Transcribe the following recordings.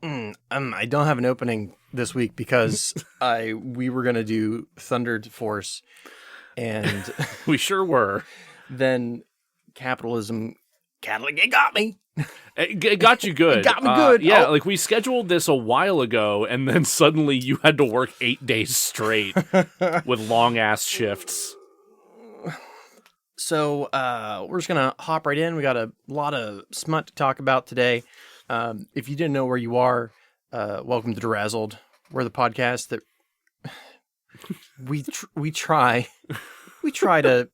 I don't have an opening this week because we were going to do Thunder Force, and we sure were. Then capitalism, it got me. It got you good. It got me good. Yeah, like we scheduled this a while ago, and then suddenly you had to work 8 days straight with long-ass shifts. So we're just going to hop right in. We got a lot of smut to talk about today. If you didn't know where you are, welcome to DeRazzled. We're the podcast that we try to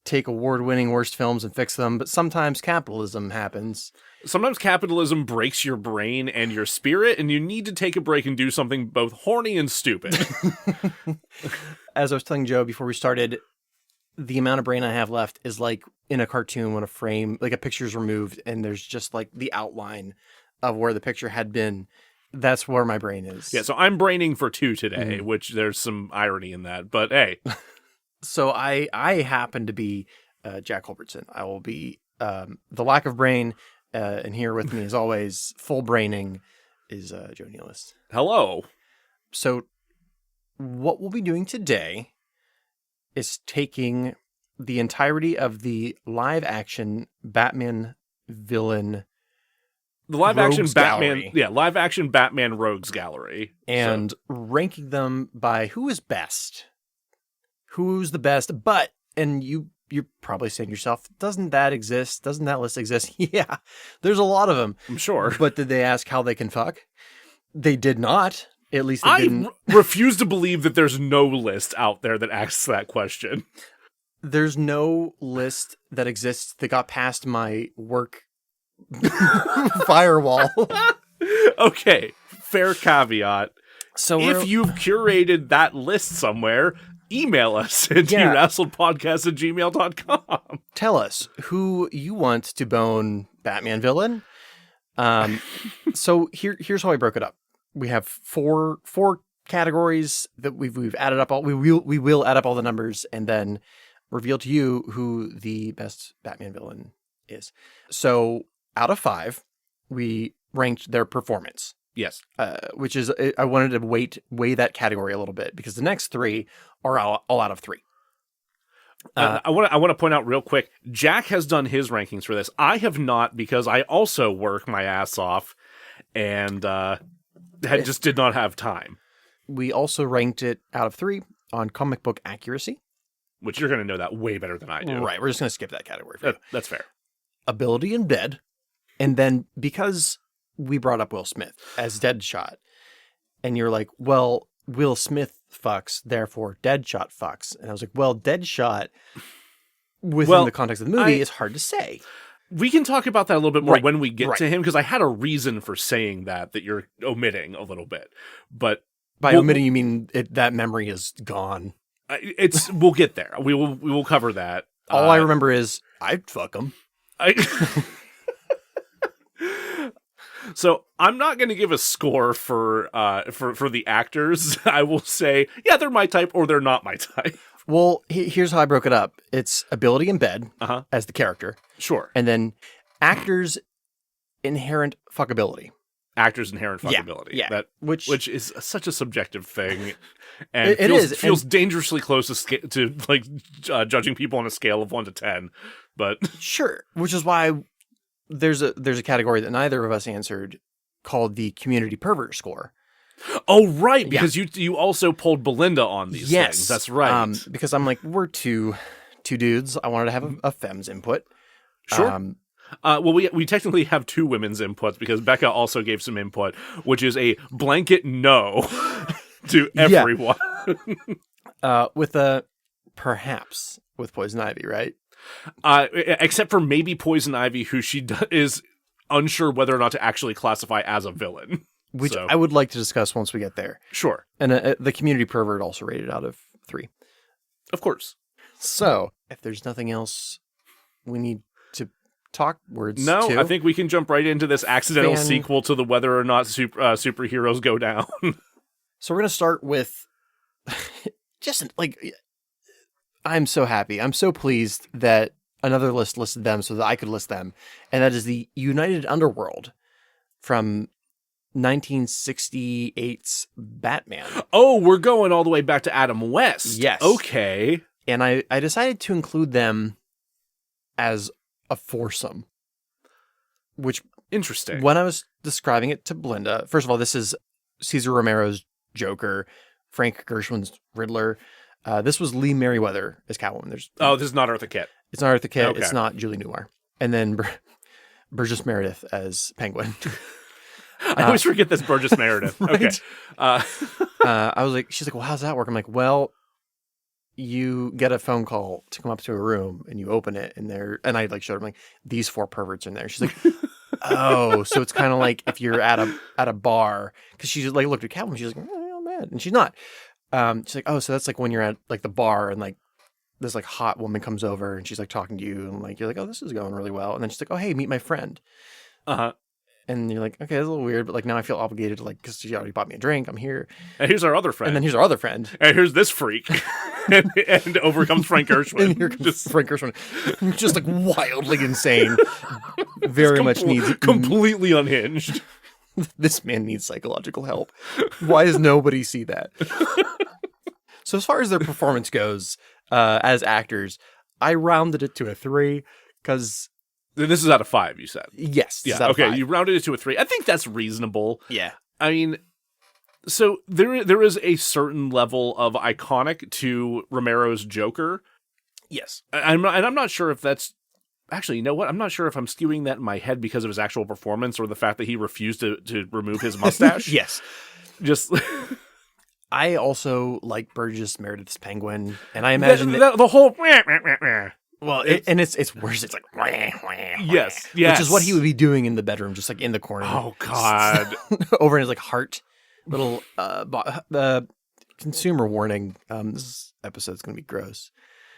take award-winning worst films and fix them, but sometimes capitalism happens. Sometimes capitalism breaks your brain and your spirit, and you need to take a break and do something both horny and stupid. As I was telling Joe before we started, the amount of brain I have left is like in a cartoon when a frame, like a picture's removed and there's just like the outline of where the picture had been. That's where my brain is. Yeah, so I'm braining for 2 today, which there's some irony in that, but hey. So I happen to be Jack Culbertson. I will be the lack of brain, and here with me as always, full braining, is Joe Nealis. Hello. So what we'll be doing today is taking the entirety of the live-action Batman villain, the live-action Batman, gallery. Live-action Batman Rogues Gallery, and ranking them by who is best, who's the best. But you're probably saying to yourself, doesn't that exist? Doesn't that list exist? Yeah, there's a lot of them. I'm sure. But did they ask how they can fuck? They did not. At least they didn't. Refuse to believe that there's no list out there that asks that question. There's no list that exists that got past my work firewall. Okay, fair caveat. So if you've curated that list somewhere, email us at DeRazzledpodcast@gmail.com. Tell us who you want to bone Batman villain. So here's how I broke it up. We have four categories that we've added up all. We will add up all the numbers and then reveal to you who the best Batman villain is. So out of 5, we ranked their performance. Yes. Which is, I wanted to weigh that category a little bit because the next 3 are all out of 3. I want to point out real quick, Jack has done his rankings for this. I have not, because I also work my ass off and just did not have time. We also ranked it out of 3 on comic book accuracy. Which you're going to know that way better than I do. Right, we're just going to skip that category for you. That's fair. Ability in bed. And then because we brought up Will Smith as Deadshot, and you're like, well, Will Smith fucks, therefore Deadshot fucks. And I was like, well, Deadshot within the context of the movie is hard to say. We can talk about that a little bit more when we get to him, because I had a reason for saying that you're omitting a little bit. But by omitting, you mean that memory is gone. We'll get there. We will cover that. All I remember is I'd fuck him. So I'm not going to give a score for the actors. I will say, yeah, they're my type or they're not my type. Well, here's how I broke it up. It's ability in bed as the character. Sure. And then actors' inherent fuckability. Actors' inherent fuckability. Yeah. Which is such a subjective thing. And it feels dangerously close to judging people on a scale of 1 to 10. But sure. Which is why there's a category that neither of us answered called the community pervert score. Oh, right, because you also pulled BeLinda on these things. That's right. Because I'm like, we're two dudes. I wanted to have a fem's input. Sure. Well, we technically have 2 women's inputs because Becca also gave some input, which is a blanket no to everyone. With perhaps with Poison Ivy, right? Except for maybe Poison Ivy, who she is unsure whether or not to actually classify as a villain. Which I would like to discuss once we get there. Sure. And the community pervert also rated out of 3. Of course. So, if there's nothing else we need to talk words to. No, I think we can jump right into this accidental sequel to the whether or not superheroes go down. So we're going to start with just like, I'm so happy. I'm so pleased that another list listed them so that I could list them. And that is the United Underworld from 1968's Batman. Oh, we're going all the way back to Adam West. Yes. Okay. And I decided to include them as a foursome, which, Interesting. when I was describing it to BeLinda, first of all, this is Cesar Romero's Joker, Frank Gershwin's Riddler. This was Lee Merriweather as Catwoman. This is not Eartha Kitt. It's not Eartha Kitt. Okay. It's not Julie Newmar. And then Burgess Meredith as Penguin. I always forget this Burgess Meredith. Right? Okay. I was like, she's like, well, how's that work? I'm like, well, you get a phone call to come up to a room and you open it and I like showed her, I'm like, these 4 perverts in there. She's like, oh, so it's kind of like if you're at a bar, because she like looked at Catwoman, she's like, oh, I'm mad, and she's not. She's like, oh, so that's like when you're at like the bar and like this like hot woman comes over and she's like talking to you and like you're like, oh, this is going really well, and then she's like, oh, hey, meet my friend. And you're like, okay, that's a little weird, but like now I feel obligated to like, because she already bought me a drink, I'm here. And here's our other friend. And then here's our other friend. And here's this freak. and over comes Frank Gershwin. And here comes Frank Gershwin, just like wildly insane. Very much needs completely unhinged. This man needs psychological help. Why does nobody see that? So as far as their performance goes, as actors, I rounded it to a 3 because this is out of 5, you said. Yes. Yeah. Okay. You rounded it to a 3. I think that's reasonable. Yeah. I mean, so there is a certain level of iconic to Romero's Joker. Yes. I'm not sure if that's actually, you know what? I'm not sure if I'm skewing that in my head because of his actual performance or the fact that he refused to remove his mustache. Yes. Just. I also like Burgess Meredith's Penguin, and I imagine the whole. Well, it's worse. It's like yes, which is what he would be doing in the bedroom, just like in the corner. Oh God, over in his like heart. Little consumer warning. This episode's gonna be gross.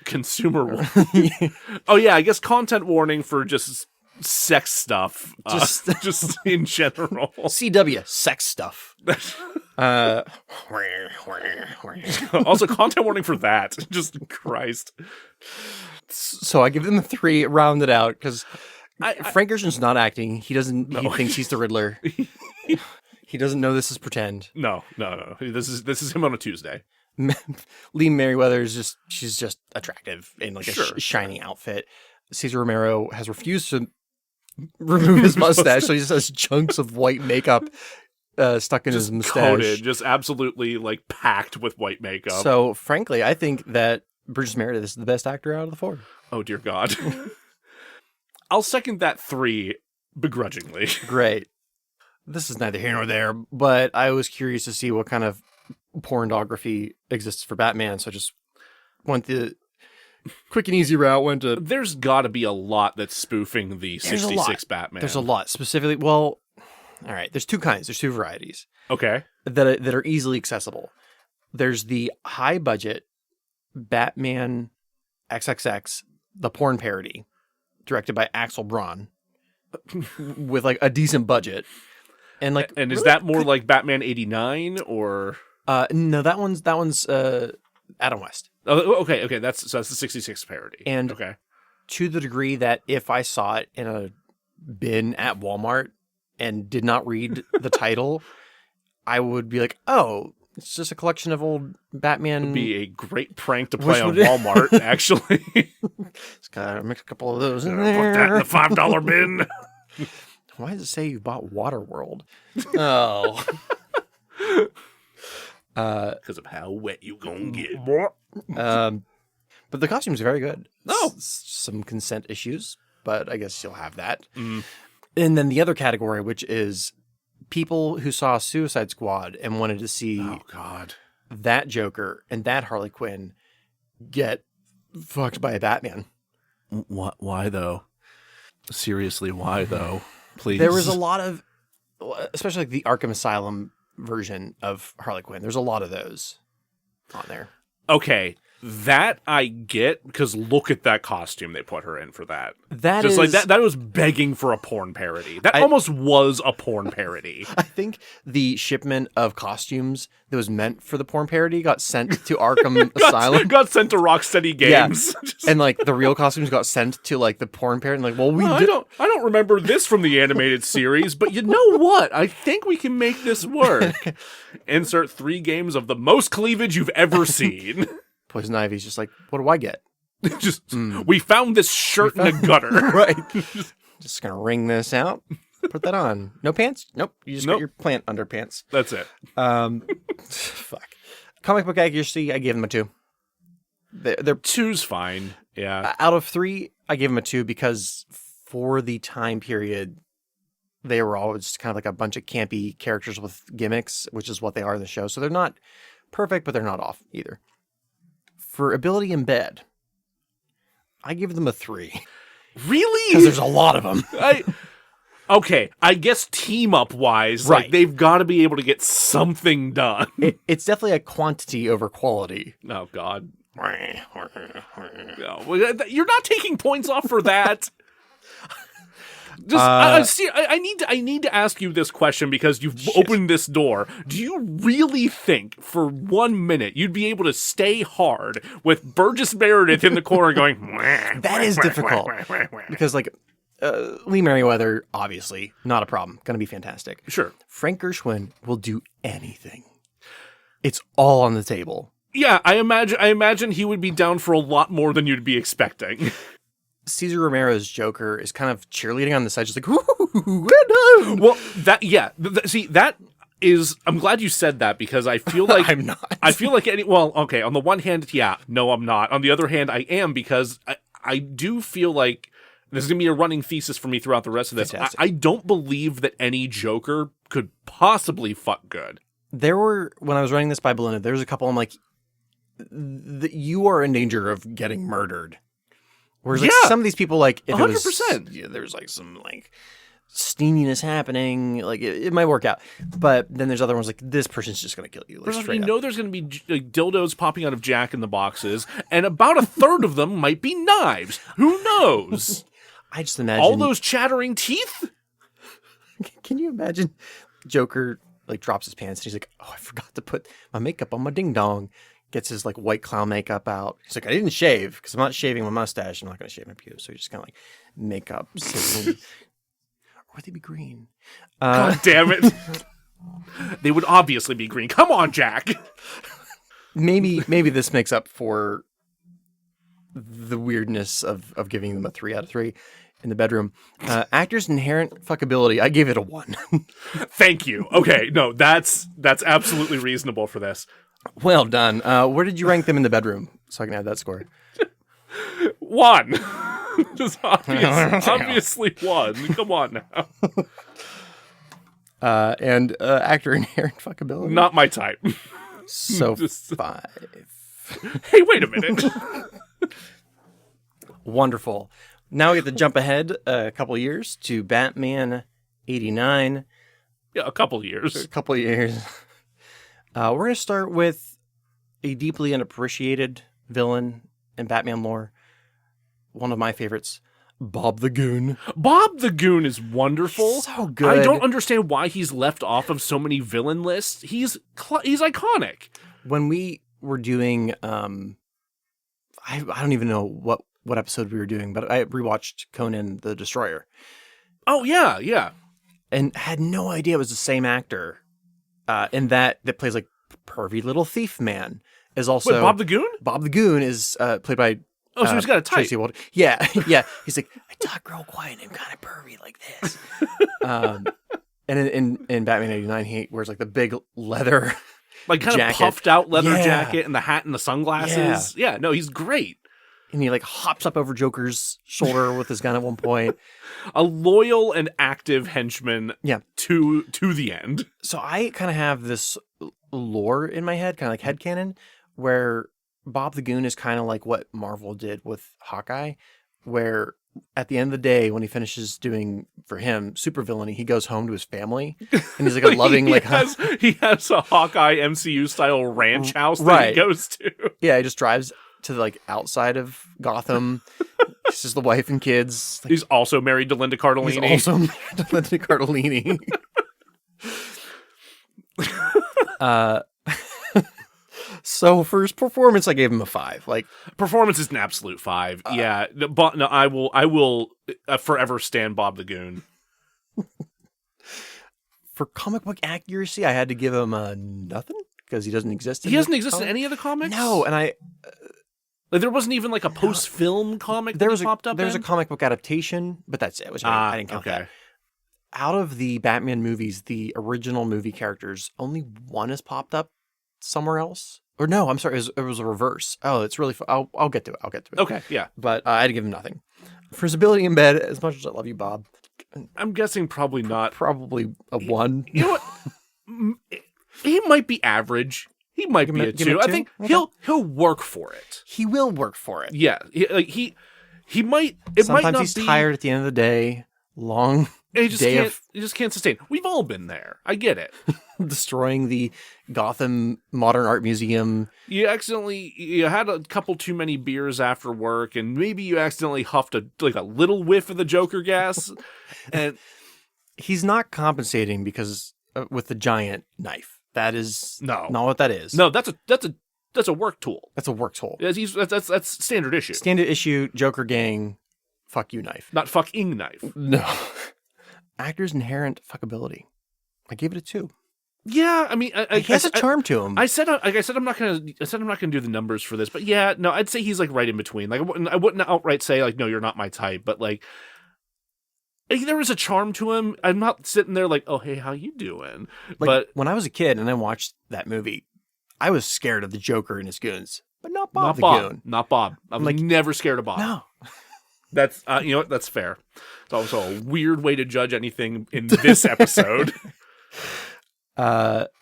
Consumer warning. Oh yeah, I guess content warning for just sex stuff. Just in general. CW sex stuff. Also, content warning for that. Just Christ. So I give them a 3, rounded out, because Frank Gershwin's not acting. He doesn't. He thinks he's the Riddler. He doesn't know this is pretend. No. This is him on a Tuesday. Lee Merriweather is she's just attractive in like a shiny outfit. Cesar Romero has refused to remove his mustache, so he just has chunks of white makeup stuck in his mustache. Coated, just absolutely like packed with white makeup. So frankly, I think that Burgess Meredith is the best actor out of the 4. Oh dear God. I'll second that 3 begrudgingly. Great. This is neither here nor there, but I was curious to see what kind of pornography exists for Batman, so I just went the quick and easy route. There's got to be a lot that's spoofing the 66 Batman. There's a lot. Specifically, well, all right, there's 2 kinds. There's 2 varieties. Okay. That are easily accessible. There's the high budget Batman XXX, the porn parody, directed by Axel Braun, with like a decent budget. And like, and is that more like Batman 89 or? No, that one's Adam West. Oh, okay. That's the 66 parody. And okay, to the degree that if I saw it in a bin at Walmart and did not read the title, I would be like, oh, it's just a collection of old Batman. It would be a great prank to play on Walmart, actually. Just gotta mix a couple of those in there. Put that in the $5 bin. Why does it say you bought Waterworld? Oh. Because of how wet you gonna get. But the costume's very good. Oh. Some consent issues, but I guess you'll have that. Mm. And then the other category, which is people who saw Suicide Squad and wanted to see that Joker and that Harley Quinn get fucked by a Batman. Why though? Seriously, why though? Please. There was a lot of, especially like the Arkham Asylum version of Harley Quinn. There's a lot of those on there. Okay. That I get, because look at that costume they put her in for that. That Just is... like that was begging for a porn parody. That almost was a porn parody. I think the shipment of costumes that was meant for the porn parody got sent to Arkham Asylum. Got sent to Rocksteady Games. Yeah. And like the real costumes got sent to like the porn parody. Like, well, I don't remember this from the animated series, but you know what? I think we can make this work. Insert 3 games of the most cleavage you've ever seen. Poison Ivy's just like, what do I get? We found this shirt in the gutter. Right. Just gonna wring this out. Put that on. No pants? Nope. You just got your plant underpants. That's it. Fuck. Comic book accuracy, I gave them a 2. They're 2's fine. Yeah. Out of 3, I gave them a 2 because for the time period, they were all just kind of like a bunch of campy characters with gimmicks, which is what they are in the show. So they're not perfect, but they're not off either. For ability in bed, I give them a 3. Really? Because there's a lot of them. Okay, I guess team up wise, right. Like they've got to be able to get something done. It's definitely a quantity over quality. Oh God. No, you're not taking points off for that. I need to ask you this question because you've opened this door. Do you really think for 1 minute you'd be able to stay hard with Burgess Meredith in the corner going? That is difficult because like Lee Merriweather, obviously not a problem, going to be fantastic. Sure, Frank Gershwin will do anything. It's all on the table. Yeah, I imagine he would be down for a lot more than you'd be expecting. Cesar Romero's Joker is kind of cheerleading on the side, just like, "Ooh, we're done." Well, see, that is. I'm glad you said that because I feel like I'm not. I feel like okay. On the one hand, yeah, no, I'm not. On the other hand, I am because I do feel like this is gonna be a running thesis for me throughout the rest of this. I don't believe that any Joker could possibly fuck good. There were, when I was running this by BeLinda, there was a couple. I'm like, you are in danger of getting murdered. Whereas like some of these people, like if 100%, there's like some like steaminess happening, like it might work out. But then there's other ones like this person's just gonna kill you. Like, you know, there's gonna be like, dildos popping out of Jack in the boxes, and about a third of them might be knives. Who knows? I just imagine all those chattering teeth. Can you imagine Joker like drops his pants and he's like, "Oh, I forgot to put my makeup on my ding dong." Gets his like white clown makeup out. He's like, I didn't shave because I'm not shaving my mustache. I'm not going to shave my pubes. So he just kind of like makeup. Or would they be green? God damn it. They would obviously be green. Come on, Jack. Maybe this makes up for the weirdness of giving them a 3 out of 3 in the bedroom. Actors' inherent fuckability, I gave it a 1. Thank you. Okay, no, that's absolutely reasonable for this. Well done. Where did you rank them in the bedroom? So I can add that score. 1. Just obviously 1. Come on now. And actor inherent fuckability? Not my type. So 5. Hey, wait a minute. Wonderful. Now we get to jump ahead a couple years to Batman 89. Yeah, a couple years. We're going to start with a deeply unappreciated villain in Batman lore. One of my favorites, Bob the Goon. Bob the Goon is wonderful. So good. I don't understand why he's left off of so many villain lists. He's iconic. When we were doing, I don't even know what episode we were doing, but I rewatched Conan the Destroyer. Oh, yeah. And had no idea it was the same actor. And that plays like pervy little thief man is also... Wait, Bob the Goon? Bob the Goon is played by... Oh, so he's got a type. Tracy Walton. Yeah. He's like, I talk real quiet and I'm kind of pervy like this. And in Batman 89, he wears like the big leather like kind jacket. Of puffed out leather jacket and the hat and the sunglasses. Yeah, no, he's great. And he like hops up over Joker's shoulder with his gun at one point. A loyal and active henchman to the end. So I kind of have this lore in my head, kind of like headcanon, where Bob the Goon is kind of like what Marvel did with Hawkeye, where at the end of the day, when he finishes doing, for him, supervillainy, he goes home to his family. And he's like a loving... he has a Hawkeye MCU-style ranch house that he goes to. Yeah, he just drives to the outside of Gotham. It's just the wife and kids. He's also married to Linda Cardellini. He's also married to Linda Cardellini. So for his performance, I gave him a 5. Performance is an absolute 5. Yeah, but no, I will forever stand Bob the Goon. For comic book accuracy, I had to give him a nothing because he doesn't exist. He doesn't exist in any of the comics. No, and there wasn't even a post-film comic there that was he popped up. There was a comic book adaptation, but that's it. Which I didn't count that. Out of the Batman movies, the original movie characters, only one has popped up somewhere else. Or no, I'm sorry, it was a reverse. Oh, it's really fun. I'll get to it. Okay, yeah. But I had to give him nothing. For his ability in bed, as much as I love you, Bob. I'm guessing probably not. Probably a 1. You know what? He might be average. He might be a 2. I think he'll work for it. He will work for it. Yeah, he might. It Sometimes might not he's be tired at the end of the day. Long he day just can't sustain. We've all been there. I get it. destroying the Gotham Modern Art Museum. You had a couple too many beers after work, and maybe you accidentally huffed a little whiff of the Joker gas. And he's not compensating because with the giant knife. That is not what that is. No, that's a work tool. That's a work tool. That's standard issue. Standard issue Joker gang. Fuck you knife. Not fucking knife. No. Actor's inherent fuckability. I gave it a 2. Yeah, I mean, he has a charm to him. I said I'm not gonna do the numbers for this, but yeah, no, I'd say he's right in between. I wouldn't outright say no, you're not my type, but there was a charm to him. I'm not sitting there oh, hey, how you doing? But when I was a kid and I watched that movie, I was scared of the Joker and his goons, but not Bob the Goon. Not Bob. I was never scared of Bob. No. That's you know what? That's fair. It's also a weird way to judge anything in this episode.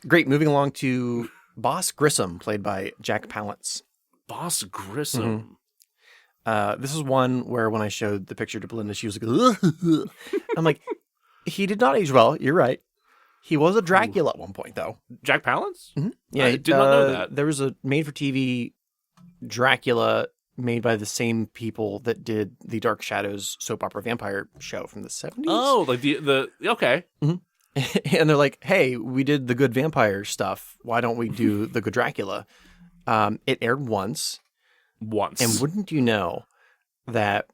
Great. Moving along to Boss Grissom, played by Jack Palance. Boss Grissom. Mm-hmm. This is one where when I showed the picture to BeLinda, she was like, ugh. I'm like, he did not age well. You're right. He was a Dracula at one point, though. Jack Palance? Mm-hmm. Yeah, I did not know that. There was a made-for-TV Dracula made by the same people that did the Dark Shadows soap opera vampire show from the 70s. Oh, the okay. Mm-hmm. And they're like, hey, we did the good vampire stuff. Why don't we do the good Dracula? It aired once. And wouldn't you know that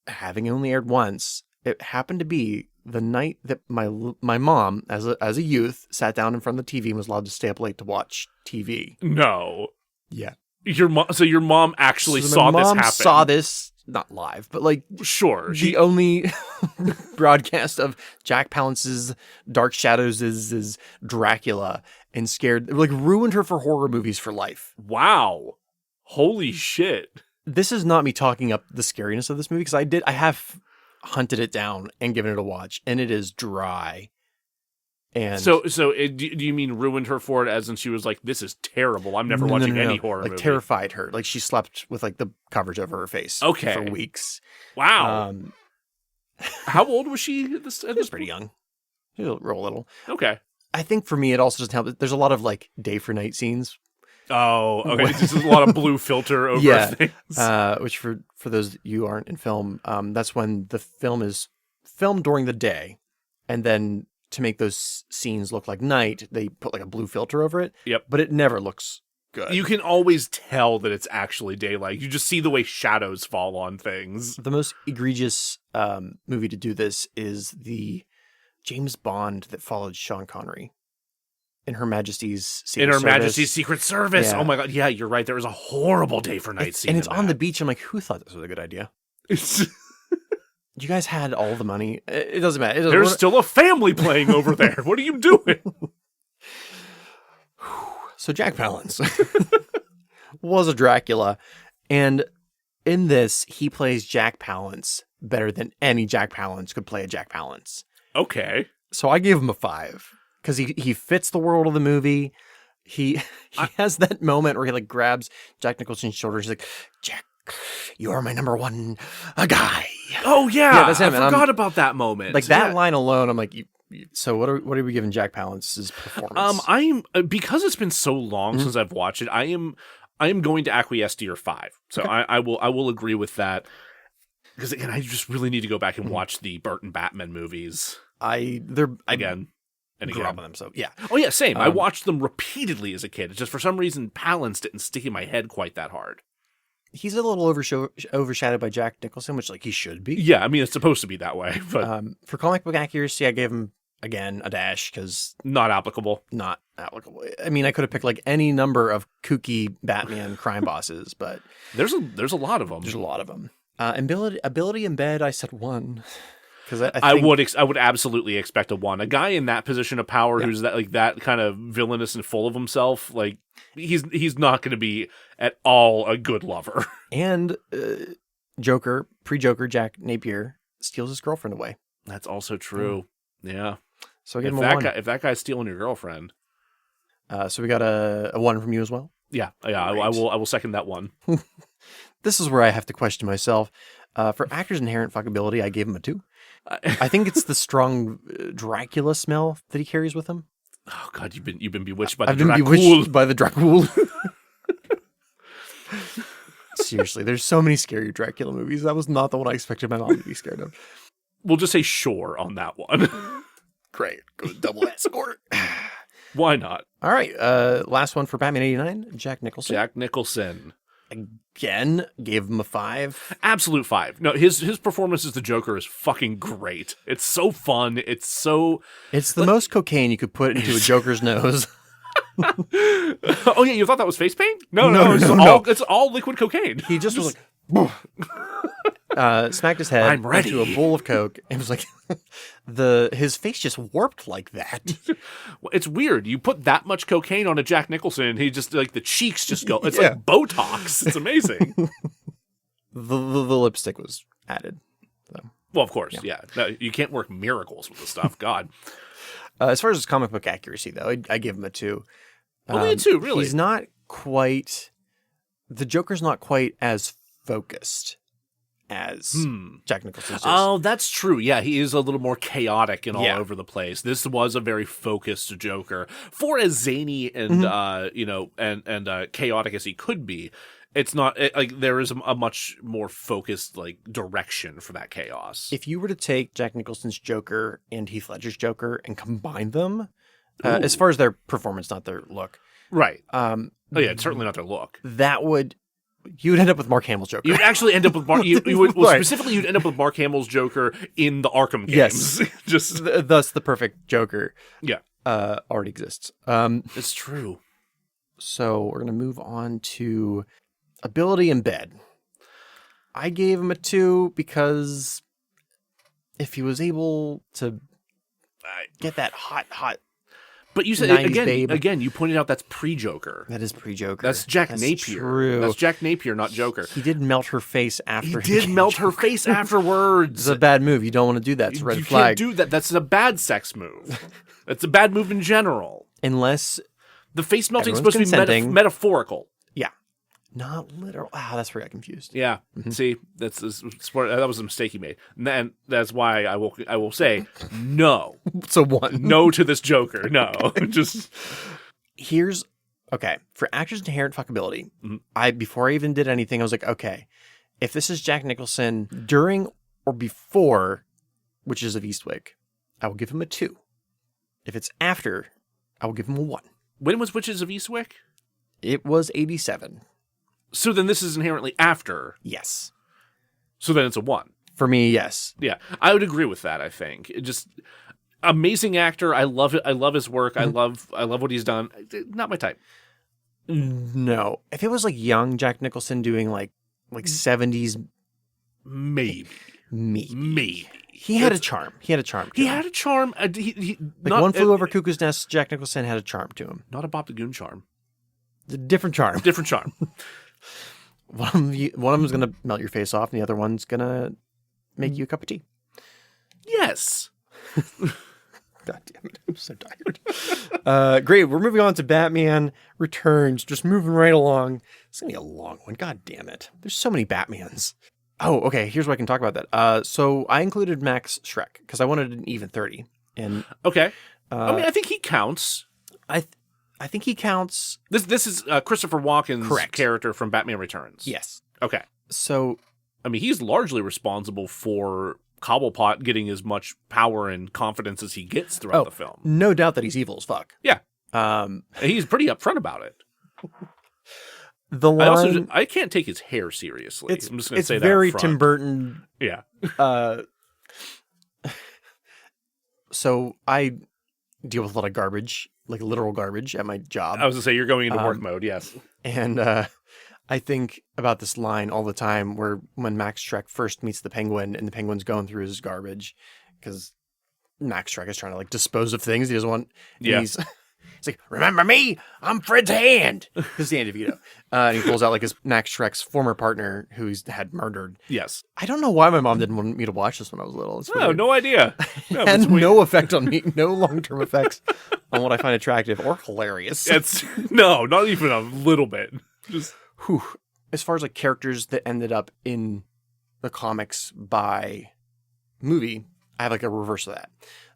having only aired once, it happened to be the night that my mom, as a youth, sat down in front of the TV and was allowed to stay up late to watch TV. No. Yeah. Your mom actually saw this happen. My mom saw this, not live, but sure. The only broadcast of Jack Palance's Dark Shadows is Dracula, and ruined her for horror movies for life. Wow. Holy shit. This is not me talking up the scariness of this movie, because I have hunted it down and given it a watch, and it is dry. And so do you mean ruined her for it as in she was like, this is terrible, I'm never watching any horror movie? Terrified her. She slept with the coverage over her face for weeks. Wow. How old was she at this? She was pretty young. She was real little. Okay. I think for me it also doesn't help. There's a lot of day for night scenes. Oh, okay. It's just a lot of blue filter over things. Which for those you aren't in film, that's when the film is filmed during the day, and then to make those scenes look like night, they put a blue filter over it. Yep. But it never looks good. You can always tell that it's actually daylight. You just see the way shadows fall on things. The most egregious movie to do this is the James Bond that followed Sean Connery in Her Majesty's Secret Service. Yeah. Oh my God. Yeah, you're right. There was a horrible day for night scene. And it's on the beach. I'm like, who thought this was a good idea? You guys had all the money. It doesn't matter. There's still a family playing over there. What are you doing? So Jack Palance was a Dracula. And in this, he plays Jack Palance better than any Jack Palance could play a Jack Palance. Okay. So I gave him a 5 because he fits the world of the movie. He has that moment where he grabs Jack Nicholson's shoulder. He's like, Jack, you are my number one guy. Oh yeah, that's him. I forgot about that moment. That line alone, I'm like, so what are we giving Jack Palance's performance? Because it's been so long since I've watched it. I am going to acquiesce to your 5. So Okay. I will agree with that. Because again, I just really need to go back and watch the Burton Batman movies They're again and grew up again. on them, so yeah. Oh yeah, same. I watched them repeatedly as a kid. It's just for some reason Palance didn't stick in my head quite that hard. He's a little overshadowed by Jack Nicholson, which like he should be. Yeah, I mean it's supposed to be that way, but For comic book accuracy, I gave him again a dash because not applicable. not applicable. I mean, I could have picked like any number of kooky Batman crime bosses, but There's a lot of them. there's a lot of them. Ability in bed, I said 1 because I I think, would absolutely expect a 1. A guy in that position of power who's that kind of villainous and full of himself, like he's not going to be at all a good lover. and Joker, pre-Joker, Jack Napier steals his girlfriend away. That's also true. Yeah. So I gave If him a 1. if that guy's stealing your girlfriend, So we got a 1 from you as well. yeah, I Great. will second that 1. This is where I have to question myself. For actor's inherent fuckability, I gave him a 2. I think it's the strong Dracula smell that he carries with him. Oh God, you've been bewitched by I've the been Dracul. bewitched by the Dracul. Seriously, there's so many scary Dracula movies. That was not the one I expected my mom to be scared of. We'll just say sure on that one. Great. Go to double that score. Why not? All right. Last one for Batman 89, Jack Nicholson. Jack Nicholson. Again, gave him a 5. Absolute 5. No, his performance as the Joker is fucking great. It's so fun. It's The most cocaine you could put into a Joker's nose. Oh yeah, you thought that was face paint? No, No, it's all liquid cocaine. He just was like, smacked his head I'm ready. into a bowl of coke, and was like, his face just warped like that. It's weird. You put that much cocaine on a Jack Nicholson, and he just like the cheeks just go. It's Yeah. like Botox. It's amazing. The lipstick was added. So. Well, of course, yeah. No, you can't work miracles with the stuff. God, As far as his comic book accuracy, though, I give him a 2. only a 2, really. He's not quite. The Joker's not quite as focused as Jack Nicholson is. Oh, that's true. Yeah, he is a little more chaotic and all Yeah. over the place. This was a very focused Joker. For as zany and and chaotic as he could be, it's not like there is a much more focused like direction for that chaos. If you were to take Jack Nicholson's Joker and Heath Ledger's Joker and combine them, as far as their performance, not their look, Right. Oh yeah, it's certainly not their look. you would end up with Mark Hamill's Joker. You'd actually end up with Mark. You would, Right. specifically, you'd end up with Mark Hamill's Joker in the Arkham Yes. games. Just Thus, the perfect Joker yeah, already exists. it's true. So we're gonna move on to ability in bed. I gave him a 2 because if he was able to get that hot, But you said 90s babe. again. You pointed out that's pre-Joker. that is pre-Joker. That's Jack Napier. True. That's Jack Napier, not Joker. He did melt her face after. He did became melt her Joker. face afterwards. It's a bad move. You don't want to do that. It's a red you flag. can't do that. That's a bad sex move. That's a bad move in general. Unless, The face melting is Everyone's supposed to be consenting. metaphorical. yeah, not literal. Wow, that's where I got confused. Yeah. See, that was a mistake he made, and that's why I will say no, So 1. no to this Joker. No, just Here's okay for actors' inherent fuckability. Mhm. Before I even did anything, I was like, okay, if this is Jack Nicholson during or before Witches of Eastwick, I will give him a 2. If it's after, I will give him a 1. when was Witches of Eastwick? It was 87. So then this is inherently after. Yes, So then it's a 1. for me, yes. Yeah, I would agree with that. I think it just amazing actor. I love it. I love his work. I love what he's done. Not my type. No, if it was like young Jack Nicholson doing like 70s, Maybe. maybe. He had a charm. He had a charm. To He him. had a charm. Like One Flew Over Cuckoo's Nest, Jack Nicholson had a charm to him. Not a Bob the Goon charm. A different charm. Different charm. One of them's going to melt your face off, and the other one's going to make you a cup of tea. Yes. God damn it. I'm so tired. Great. We're moving on to Batman Returns. Just moving right along. It's going to be a long one. God damn it. There's so many Batmans. Oh, okay. Here's what I can talk about that. So I included Max Schreck because I wanted an even 30. And Okay. I mean, I think he counts. I I think he counts. This is Christopher Walken's Correct. character from Batman Returns. Yes. Okay. So, I mean, he's largely responsible for Cobblepot getting as much power and confidence as he gets throughout the film. No doubt that he's evil as fuck. Yeah. He's pretty upfront about it. The line, I can't take his hair seriously. I'm just going to say that. It's very up front. Tim Burton. Yeah. So I deal with a lot of garbage, like literal garbage at my job. I was going to say, you're going into work mode, yes. And I think about this line all the time where when Max Schreck first meets the Penguin and the Penguin's going through his garbage because Max Schreck is trying to like dispose of things he doesn't want. Yeah. He's like, remember me? I'm Fred's hand. This is Danny DeVito. And he pulls out like his Max Schreck's former partner who he's had murdered. Yes. I don't know why my mom didn't want me to watch this when I was little. It's No, weird. no idea. No, And no effect on me. No long-term effects on what I find attractive or hilarious. No, not even a little bit. Just Whew. As far as like characters that ended up in the comics by movie, I have like a reverse of that.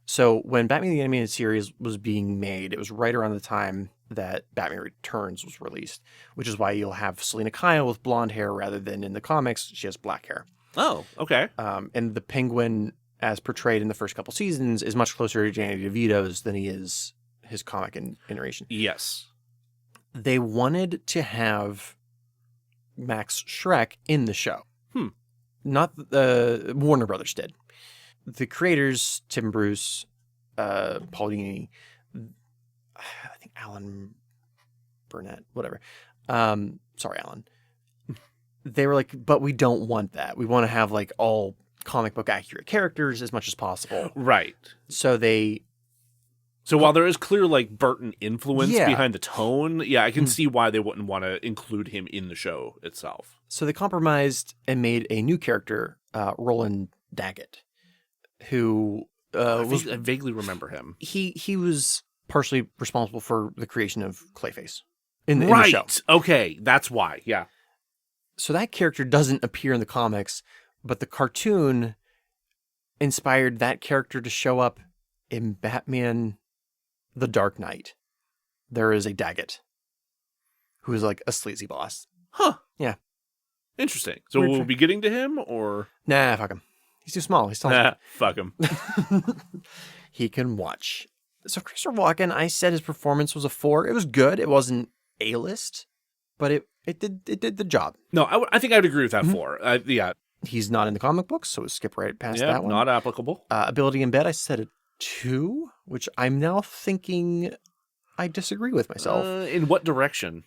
So when Batman the Animated Series was being made, it was right around the time that Batman Returns was released, which is why you'll have Selena Kyle with blonde hair rather than in the comics, she has black hair. Oh, okay. And the Penguin, as portrayed in the first couple seasons, is much closer to Danny DeVito's than he is his comic iteration. Yes. They wanted to have Max Schreck in the show. Not Warner Brothers did. The creators, Tim Bruce, Paul Dini, I think Alan Burnett, whatever. Sorry, Alan. They were like, but we don't want that. We want to have like all comic book accurate characters as much as possible. Right. So while there is clear like Burton influence Yeah. behind the tone, I can see why they wouldn't want to include him in the show itself. So they compromised and made a new character, Roland Daggett, who I vaguely remember him. he was partially responsible for the creation of Clayface in the show. Okay, that's why. Yeah. So that character doesn't appear in the comics, but the cartoon inspired that character to show up in Batman The Dark Knight. There is a Daggett who is like a sleazy boss. Huh. Yeah. Interesting. So we'll be getting to him, or? Nah, fuck him. He's too small. He's tall. Nah, fuck him. He can watch. So Christopher Walken, I said his performance was a 4. It was good. It wasn't A-list, but it did the job. No, I think I'd agree with that 4. Yeah. He's not in the comic books, so we'll skip right past that one. Not applicable. Ability in bed, I said a 2, which I'm now thinking I disagree with myself. In what direction?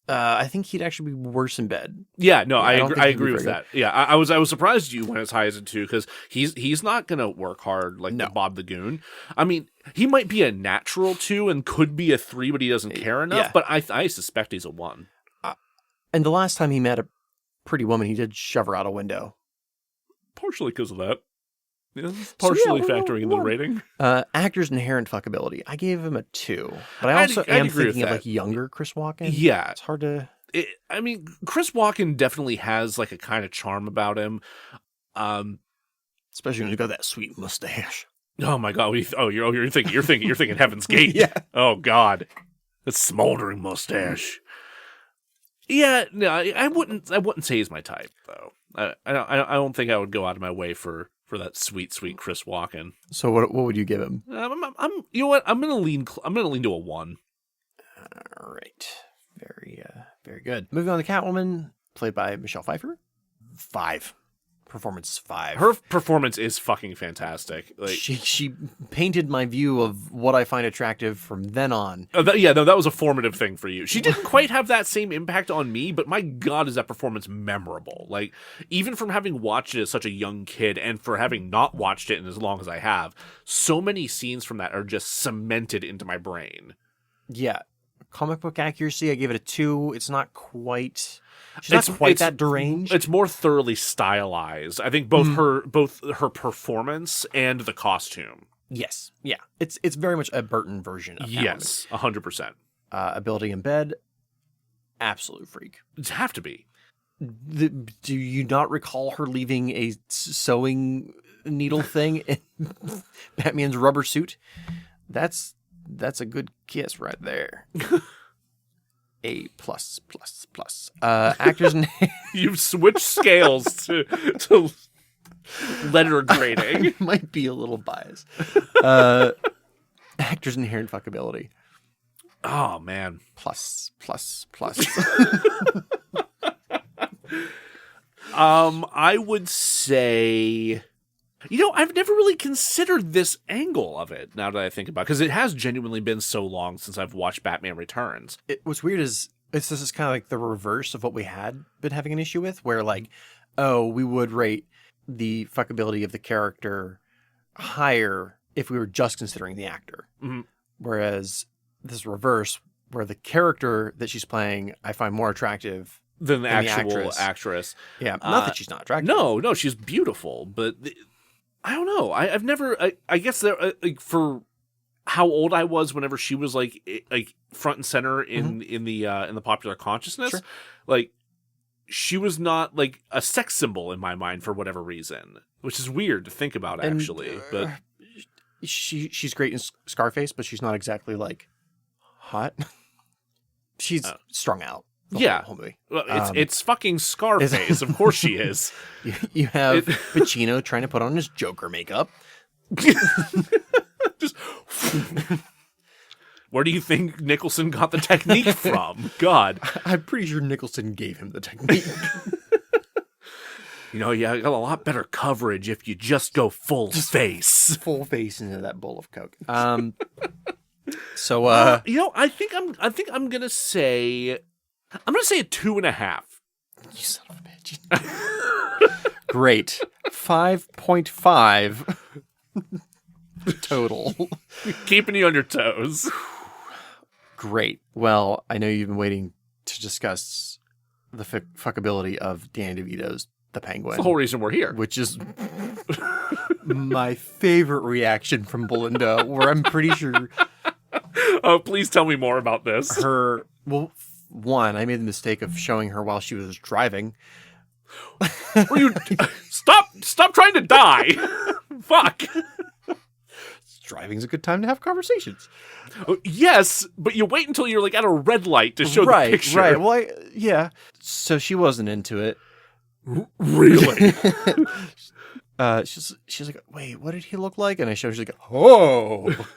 I think he'd actually be worse in bed. Yeah, no, I don't think he'd agree be with very that. Yeah, I was surprised you went as high as a 2 because he's not gonna work hard like Bob the Goon. I mean, he might be a natural 2 and could be a 3, but he doesn't care enough. Yeah. But I suspect he's a 1. And the last time he met a pretty woman, he did shove her out a window. Partially because of that. Yeah, partially factoring into the rating. Actor's inherent fuckability. I gave him a 2. But I also am thinking of like younger Chris Walken. Yeah. It's hard to... I mean, Chris Walken definitely has like a kind of charm about him. Especially when he's got that sweet mustache. Oh my God. You're thinking Heaven's Gate. Yeah. Oh God. That smoldering mustache. Yeah, no, I wouldn't say he's my type though. I don't think I would go out of my way for that sweet Chris Walken. So what would you give him? I'm you know what? I'm gonna lean to a 1. All right, very good. Moving on to Catwoman, played by Michelle Pfeiffer. 5. Performance 5. Her performance is fucking fantastic. Like she painted my view of what I find attractive from then on. That was a formative thing for you. She didn't quite have that same impact on me, but my God, is that performance memorable. Like, even from having watched it as such a young kid and for having not watched it in as long as I have, so many scenes from that are just cemented into my brain. Yeah. Comic book accuracy, I gave it a 2. It's not quite... She's not quite that deranged. It's more thoroughly stylized. I think both her performance and the costume. Yes. Yeah. It's very much a Burton version of Catwoman. Yes, 100%. Ability in bed, absolute freak. It'd have to be. Do you not recall her leaving a sewing needle thing in Batman's rubber suit? That's That's a good kiss right there. A plus plus plus. Actors and You've switched scales to letter grading. I might be a little biased. Actors' inherent fuckability. Oh man. Plus plus plus. I would say, I've never really considered this angle of it now that I think about it, because it has genuinely been so long since I've watched Batman Returns. What's weird is this is kind of like the reverse of what we had been having an issue with, where like, oh, we would rate the fuckability of the character higher if we were just considering the actor. Mm-hmm. Whereas this reverse, where the character that she's playing, I find more attractive than the actual actress. Yeah, not that she's not attractive. No, she's beautiful, but I don't know. I've never. I guess there for how old I was whenever she was like front and center in the popular consciousness, Sure. like she was not like a sex symbol in my mind for whatever reason, which is weird to think about actually. But she's great in Scarface, but she's not exactly like hot. She's strung out. Whole movie. Well, it's fucking Scarface. Of course she is. You have Pacino trying to put on his Joker makeup. Just where do you think Nicholson got the technique from? God, I'm pretty sure Nicholson gave him the technique. You got a lot better coverage if you just go full face. Full face into that bowl of Coke. So I think I'm gonna say a 2.5. You son of a bitch. Great. 5.5 total. Keeping you on your toes. Great. Well, I know you've been waiting to discuss the fuckability of Danny DeVito's The Penguin. That's the whole reason we're here. Which is my favorite reaction from Belinda, where I'm pretty sure... Oh, please tell me more about this. One, I made the mistake of showing her while she was driving. Were you... Stop trying to die. Fuck. Driving's a good time to have conversations. Yes, but you wait until you're like at a red light to show the picture. Right, well, yeah. So she wasn't into it. Really? She's like, wait, what did he look like? And I showed her, she's like, oh.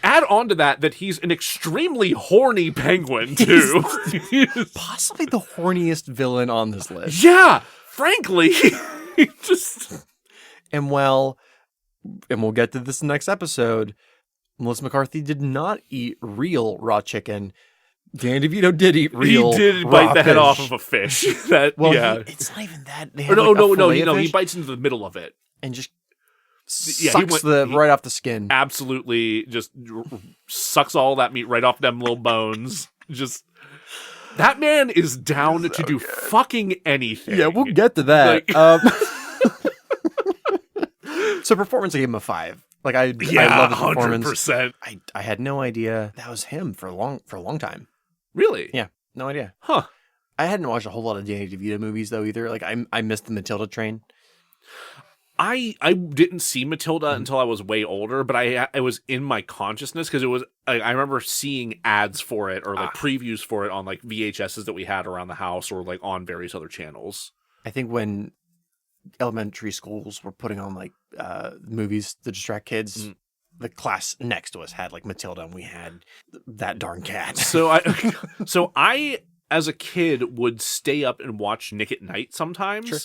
Add on to that he's an extremely horny penguin, too. Possibly the horniest villain on this list. Yeah, frankly. Just... And we'll get to this next episode, Melissa McCarthy did not eat real raw chicken. Danny DeVito did eat real He did bite the head off of a fish. It's not even that. He bites into the middle of it. And just sucks right off the skin. Absolutely, just sucks all that meat right off them little bones. Just that man is down to do fucking anything. Yeah, we'll get to that. So performance, I gave him a 5. Like I love his performance. 100%. I had no idea that was him for a long time. Really? Yeah, no idea. Huh. I hadn't watched a whole lot of Danny DeVito movies though either. Like I missed the Matilda train. I didn't see Matilda until I was way older, but I was in my consciousness because it was. I remember seeing ads for it or like previews for it on like VHSs that we had around the house or like on various other channels. I think when elementary schools were putting on like movies to distract kids, the class next to us had like Matilda, and we had That Darn Cat. So I as a kid would stay up and watch Nick at Night sometimes. Sure.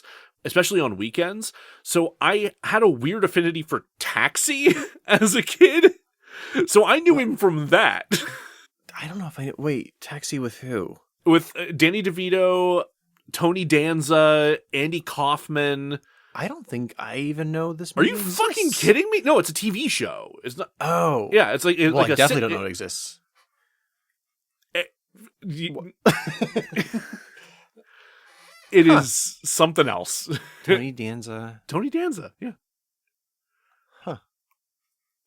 Especially on weekends. So I had a weird affinity for Taxi as a kid. So I knew him from that. I don't know if wait, Taxi with who? With Danny DeVito, Tony Danza, Andy Kaufman. I don't think I even know this movie. Are you exists. Fucking kidding me? No, it's a TV show. It's not. Oh. Yeah, it's like... I like definitely don't know it exists. It is something else. Tony Danza. Yeah. Huh.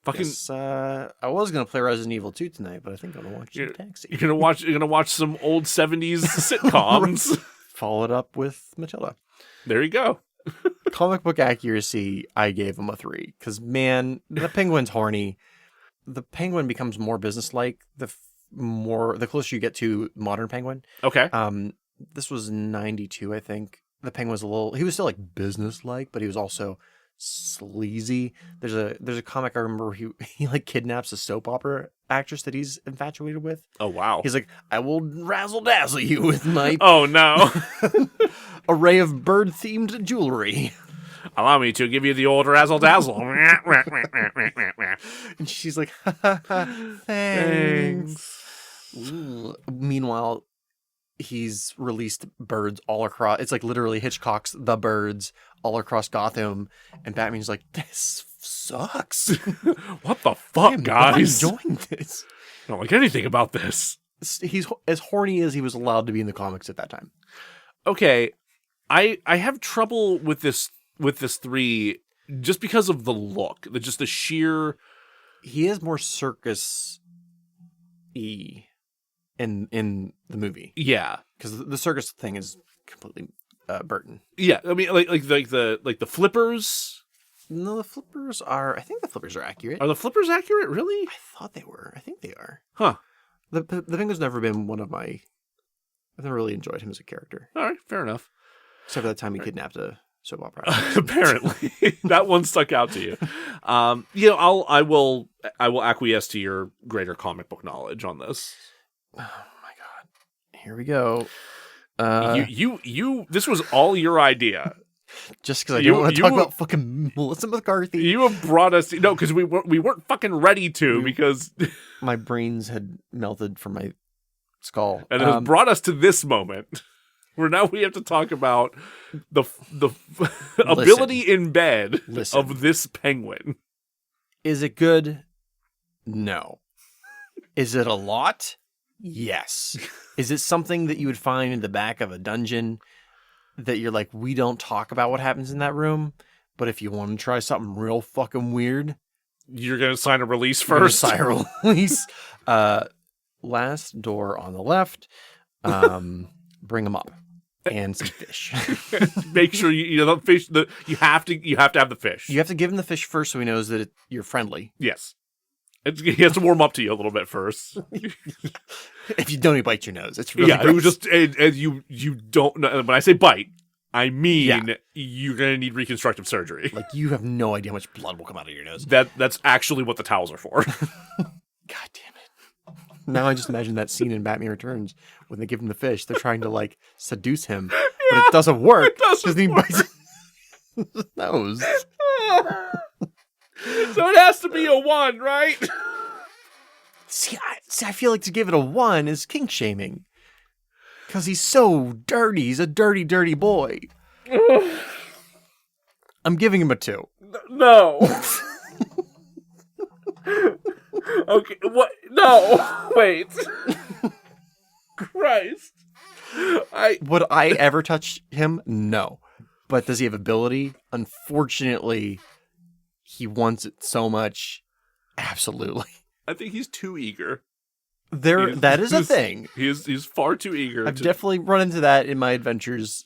Fucking. Yes, I was gonna play Resident Evil 2 tonight, but I think I'm gonna watch Taxi. You're gonna watch some old 70s sitcoms. Follow it up with Matilda. There you go. Comic book accuracy, I gave him a 3 because man, the Penguin's horny. the Penguin becomes more businesslike the closer you get to modern Penguin. Okay. This was 92, I think. The Penguin was he was still like businesslike, but he was also sleazy. There's a comic I remember where he like kidnaps a soap opera actress that he's infatuated with. Oh wow. He's like, I will razzle dazzle you with my oh no array of bird themed jewelry. Allow me to give you the old razzle dazzle. And she's like, thanks. Ooh. Meanwhile, he's released birds all across. It's like literally Hitchcock's The Birds all across Gotham, and Batman's like, this sucks. What the fuck, guys? I'm enjoying this. I don't like anything about this. He's as horny as he was allowed to be in the comics at that time. Okay, I have trouble with this 3 just because of the look, just the sheer. He is more circus-y in the movie. Yeah, because the circus thing is completely Burton. Yeah, I mean, like the flippers. No, I think the flippers are accurate. Are the flippers accurate? Really? I thought they were. I think they are. Huh. The Penguin's never been one of my. I've never really enjoyed him as a character. All right, fair enough. Except for that time he kidnapped a soap opera. Apparently, that one stuck out to you. I will acquiesce to your greater comic book knowledge on this. Oh my god! Here we go. You. This was all your idea. Just because I didn't want to talk about fucking Melissa McCarthy. You have brought us because we weren't fucking ready to because my brains had melted from my skull, and it has brought us to this moment where now we have to talk about the ability in bed of this Penguin. Is it good? No. Is it a lot? Yes. Is it something that you would find in the back of a dungeon that you're like, we don't talk about what happens in that room, but if you want to try something real fucking weird, you're going to sign a release first? Sign a release. Last door on the left. Bring them up. And some fish. Make sure the fish. You have to have the fish. You have to give him the fish first so he knows that you're friendly. Yes. He has to warm up to you a little bit first. If you don't, he bites your nose. It's really gross. You don't know. When I say bite, I mean you're gonna need reconstructive surgery. Like you have no idea how much blood will come out of your nose. That's actually what the towels are for. God damn it! Now I just imagine that scene in Batman Returns when they give him the fish. They're trying to like seduce him, but it doesn't work. He bites his nose. So it has to be a 1, right? See, I feel like to give it a 1 is kink shaming. Because he's so dirty. He's a dirty, dirty boy. I'm giving him a 2. No. Okay, what? No. Wait. Christ. Would I ever touch him? No. But does he have ability? Unfortunately, he wants it so much. Absolutely. I think he's too eager. That is a thing. He's far too eager. I've definitely run into that in my adventures.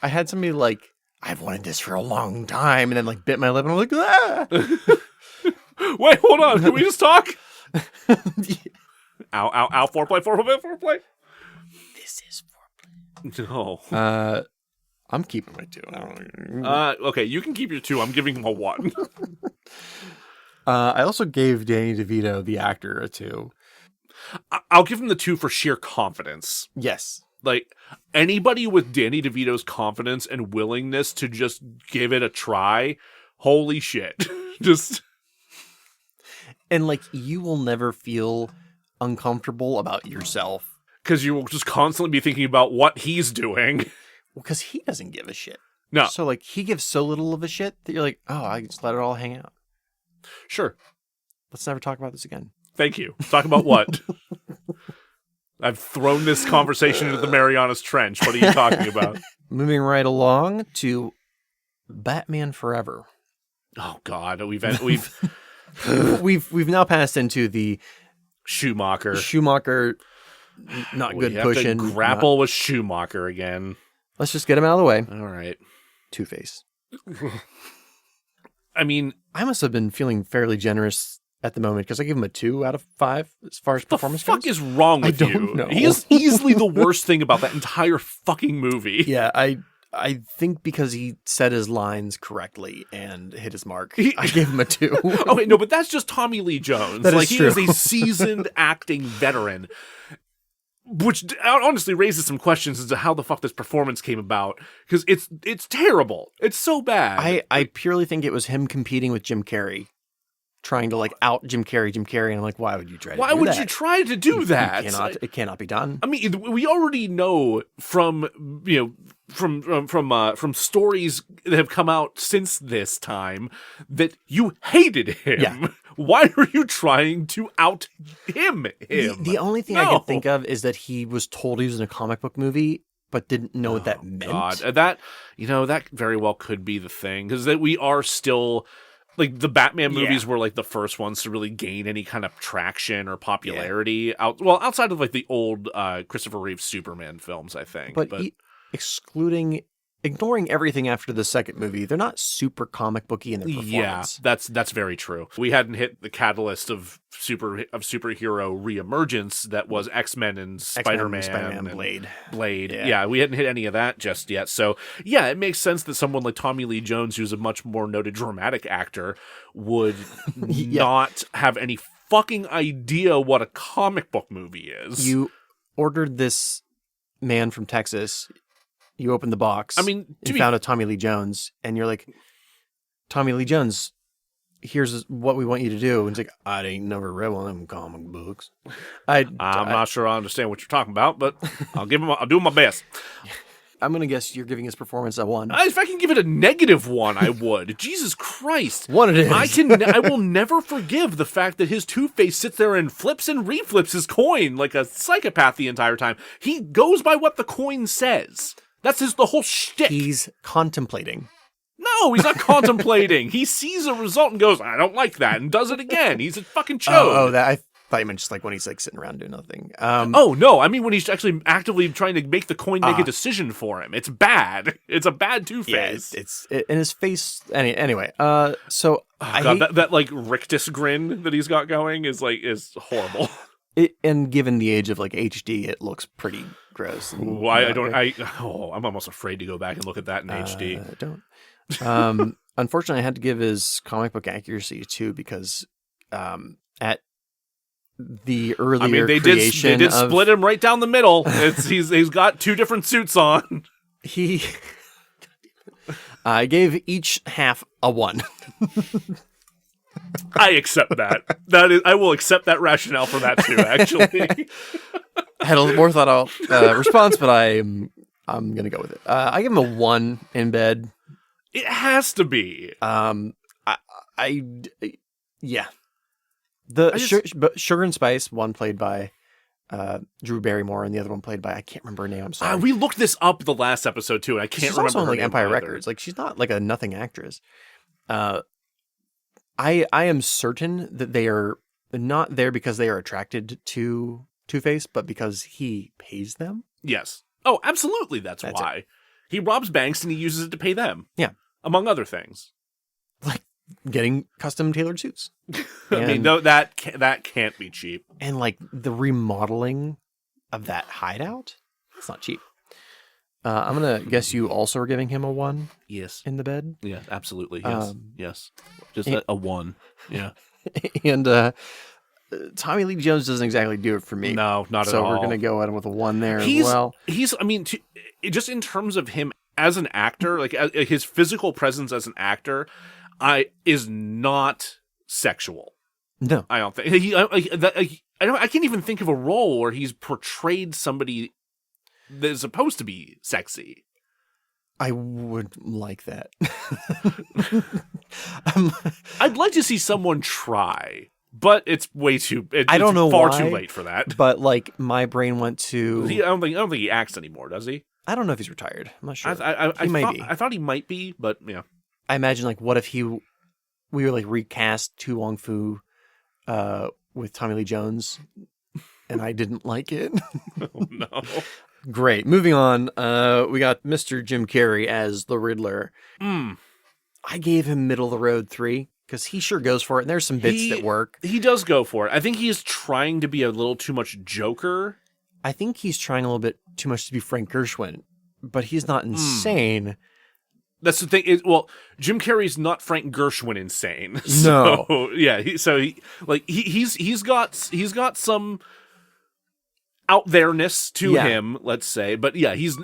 I had somebody like, I've wanted this for a long time, and then like bit my lip, and I'm like, ah! Wait, hold on. Can we just talk? Ow, foreplay. This is foreplay. No. I'm keeping my 2. Okay, you can keep your 2. I'm giving him a 1. I also gave Danny DeVito, the actor, a 2. I'll give him the 2 for sheer confidence. Yes. Like, anybody with Danny DeVito's confidence and willingness to just give it a try, holy shit. Just... And, like, you will never feel uncomfortable about yourself. Because you will just constantly be thinking about what he's doing. Well, because he doesn't give a shit. No. So, like, he gives so little of a shit that you're like, oh, I can just let it all hang out. Sure. Let's never talk about this again. Thank you. Talk about what? I've thrown this conversation into the Marianas Trench. What are you talking about? Moving right along to Batman Forever. Oh, God. We've now passed into the Schumacher, not good pushing. To grapple with Schumacher again. Let's just get him out of the way. All right. Two-Face. I mean, I must have been feeling fairly generous at the moment because I give him a 2 out of 5 as far as performance goes. What the fuck is wrong with you? Know. He is easily the worst thing about that entire fucking movie. Yeah, I think because he said his lines correctly and hit his mark, I gave him a 2. Okay, no, but that's just Tommy Lee Jones. That is true. He is a seasoned acting veteran, which honestly raises some questions as to how the fuck this performance came about, because it's terrible. It's so bad. I purely think it was him competing with Jim Carrey, trying to like out Jim Carrey, and I'm like, why would you try to do that? Why would you try to do that? It cannot be done. I mean, we already know from stories that have come out since this time that you hated him. Yeah. Why are you trying to out him? The only thing I can think of is that he was told he was in a comic book movie, but didn't know what that meant. God. That very well could be the thing, because that we are still. Like, the Batman movies were, like, the first ones to really gain any kind of traction or popularity. Outside of, like, the old Christopher Reeve Superman films, I think. But ignoring everything after the second movie, they're not super comic booky in their performance. Yeah, that's very true. We hadn't hit the catalyst of superhero reemergence that was X-Men and Spider-Man and Blade. Yeah, we hadn't hit any of that just yet. So, yeah, it makes sense that someone like Tommy Lee Jones, who's a much more noted dramatic actor, would not have any fucking idea what a comic book movie is. You ordered this man from Texas. You opened the box. I mean, you found a Tommy Lee Jones, and you're like, Tommy Lee Jones, here's what we want you to do. And it's like, I ain't never read one of them comic books. I'm not sure I understand what you're talking about, but I'll do my best. I'm gonna guess you're giving his performance a 1. If I can give it a -1, I would. Jesus Christ, 1 it is. I will never forgive the fact that his Two-Face sits there and flips and reflips his coin like a psychopath the entire time. He goes by what the coin says. That's the whole shtick. He's contemplating. No, he's not contemplating. He sees a result and goes, I don't like that, and does it again. He's a fucking chode. I thought you meant just like when he's like sitting around doing nothing. No, I mean when he's actually actively trying to make the coin make a decision for him. It's bad. It's a bad Two-Face. Yeah, it's in his face. Anyway, so that like rictus grin that he's got going is horrible. And given the age of like HD, it looks pretty gross. I'm almost afraid to go back and look at that in HD. Don't. Unfortunately, I had to give his comic book accuracy too because at the earlier they did split him right down the middle. He's got 2 different suits on. I gave each half a 1. I accept that. I will accept that rationale for that too. Actually, I had a little more thought out response, but I'm gonna go with it. I give him a 1 in bed. It has to be. Yeah. Sugar and Spice, one played by Drew Barrymore, and the other one played by I can't remember her name. I'm sorry. We looked this up the last episode too, and I can't remember. She's also on her like name Empire either. Records. Like she's not like a nothing actress. I am certain that they are not there because they are attracted to Two-Face, but because he pays them. Yes. Oh, absolutely. That's why. It. He robs banks and he uses it to pay them. Yeah. Among other things. Like getting custom tailored suits. I mean, no, that can't be cheap. And like the remodeling of that hideout, it's not cheap. I'm going to guess you also are giving him a 1. Yes. In the bed? Yeah, absolutely. Yes. Yes. Just a 1. Yeah. And Tommy Lee Jones doesn't exactly do it for me. No, not at all. So we're going to go at him with a 1 there as well. Just in terms of him as an actor, like his physical presence as an actor, is not sexual. No. I don't think. I can't even think of a role where he's portrayed somebody that is supposed to be sexy. I would like that. I'd like to see someone try, but it's way too. I don't know far why, too late for that. But like my brain went to. I don't think he acts anymore, does he? I don't know if he's retired. I'm not sure. He might be. I thought he might be, but yeah. I imagine like what if we were like recast Tu Wong Fu with Tommy Lee Jones, and I didn't like it. Oh, no. Great. Moving on. We got Mr. Jim Carrey as the Riddler. I gave him middle of the road 3 because he sure goes for it. And there's some bits that work. He does go for it. I think he's trying to be a little too much Joker. I think he's trying a little bit too much to be Frank Gershwin, but he's not insane. That's the thing. Jim Carrey's not Frank Gershwin insane. No. So, yeah. He's got some out there-ness to him, let's say. But yeah, he's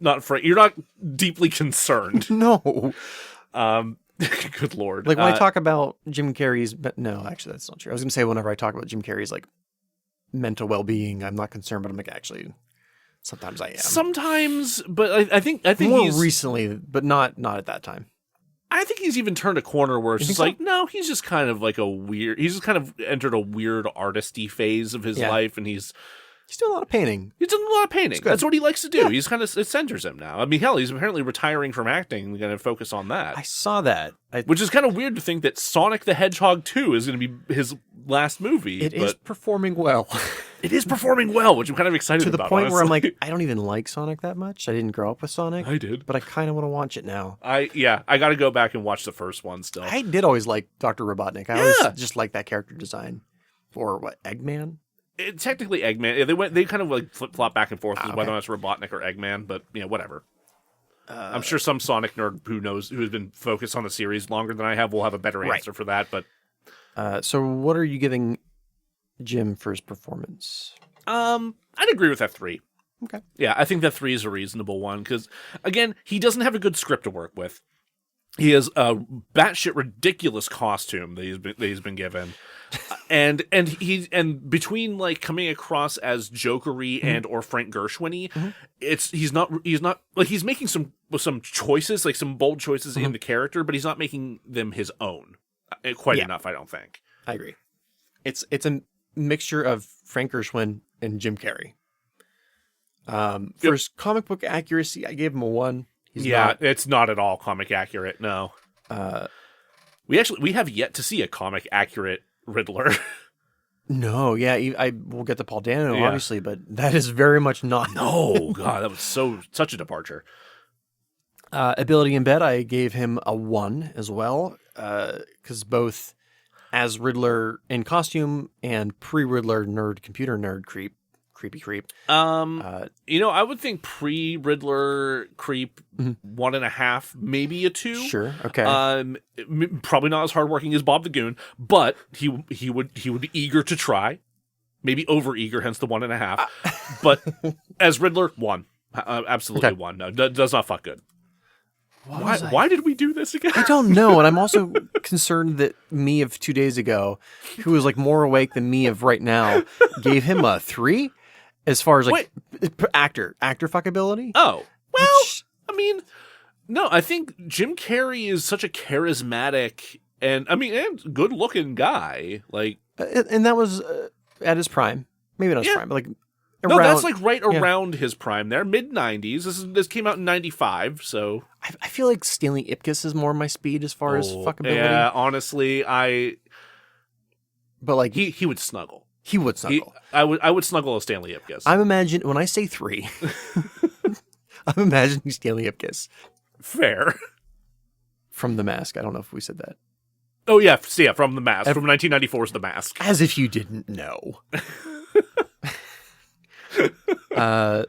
not Frank. You're not deeply concerned. No. Good Lord. Like when I talk about Jim Carrey's, no, actually that's not true. I was going to say whenever I talk about Jim Carrey's like mental well-being, I'm not concerned, but I'm like, actually, sometimes I am. Sometimes, but I think more he's recently, but not at that time. I think he's even turned a corner where it's just like, no, he's just kind of like he's just kind of entered a weird artisty phase of his life, and he's doing a lot of painting. He's doing a lot of painting. That's what he likes to do. Yeah. He's it centers him now. I mean, hell, he's apparently retiring from acting and going to focus on that. I saw that. Which is kind of weird to think that Sonic the Hedgehog 2 is going to be his last movie. It is performing well. It is performing well, which I'm kind of excited about. To the point where I'm like, I don't even like Sonic that much. I didn't grow up with Sonic. I did. But I kind of want to watch it now. I got to go back and watch the first one still. I did always like Dr. Robotnik. I always just liked that character design. Or what, Eggman? Technically Eggman. They kind of like flip-flop back and forth with whether or not it's Robotnik or Eggman, but whatever. I'm sure some Sonic nerd who has been focused on the series longer than I have will have a better answer for that. But so what are you giving Jim for his performance? I'd agree with that 3. Okay. Yeah, I think that 3 is a reasonable one because, again, he doesn't have a good script to work with. He has a batshit ridiculous costume that he's been given, and between like coming across as jokery and or Frank Gershwin-y, he's not like he's making some choices, like some bold choices in the character, but he's not making them his own quite enough. I don't think. I agree. It's a mixture of Frank Gershwin and Jim Carrey. For his comic book accuracy, I gave him a 1. It's not at all comic accurate. No. We have yet to see a comic accurate Riddler. No, I will get to Paul Dano, obviously, but that is very much not. No, God, that was such a departure. Ability in bed, I gave him a 1 as well, because both as Riddler in costume and pre-Riddler computer nerd creepy creep. I would think pre-Riddler creep 1.5, maybe a 2. Sure. Okay. Probably not as hardworking as Bob the Goon, but he would be eager to try, maybe over eager, hence the 1.5. But as Riddler, 1, absolutely 1. No, does not fuck good. Why did we do this again? I don't know, and I'm also concerned that me of 2 days ago, who was like more awake than me of right now, gave him a 3 as far as like actor fuckability. Oh, well, I mean, no, I think Jim Carrey is such a charismatic and good looking guy. Like, and that was at his prime, maybe not his prime, but like. No, that's like right around his prime there, mid-90s. This came out in 95, so... I feel like Stanley Ipkiss is more my speed as far as fuckability. Yeah, honestly, But like... He would snuggle. He would snuggle. I would snuggle a Stanley Ipkiss. When I say 3, I'm imagining Stanley Ipkiss. Fair. From The Mask. I don't know if we said that. Oh, yeah, from The Mask. From 1994's The Mask. As if you didn't know.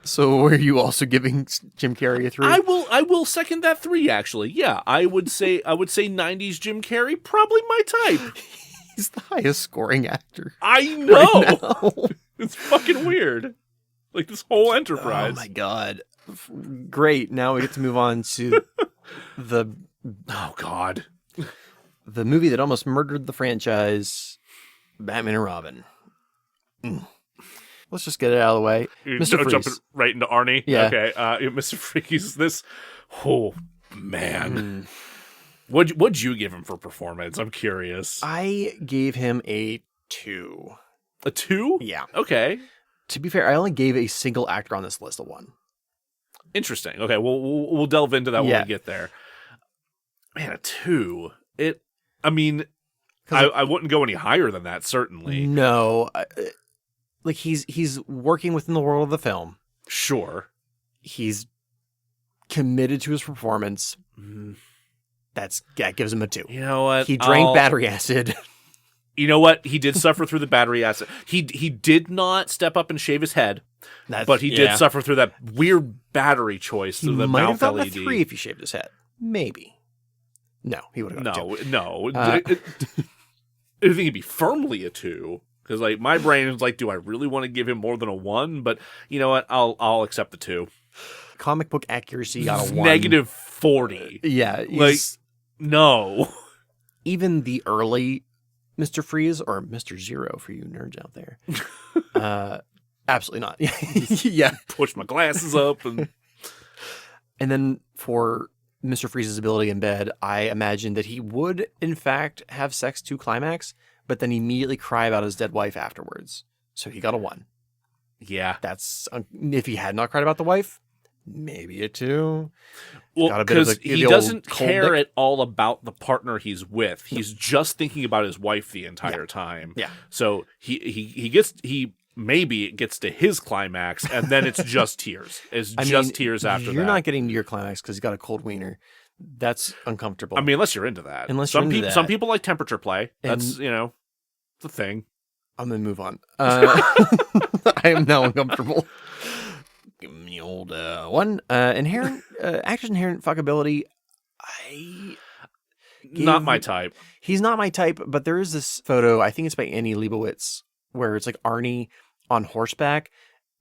So were you also giving Jim Carrey a 3? I will second that 3, actually. Yeah, I would say 90s Jim Carrey, probably my type. He's the highest scoring actor. I know. Right. It's fucking weird. Like this whole enterprise. Oh my God. Great. Now we get to move on to the movie that almost murdered the franchise, Batman and Robin. Let's just get it out of the way. Mr. Freeze. Jumping right into Arnie? Yeah. Okay. Mr. Freeze, this... Oh, man. What'd you give him for performance? I'm curious. I gave him a 2. A 2? Yeah. Okay. To be fair, I only gave a single actor on this list a 1. Interesting. Okay, we'll delve into that when we get there. Man, a 2. I wouldn't go any higher than that, certainly. No. Like he's working within the world of the film. Sure. He's committed to his performance. that gives him a 2. You know what? He drank battery acid. You know what? He did suffer through the battery acid. He did not step up and shave his head, but he did suffer through that weird battery choice. He the might mouth have gotten LED. a 3 if he shaved his head. Maybe. No, he would have gotten a 2. No. I think he'd be firmly a 2. Because like my brain is like, do I really want to give him more than a 1? But you know what? I'll accept the 2. Comic book accuracy got a 1. Negative 40. Yeah. Like, no. Even the early Mr. Freeze, or Mr. Zero for you nerds out there. Absolutely not. Yeah. Push my glasses up. And then for Mr. Freeze's ability in bed, I imagined that he would, in fact, have sex to climax, but then immediately cry about his dead wife afterwards. So he got a 1. Yeah. That's, if he had not cried about the wife, maybe a 2. Well, because he doesn't care at all about the partner he's with. He's just thinking about his wife the entire time. Yeah. So he maybe gets to his climax, and then it's just tears. It's tears after that. You're not getting to your climax because you got a cold wiener. That's uncomfortable. I mean, unless you're into that. Some people like temperature play. That's, it's a thing. I'm going to move on. I am now uncomfortable. Give me the old 1. Actor's inherent fuckability. Not my type. He's not my type, but there is this photo, I think it's by Annie Leibovitz, where it's like Arnie on horseback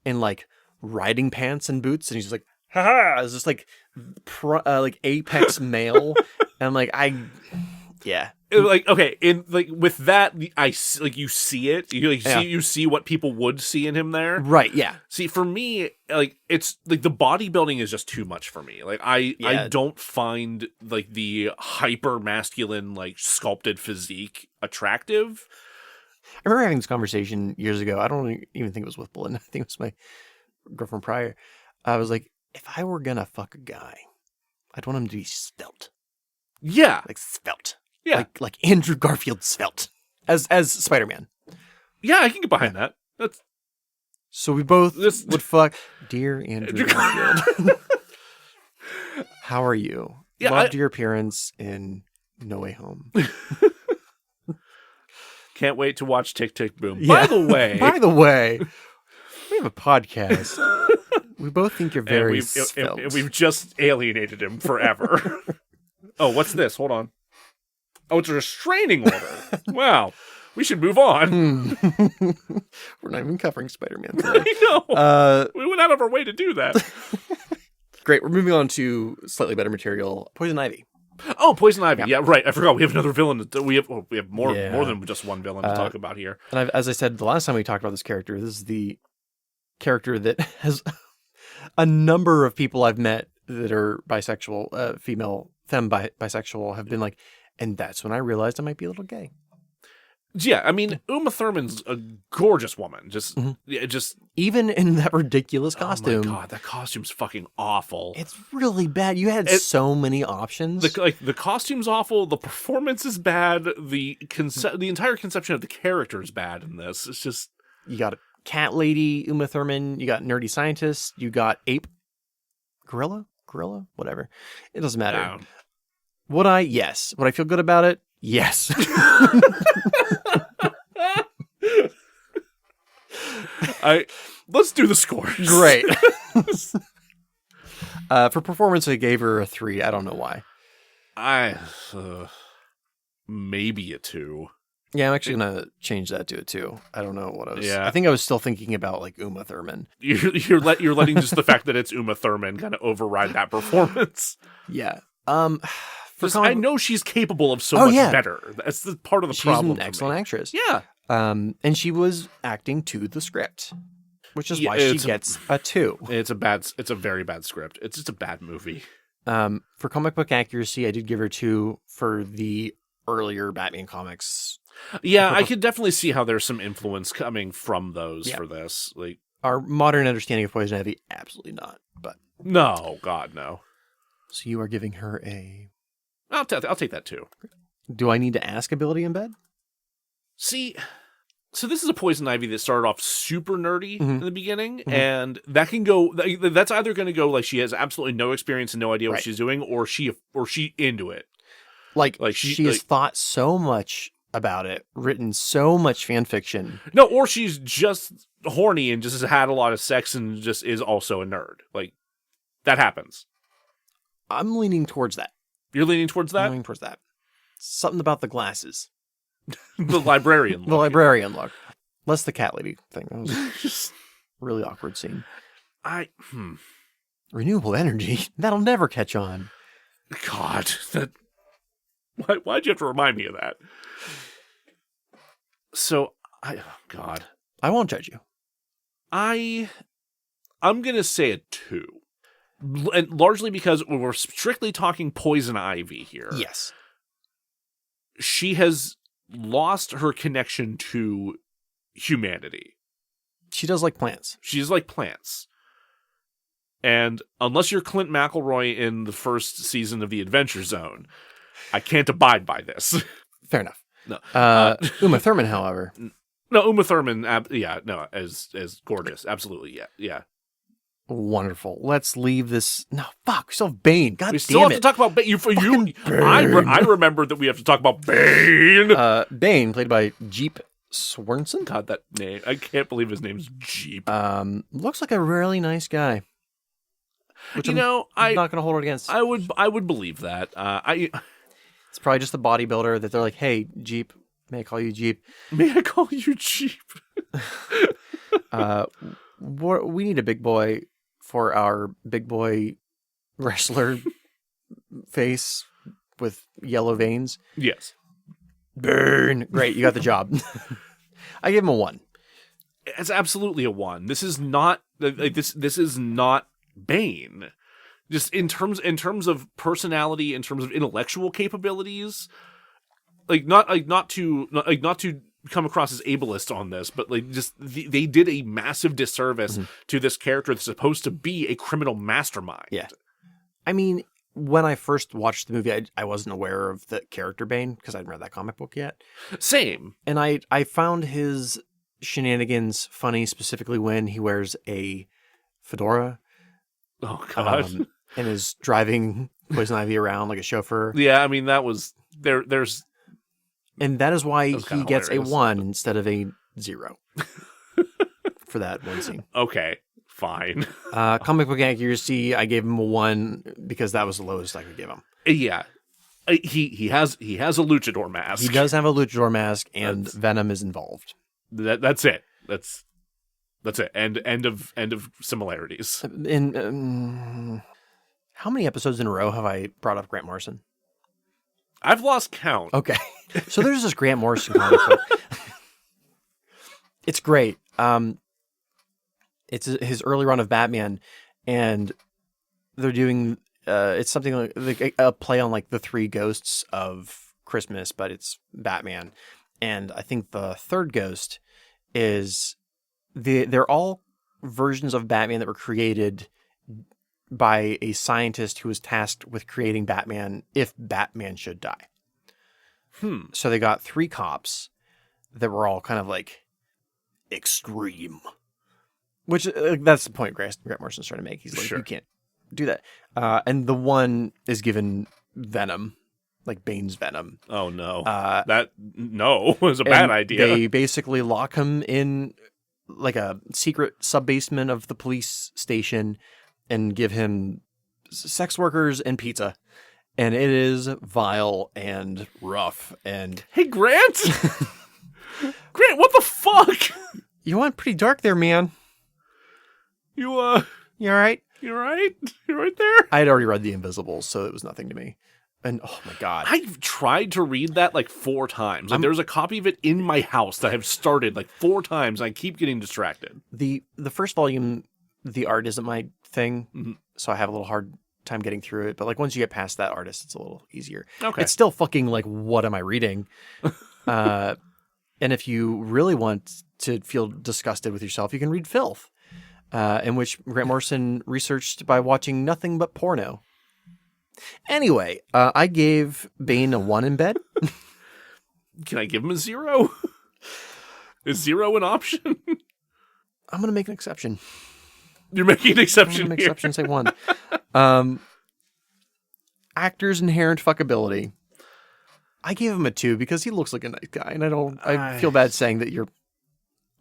in like riding pants and boots, and he's just like, haha, it's just like apex male. And I'm like, yeah. Like, okay, in like with that, you see it. You see what people would see in him there. Right, yeah. See, for me, like it's like the bodybuilding is just too much for me. Like I don't find like the hyper masculine, like sculpted physique attractive. I remember having this conversation years ago. I don't even think it was with BeLinda. I think it was my girlfriend prior. I was like, if I were gonna fuck a guy, I'd want him to be svelte. Yeah. Like svelte. Yeah. Like Andrew Garfield svelte. As Spider-Man. Yeah, I can get behind that. That's so we both would fuck dear Andrew Garfield. How are you? Yeah, Loved your appearance in No Way Home. Can't wait to watch Tick Tick Boom. Yeah. By the way, we have a podcast. We both think you're very svelte. And we've just alienated him forever. Oh, what's this? Hold on. Oh, it's a restraining order. Wow. We should move on. We're not even covering Spider-Man today. I know. We went out of our way to do that. Great. We're moving on to slightly better material. Poison Ivy. Oh, Poison Ivy. Yeah, right. I forgot. We have another villain. We have more than just one villain to talk about here. And as I said the last time we talked about this character, this is the character that has a number of people I've met that are bisexual, bisexual, have been like, and that's when I realized I might be a little gay. Yeah, I mean, Uma Thurman's a gorgeous woman. Just even in that ridiculous costume. Oh my god, that costume's fucking awful. It's really bad. You had so many options. The costume's awful. The performance is bad. The entire conception of the character is bad in this. It's just, you got a cat lady, Uma Thurman. You got nerdy scientist. You got ape, gorilla, whatever. It doesn't matter. Would I feel good about it? Yes. Let's do the scores. Great. For performance, I gave her a 3. I don't know why. Maybe a 2. Yeah, I'm actually gonna change that to a 2. I don't know what I was. Yeah. I think I was still thinking about like Uma Thurman. You're letting just the fact that it's Uma Thurman kind of override that performance. Yeah. I know she's capable of so much better. That's the part of the problem. She's an excellent actress. Yeah. And she was acting to the script, which is why she gets a 2. It's a very bad script. It's just a bad movie. For comic book accuracy, I did give her 2 for the earlier Batman comics. Yeah, I could definitely see how there's some influence coming from those for this. Like our modern understanding of Poison Ivy, absolutely not. But no, God, no. So you are giving her a... I'll take that too. Do I need to ask ability in bed? See, so this is a Poison Ivy that started off super nerdy in the beginning, and that can go. That's either going to go like she has absolutely no experience and no idea what she's doing, or she into it. Like she has thought so much about it, written so much fan fiction. No, or she's just horny and just has had a lot of sex and just is also a nerd. Like, that happens. I'm leaning towards that. You're leaning towards that? I'm leaning towards that. Something about the glasses. The librarian look. The librarian look. Less the cat lady thing. That was just really awkward scene. Renewable energy? That'll never catch on. God, why'd you have to remind me of that? So, God. I won't judge you. I'm going to say a 2. And largely because we're strictly talking Poison Ivy here. Yes. She has lost her connection to humanity. She does like plants. She's like plants. And unless you're Clint McElroy in the first season of The Adventure Zone, I can't abide by this. Fair enough. No. Uma Thurman, however. No, Uma Thurman, as gorgeous. Absolutely, yeah. Wonderful. Let's leave this. No, fuck. We still have Bane. God damn it. We still have to talk about Bane. I remember that we have to talk about Bane. Bane, played by Jeep Swenson. God, that name. I can't believe his name's Jeep. Looks like a really nice guy. Which I'm not going to hold it against. I would believe that. It's probably just a bodybuilder that they're like, hey, Jeep, may I call you Jeep? May I call you Jeep? We need a big boy for our big boy wrestler face with yellow veins. Yes. Burn. Great, you got the job. I give him a 1. It's absolutely a 1. This is not this is not Bane. Just in terms of personality, in terms of intellectual capabilities, not to come across as ableist on this, but they did a massive disservice to this character that's supposed to be a criminal mastermind. Yeah. I mean, when I first watched the movie, I wasn't aware of the character Bane because I hadn't read that comic book yet. Same. And I found his shenanigans funny, specifically when he wears a fedora. Oh, God. And is driving Poison Ivy around like a chauffeur. Yeah, I mean, that was... There's... And that is why he gets a 1 instead of a 0 for that one scene. Okay, fine. Comic book accuracy, I gave him a 1 because that was the lowest I could give him. Yeah. He has a luchador mask. He does have a luchador mask, and Venom is involved. That's it. That's it. End of similarities. How many episodes in a row have I brought up Grant Morrison? I've lost count. Okay. So there's this Grant Morrison comic book. It's great. It's his early run of Batman, and they're doing it's something like a play on like the 3 ghosts of Christmas, but it's Batman. And I think the third ghost is they're all versions of Batman that were created by a scientist who was tasked with creating Batman if Batman should die. So they got 3 cops that were all kind of like extreme. Which, that's the point Grant Morrison's trying to make. He's like, You can't do that. And the one is given Venom, like Bane's Venom. Oh, no. That was a bad idea. They basically lock him in like a secret sub-basement of the police station and give him sex workers and pizza. And it is vile and rough. And hey, Grant! Grant, what the fuck? You went pretty dark there, man. You all right? You all right? You right there? I had already read The Invisibles, so it was nothing to me. And oh my God. I've tried to read that like 4 times. Like, there's a copy of it in my house that I've started like 4 times, and I keep getting distracted. The first volume, the art isn't my thing, so I have a little hard time getting through it. But like once you get past that artist, it's a little easier. Okay. It's still fucking like, what am I reading? And if you really want to feel disgusted with yourself, you can read Filth, in which Grant Morrison researched by watching nothing but porno. Anyway, I gave Bane a 1 in bed. Can I give him a 0? Is 0 an option? I'm going to make an exception. You're making an exception. I'm going to make an exception, say 1. Actor's inherent fuckability. I gave him a 2 because he looks like a nice guy, and I feel bad saying that you're.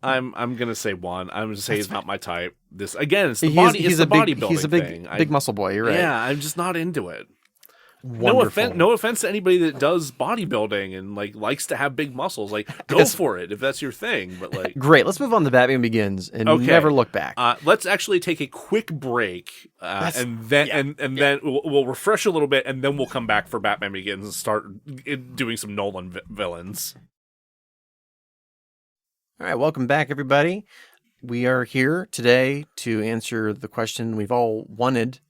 I'm gonna say 1. I'm gonna say he's not my type. This again, it's the He's a bodybuilding big, thing. big muscle boy. You're right. Yeah, I'm just not into it. Wonderful. No offense to anybody that does bodybuilding and like likes to have big muscles. Like, go for it if that's your thing. But like, great. Let's move on to Batman Begins and never look back. Let's actually take a quick break, and then we'll refresh a little bit, and then we'll come back for Batman Begins and start doing some Nolan villains. All right, welcome back, everybody. We are here today to answer the question we've all wanted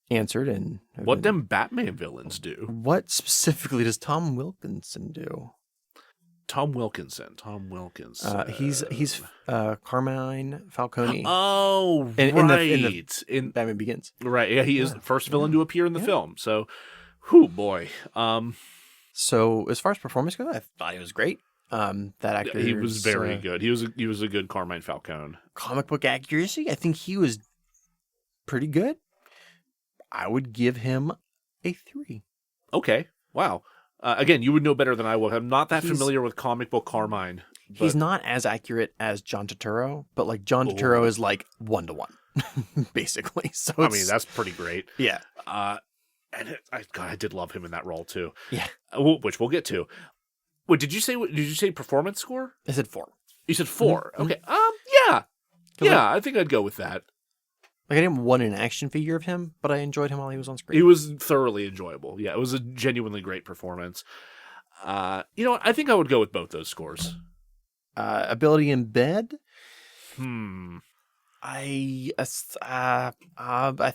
answered. And what them Batman villains do? What specifically does Tom Wilkinson do? Tom Wilkinson. He's Carmine Falcone. Oh, in Batman Begins. Right. Yeah, he is the first villain to appear in the film. So, whew, boy. So as far as performance goes, I thought he was great. That actor, he was very good. He was a good Carmine Falcone. Comic book accuracy, I think he was pretty good. I would give him a 3. Okay. Wow. Again, you would know better than I would. I'm not that familiar with comic book Carmine. He's not as accurate as John Turturro, but like John Turturro is like 1-to-1, basically. So I mean, that's pretty great. Yeah. And I did love him in that role too. Yeah. Which we'll get to. Wait, did you say performance score? I said 4. You said 4. Mm-hmm. Okay. Yeah. I think I'd go with that. Like I didn't want an action figure of him, but I enjoyed him while he was on screen. He was thoroughly enjoyable. Yeah, it was a genuinely great performance. I think I would go with both those scores. Ability in bed? I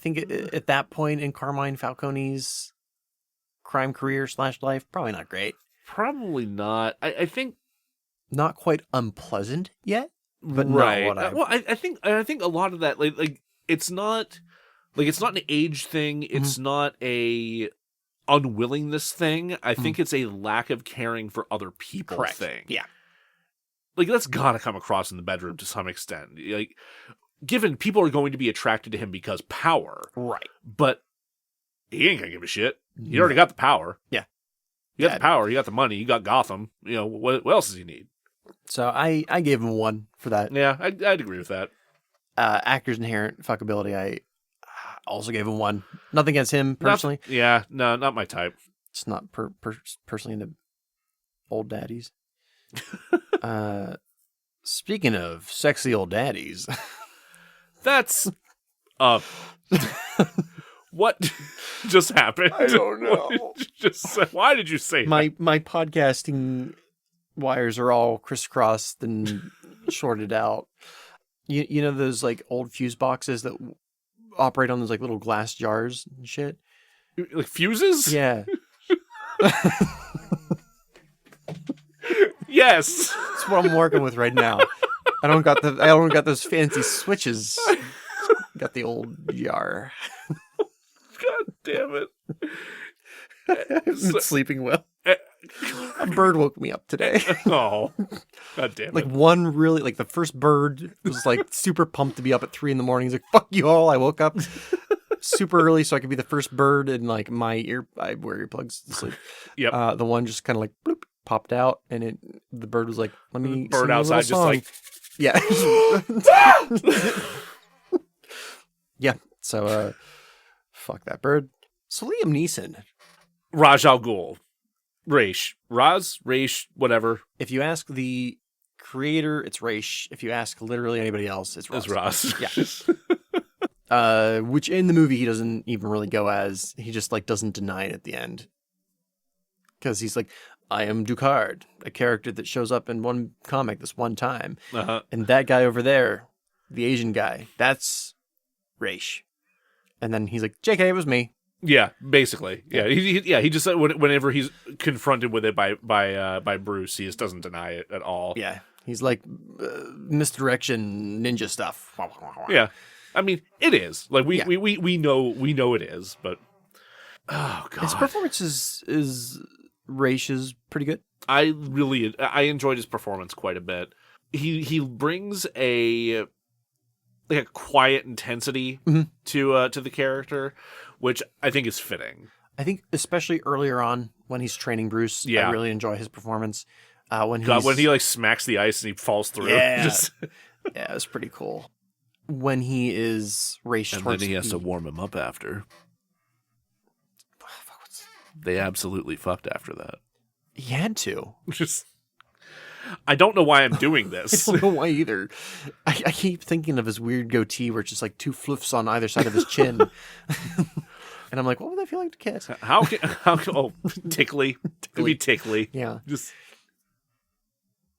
think at that point in Carmine Falcone's crime career / life, probably not great. Probably not. I think not quite unpleasant yet, but right. Not what I. Well, I think a lot of that like it's not an age thing. It's not a unwillingness thing. I think it's a lack of caring for other people thing. Yeah, like that's gotta come across in the bedroom to some extent. Like, given people are going to be attracted to him because power, right? But he ain't gonna give a shit. He already got the power. Yeah. You got the power, you got the money, you got Gotham. What else does he need? So I gave him 1 for that. Yeah, I'd agree with that. Actor's inherent fuckability, I also gave him 1. Nothing against him personally. Not my type. It's not personally into old daddies. Speaking of sexy old daddies, that's what just happened? I don't know. Why did you say my podcasting wires are all crisscrossed and shorted out. You know those like old fuse boxes that operate on those like little glass jars and shit? Like fuses? Yeah. Yes. That's what I'm working with right now. I don't got those fancy switches. Got the old jar. God damn it. I've been sleeping well. A bird woke me up today. Oh, God damn it. Like one really, like the first bird was like super pumped to be up at 3 a.m. He's like, fuck you all. I woke up super early so I could be the first bird in like I wear earplugs to sleep. Yep. The one just kind of like bloop, popped out and the bird was like, let me bird sing outside just like, yeah. Yeah. So, fuck that bird. So Liam Neeson. Ra's al Ghul. Raish, whatever. If you ask the creator, it's Raish. If you ask literally anybody else, it's Ra's. It's Ra's. Yeah. Which in the movie he doesn't even really go as. He just like doesn't deny it at the end. Because he's like, I am Ducard, a character that shows up in one comic this one time. Uh-huh. And that guy over there, the Asian guy, that's Raish. And then he's like, JK, it was me. Yeah, basically. Yeah, he just whenever he's confronted with it by Bruce, he just doesn't deny it at all. Yeah, he's like misdirection ninja stuff. Yeah, I mean it is like we know it is, but oh god, his performance is Raish's pretty good. I enjoyed his performance quite a bit. He brings a quiet intensity to the character, which I think is fitting. I think especially earlier on when he's training Bruce, Yeah. I really enjoy his performance. When he like smacks the ice and he falls through. Yeah. Just... Yeah, it's pretty cool. When he is raced and towards then he has to warm him up after. They absolutely fucked after that. He had to. Just, I don't know why I'm doing this. I don't know why either. I keep thinking of his weird goatee where it's just like two floofs on either side of his chin. And I'm like, what would that feel like to kiss? How tickly. It'd be tickly. Yeah. Just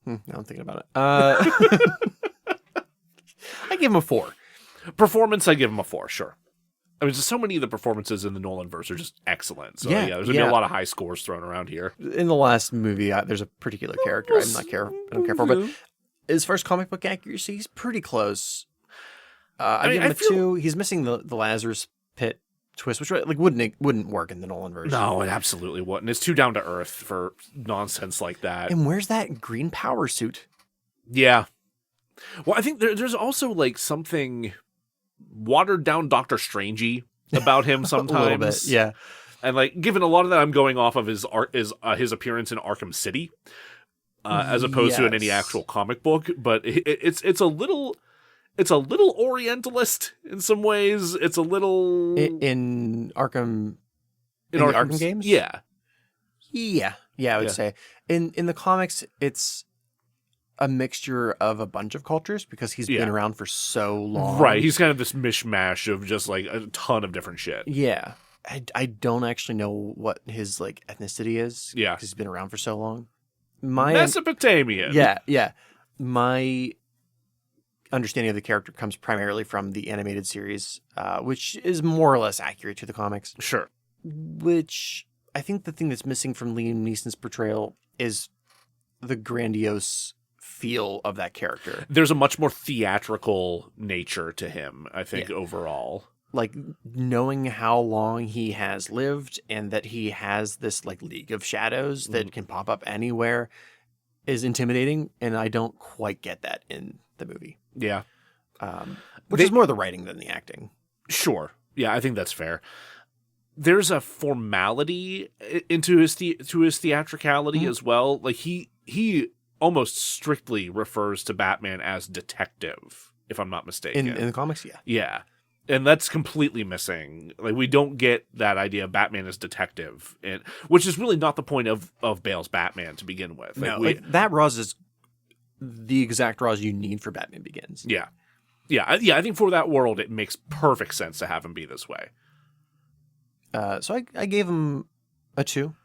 now I'm thinking about it. I give him a 4. Performance, I give him a 4, sure. I mean, so many of the performances in the Nolanverse are just excellent. So, yeah there's going to be a lot of high scores thrown around here. In the last movie, there's a particular character I don't care for, but as far as comic book accuracy, he's pretty close. I give him a 2. He's missing the Lazarus Pit twist, which like wouldn't work in the Nolanverse. No, it absolutely wouldn't. It's too down to earth for nonsense like that. And where's that green power suit? Yeah. Well, I think there's also like something watered down Doctor Strangey about him sometimes. A little bit, yeah. And like, given a lot of that, I'm going off of his appearance in Arkham City, as opposed to in any actual comic book. But it's a little Orientalist in some ways. It's a little in Arkham in the Arkham games. Yeah. I would say in the comics, it's a mixture of a bunch of cultures because he's been around for so long. Right. He's kind of this mishmash of just like a ton of different shit. Yeah. I don't actually know what his like ethnicity is. Yeah. Because he's been around for so long. Mesopotamian. Yeah. My understanding of the character comes primarily from the animated series, which is more or less accurate to the comics. Sure. Which I think the thing that's missing from Liam Neeson's portrayal is the grandiose feel of that character. There's a much more theatrical nature to him, I think, overall. Like knowing how long he has lived and that he has this like League of Shadows that can pop up anywhere is intimidating, and I don't quite get that in the movie. Yeah. Which is more the writing than the acting. Sure. Yeah, I think that's fair. There's a formality into his theatricality as well. Like he almost strictly refers to Batman as detective, if I'm not mistaken. In the comics, yeah. Yeah. And that's completely missing. Like, we don't get that idea of Batman as detective, which is really not the point of Bale's Batman to begin with. Like, that Ra's is the exact Ra's you need for Batman Begins. Yeah. I think for that world, it makes perfect sense to have him be this way. So I gave him a 2.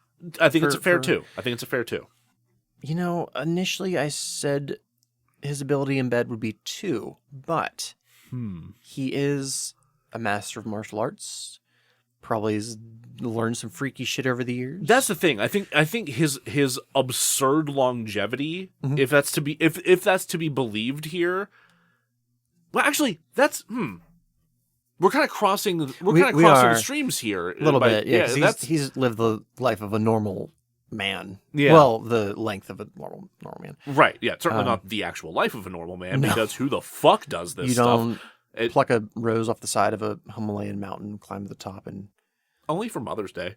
I think it's a fair 2. You know, initially I said his ability in bed would be 2, but he is a master of martial arts. Probably has learned some freaky shit over the years. That's the thing. I think his absurd longevity, if that's to be believed here. Well, actually, that's we're kind of crossing the streams here a little bit. Yeah, because he's lived the life of a normal man. Yeah. Well, the length of a normal man. Right. Yeah. Certainly not the actual life of a normal man, because who the fuck does this stuff? You don't pluck a rose off the side of a Himalayan mountain, climb to the top, and only for Mother's Day.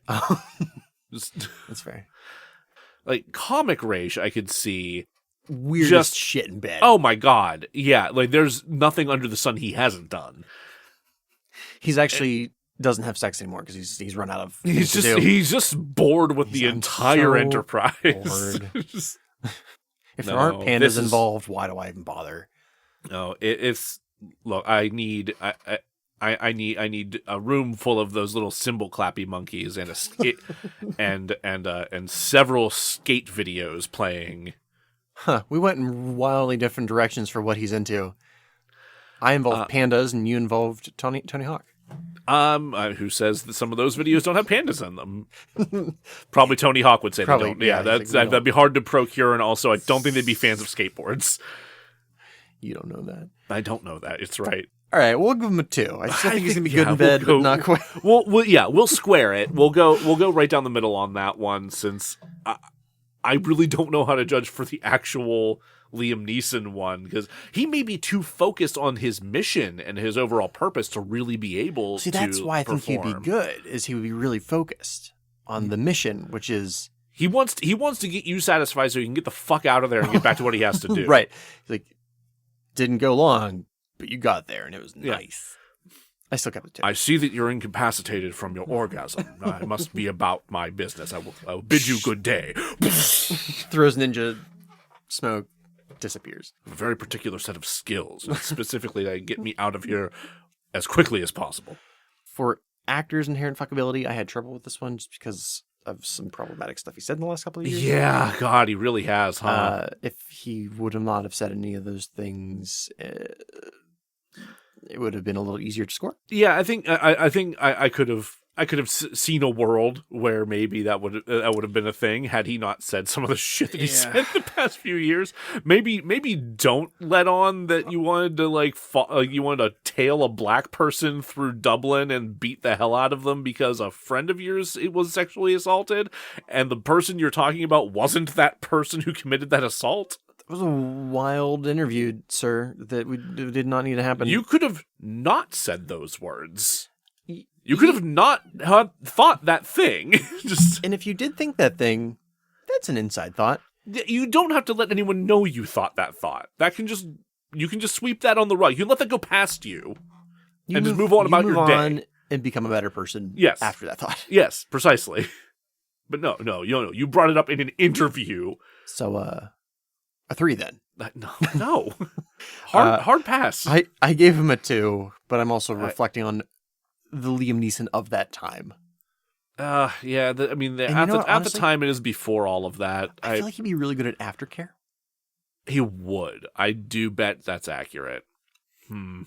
That's fair. Like comic Raish, I could see weirdest shit in bed. Oh my god. Yeah. Like there's nothing under the sun he hasn't done. He's actually doesn't have sex anymore because he's run out of. He's just bored with the entire enterprise. If there aren't pandas involved, why do I even bother? No, it's look. I need a room full of those little cymbal clappy monkeys and a skate and several skate videos playing. Huh? We went in wildly different directions for what he's into. I involved pandas, and you involved Tony Hawk. Who says that some of those videos don't have pandas in them? Probably Tony Hawk would say they don't. Yeah, that'd be hard to procure, and also I don't think they'd be fans of skateboards. You don't know that. I don't know that. It's right. All right, we'll give him a 2. I still think he's gonna be good in bed, but not quite. We'll square it. We'll go right down the middle on that one, since I really don't know how to judge for the actual Liam Neeson one, because he may be too focused on his mission and his overall purpose to really be able to that's why I think he'd be good, is he would be really focused. on the mission, which is he wants to get you satisfied so he can get the fuck out of there and get back to what he has to do. Right. He's like, didn't go long, but you got there and it was nice. I still kept it too. I see that you're incapacitated from your orgasm. I must be about my business. I will bid you good day. Throws ninja smoke, disappears. A very particular set of skills, specifically that get me out of here as quickly as possible. For actors' inherent fuckability, I had trouble with this one just because of some problematic stuff he said in the last couple of years. Yeah, God, he really has, huh? If he would have not have said any of those things, it would have been a little easier to score. Yeah, I think I could have seen a world where maybe that would have been a thing had he not said some of the shit that he said the past few years. Maybe don't let on that you wanted to you wanted to tail a black person through Dublin and beat the hell out of them because a friend of yours was sexually assaulted, and the person you're talking about wasn't that person who committed that assault. It was a wild interview, sir, that did not need to happen. You could have not said those words. You could have not thought that thing. And if you did think that thing, that's an inside thought. You don't have to let anyone know you thought that thought. You can just sweep that on the rug. You can let that go past you and just move on about your day. And become a better person after that thought. Yes, precisely. But no, you brought it up in an interview. So, a 3 then. No. Hard pass. I gave him a 2, but I'm also reflecting on the Liam Neeson of that time. At the time it is before all of that. I feel like he'd be really good at aftercare. He would. I do bet that's accurate. I'm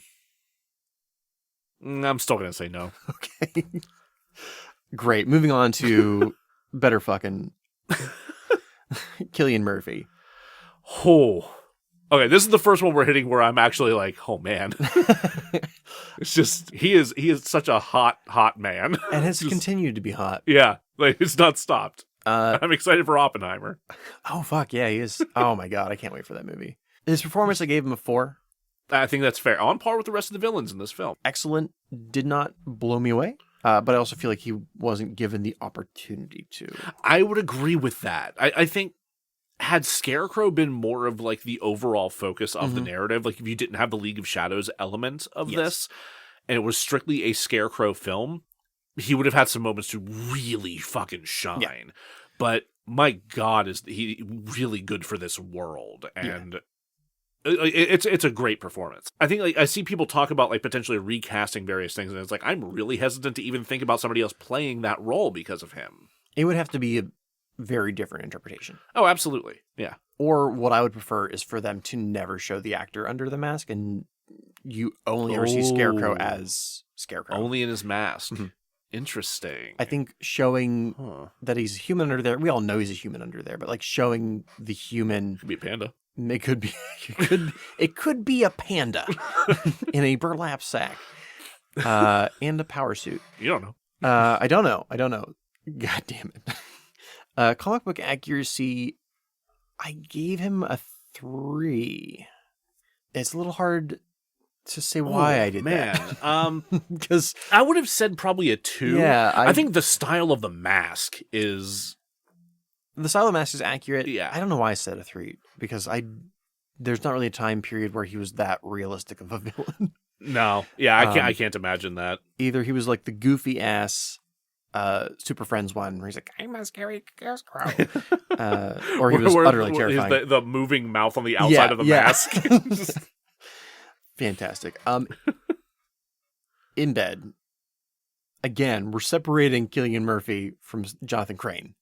still going to say no. Okay. Great. Moving on to better fucking Cillian Murphy. Oh. Okay, this is the first one we're hitting where I'm actually like, oh man. It's just he is such a hot man. And has continued to be hot. Yeah. Like it's not stopped. I'm excited for Oppenheimer. Oh fuck, yeah, he is. Oh my god, I can't wait for that movie. His performance, I gave him a 4. I think that's fair. On par with the rest of the villains in this film. Excellent. Did not blow me away. But I also feel like he wasn't given the opportunity to. I would agree with that. I think had Scarecrow been more of like the overall focus of the narrative, like if you didn't have the League of Shadows element of this, and it was strictly a Scarecrow film, he would have had some moments to really fucking shine. Yeah. But my God, is he really good for this world? And it's a great performance. I think I see people talk about like potentially recasting various things, and it's like I'm really hesitant to even think about somebody else playing that role because of him. It would have to be a very different interpretation. Oh, absolutely. Yeah. Or what I would prefer is for them to never show the actor under the mask, and you only ever see Scarecrow as Scarecrow. Only in his mask. Mm-hmm. Interesting. I think showing that he's human under there, we all know he's a human under there, but like showing the human... Could be a panda. It could be a panda in a burlap sack and a power suit. You don't know. I don't know. God damn it. Comic book accuracy, I gave him a 3. It's a little hard to say why I did that. Because I would have said probably a 2. Yeah, I think the style of the mask is... The style of the mask is accurate. Yeah. I don't know why I said a 3, because there's not really a time period where he was that realistic of a villain. No. Yeah, I can't imagine that. Either he was like the goofy ass Super Friends one where he's like, I'm a scary Scarecrow. Or he was utterly terrifying. The moving mouth on the outside of the mask. Fantastic. In bed, again, we're separating Cillian Murphy from Jonathan Crane.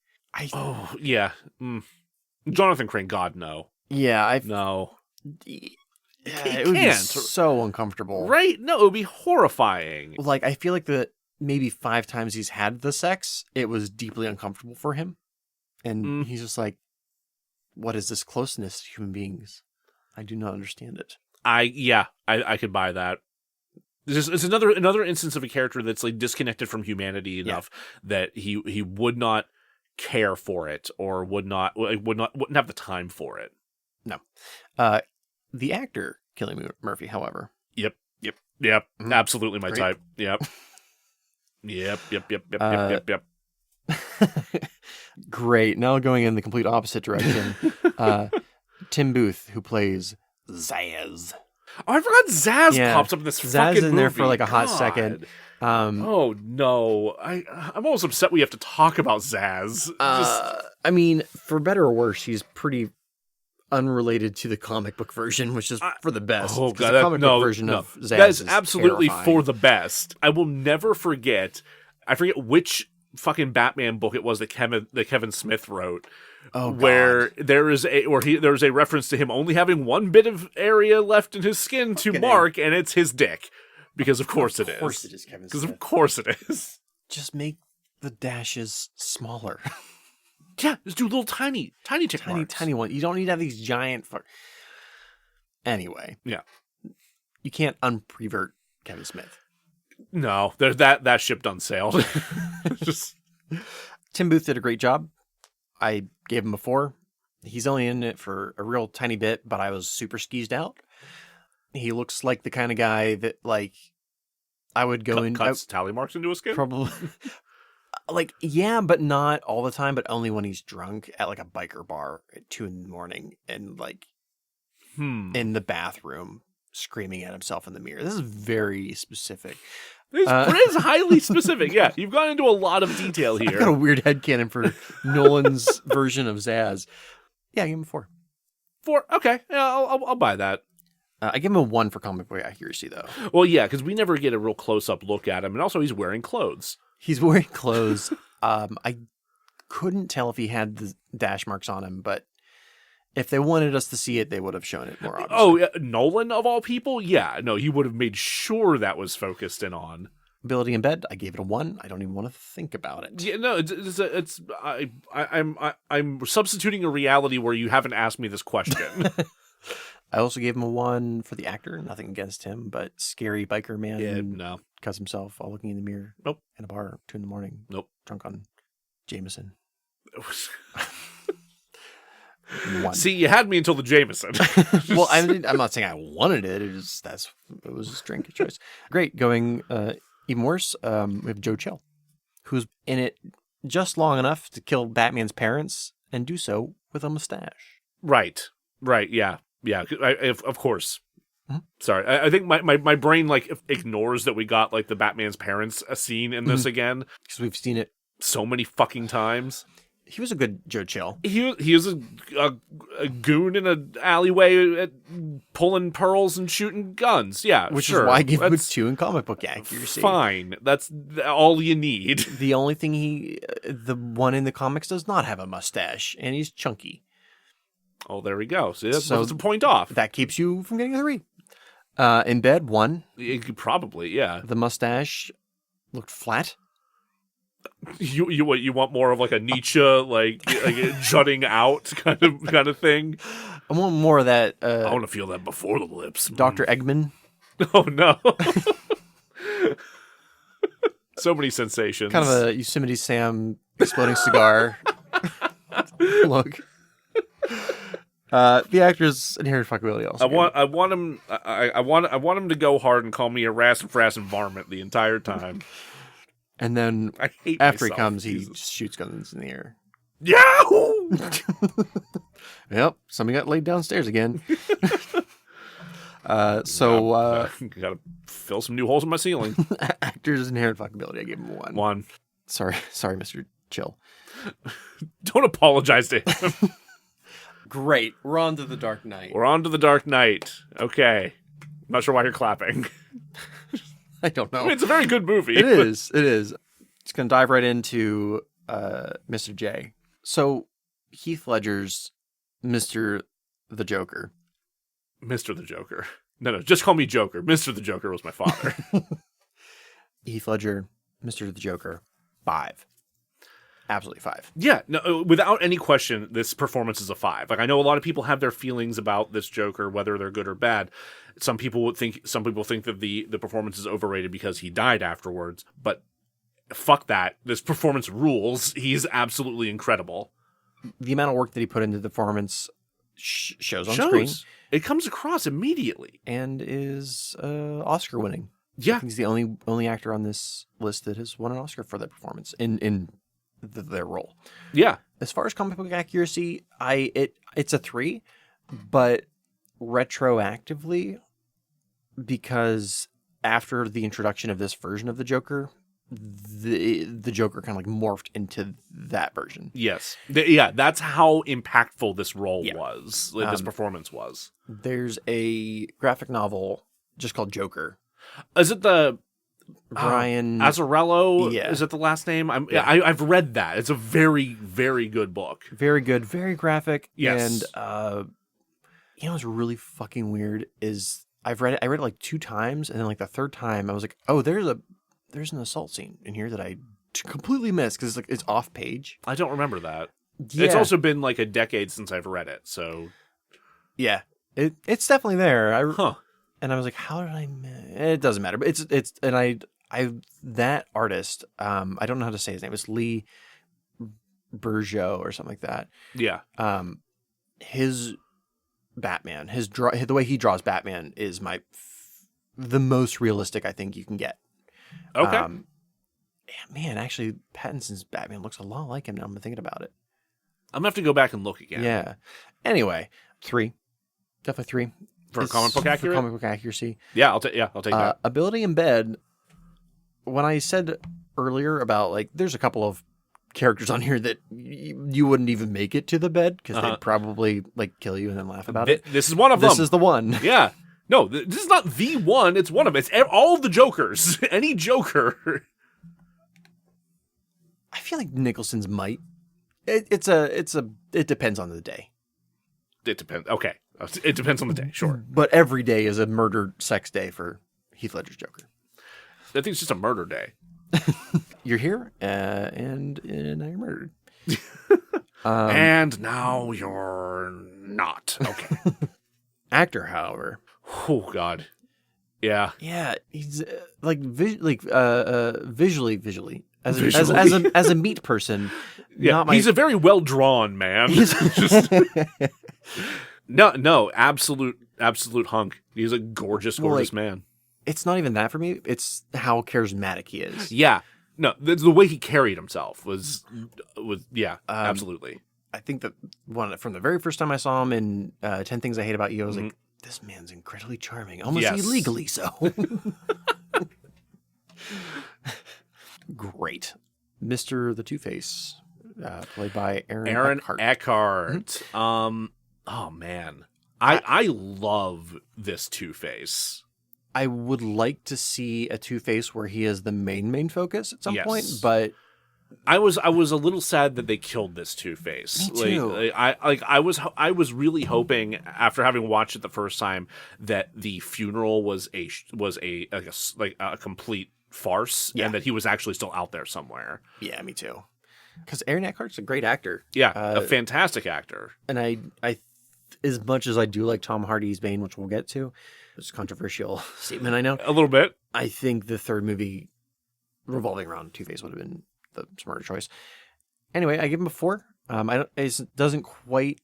Jonathan Crane, God, no. Yeah, no. It would be so uncomfortable. Right? No, it would be horrifying. Like, I feel like maybe 5 times he's had the sex, it was deeply uncomfortable for him. And he's just like, what is this closeness to human beings? I do not understand it. I could buy that. It's another instance of a character that's like disconnected from humanity enough that he would not care for it or wouldn't have the time for it. No. The actor Cillian Murphy, however. Yep. Absolutely my type. Yep. Yep. Great. Now going in the complete opposite direction. Tim Booth, who plays Zazz. Oh, I forgot Zazz pops up in this Zazz fucking movie. in there for like a hot God. second. Oh no, I'm almost upset we have to talk about Zazz. I mean, for better or worse, he's pretty unrelated to the comic book version, which is for the best. Oh god, the comic book version of Zazz that is is absolutely terrifying. for the best. I will never forget. I forget which fucking Batman book it was that Kevin Smith wrote. Oh, God. Where there is a reference to him only having one bit of area left in his skin to mark, and it's his dick. Because of course it is. Of course it is, Kevin Because Smith. of course it is. Just make the dashes smaller. Yeah, just do little tiny tick marks. Tiny one. You don't need to have these giant... Anyway. Yeah. You can't unprevert Kevin Smith. No, that ship done sailed. Just Tim Booth did a great job. I gave him a 4. He's only in it for a real tiny bit, but I was super skeezed out. He looks like the kind of guy that, like, I would go in... Cuts tally marks into his skin? Probably... Like, yeah, but not all the time, but only when he's drunk at, like, a biker bar at 2 a.m. and, like, in the bathroom screaming at himself in the mirror. This is very specific. This is highly specific. Yeah, you've gone into a lot of detail here. I've got a weird headcanon for Nolan's version of Zazz. Yeah, I give him a 4. 4? Okay, yeah, I'll buy that. I give him a 1 for comic book accuracy, though. Well, yeah, because we never get a real close-up look at him, and also he's wearing clothes. He's wearing clothes. I couldn't tell if he had the dash marks on him, but if they wanted us to see it, they would have shown it more obviously. Oh, yeah, Nolan, of all people? Yeah, no, he would have made sure that was focused in on. Ability in bed, I gave it a 1. I don't even want to think about it. Yeah, no, I'm substituting a reality where you haven't asked me this question. I also gave him a 1 for the actor. Nothing against him, but scary biker man. Yeah, no. Cuts himself while looking in the mirror. Nope. In a bar, 2 a.m. Nope. Drunk on Jameson. 1. See, you had me until the Jameson. Well, I'm not saying I wanted it. It was his drink choice. Great. Going even worse, we have Joe Chill, who's in it just long enough to kill Batman's parents and do so with a mustache. Right. Yeah. Of course. Mm-hmm. Sorry, I think my brain like ignores that we got like the Batman's parents a scene in this again Because we've seen it. so many fucking times. He was a good Joe Chill. He is a goon in an alleyway pulling pearls and shooting guns. Yeah, Which sure. is why I give him a That's 2 in comic book accuracy. fine. That's all you need. The only thing the one in the comics does not have a mustache, and he's chunky. Oh, there we go. See, that's So a point off. That keeps you from getting a 3. In bed, 1. Probably, yeah. The mustache looked flat. You want more of like a Nietzsche like jutting out kind of thing. I want more of that. I want to feel that before the lips. Dr. Eggman. Oh no! So many sensations. Kind of a Yosemite Sam exploding cigar look. The actor's inherent fuckability also. I want him to go hard and call me a frass varmint the entire time. And then I hate after myself. he comes, he Jesus. just shoots guns in the air. Yahoo! Yep, somebody got laid downstairs again. Gotta fill some new holes in my ceiling. Actor's inherent fuckability, I give him a 1. 1. Sorry, Mr. Chill. Don't apologize to him. Great, we're on to The Dark Knight. We're on to the Dark Knight. Okay. I'm not sure why you're clapping. I don't know. I mean, it's a very good movie. It is. Just gonna dive right into Mr. J. So Heath Ledger's Mr. the Joker. Mr. the Joker. No, just call me Joker. Mr. the Joker was my father. Heath Ledger, Mr. the Joker, 5. Absolutely 5. Yeah, no, without any question, this performance is a 5. Like, I know a lot of people have their feelings about this Joker, whether they're good or bad. Some people think that the performance is overrated because he died afterwards, but fuck that. This performance rules. He's absolutely incredible. The amount of work that he put into the performance shows on screen. It comes across immediately. And is Oscar winning. Yeah. He's the only actor on this list that has won an Oscar for that performance in their role. Yeah. As far as comic book accuracy, it's a 3, but retroactively, because after the introduction of this version of the Joker, the Joker kind of like morphed into that version. Yes. That's how impactful this role was. Like, this performance was. There's a graphic novel just called Joker. Is it the Brian Azzarello? Yeah. Is it the last name? I've read that. It's a very, very good book. Very good, very graphic. Yes. And you know what's really fucking weird is I read it like 2 times, and then like the third time I was like, oh, there's an assault scene in here that I completely missed because it's off page. I don't remember that. Yeah. It's also been like a decade since I've read it, so yeah, it's definitely there. And I was like, how did I miss? It doesn't matter, but it's and I that artist, I don't know how to say his name. It's Lee Bergeau or something like that. Yeah. His Batman, the way he draws Batman is the most realistic I think you can get. Okay. Man, actually, Pattinson's Batman looks a lot like him now I'm thinking about it. I'm gonna have to go back and look again. Yeah. Anyway, 3. Definitely 3. For comic book accuracy? For comic book accuracy. Yeah, I'll take that. Ability in bed, when I said earlier about, like, there's a couple of characters on here that you wouldn't even make it to the bed because they'd probably, like, kill you and then laugh about it. This is one of them. This is the one. Yeah. No, this is not the one. It's one of them. It's all of the Jokers. Any Joker. I feel like Nicholson's might. It depends on the day. It depends. Okay. It depends on the day, sure. But every day is a murder sex day for Heath Ledger's Joker. I think it's just a murder day. You're here, and now you're murdered. And now you're not. Okay. Actor, however. Oh, God. Yeah. Yeah, he's visually. As a meat person, yeah, he's a very well drawn man. No, absolute hunk. He's a gorgeous man. It's not even that for me. It's how charismatic he is. Yeah, no, the way he carried himself was absolutely. I think that from the very first time I saw him in 10 Things I Hate About You, I was like, this man's incredibly charming, almost illegally so. Great. Mr. the Two-Face, played by Aaron Eckhart. Oh, man. I love this Two-Face. I would like to see a Two-Face where he is the main focus at some point, but I was a little sad that they killed this Two-Face. Me too. I was really hoping, after having watched it the first time, that the funeral was a complete farce, and that he was actually still out there somewhere. Yeah, me too. Because Aaron Eckhart's a great actor. Yeah, a fantastic actor. And I, as much as I do like Tom Hardy's Bane, which we'll get to, it's a controversial statement, I know. A little bit. I think the third movie revolving around Two-Face would have been the smarter choice. Anyway, I give him a 4. It doesn't quite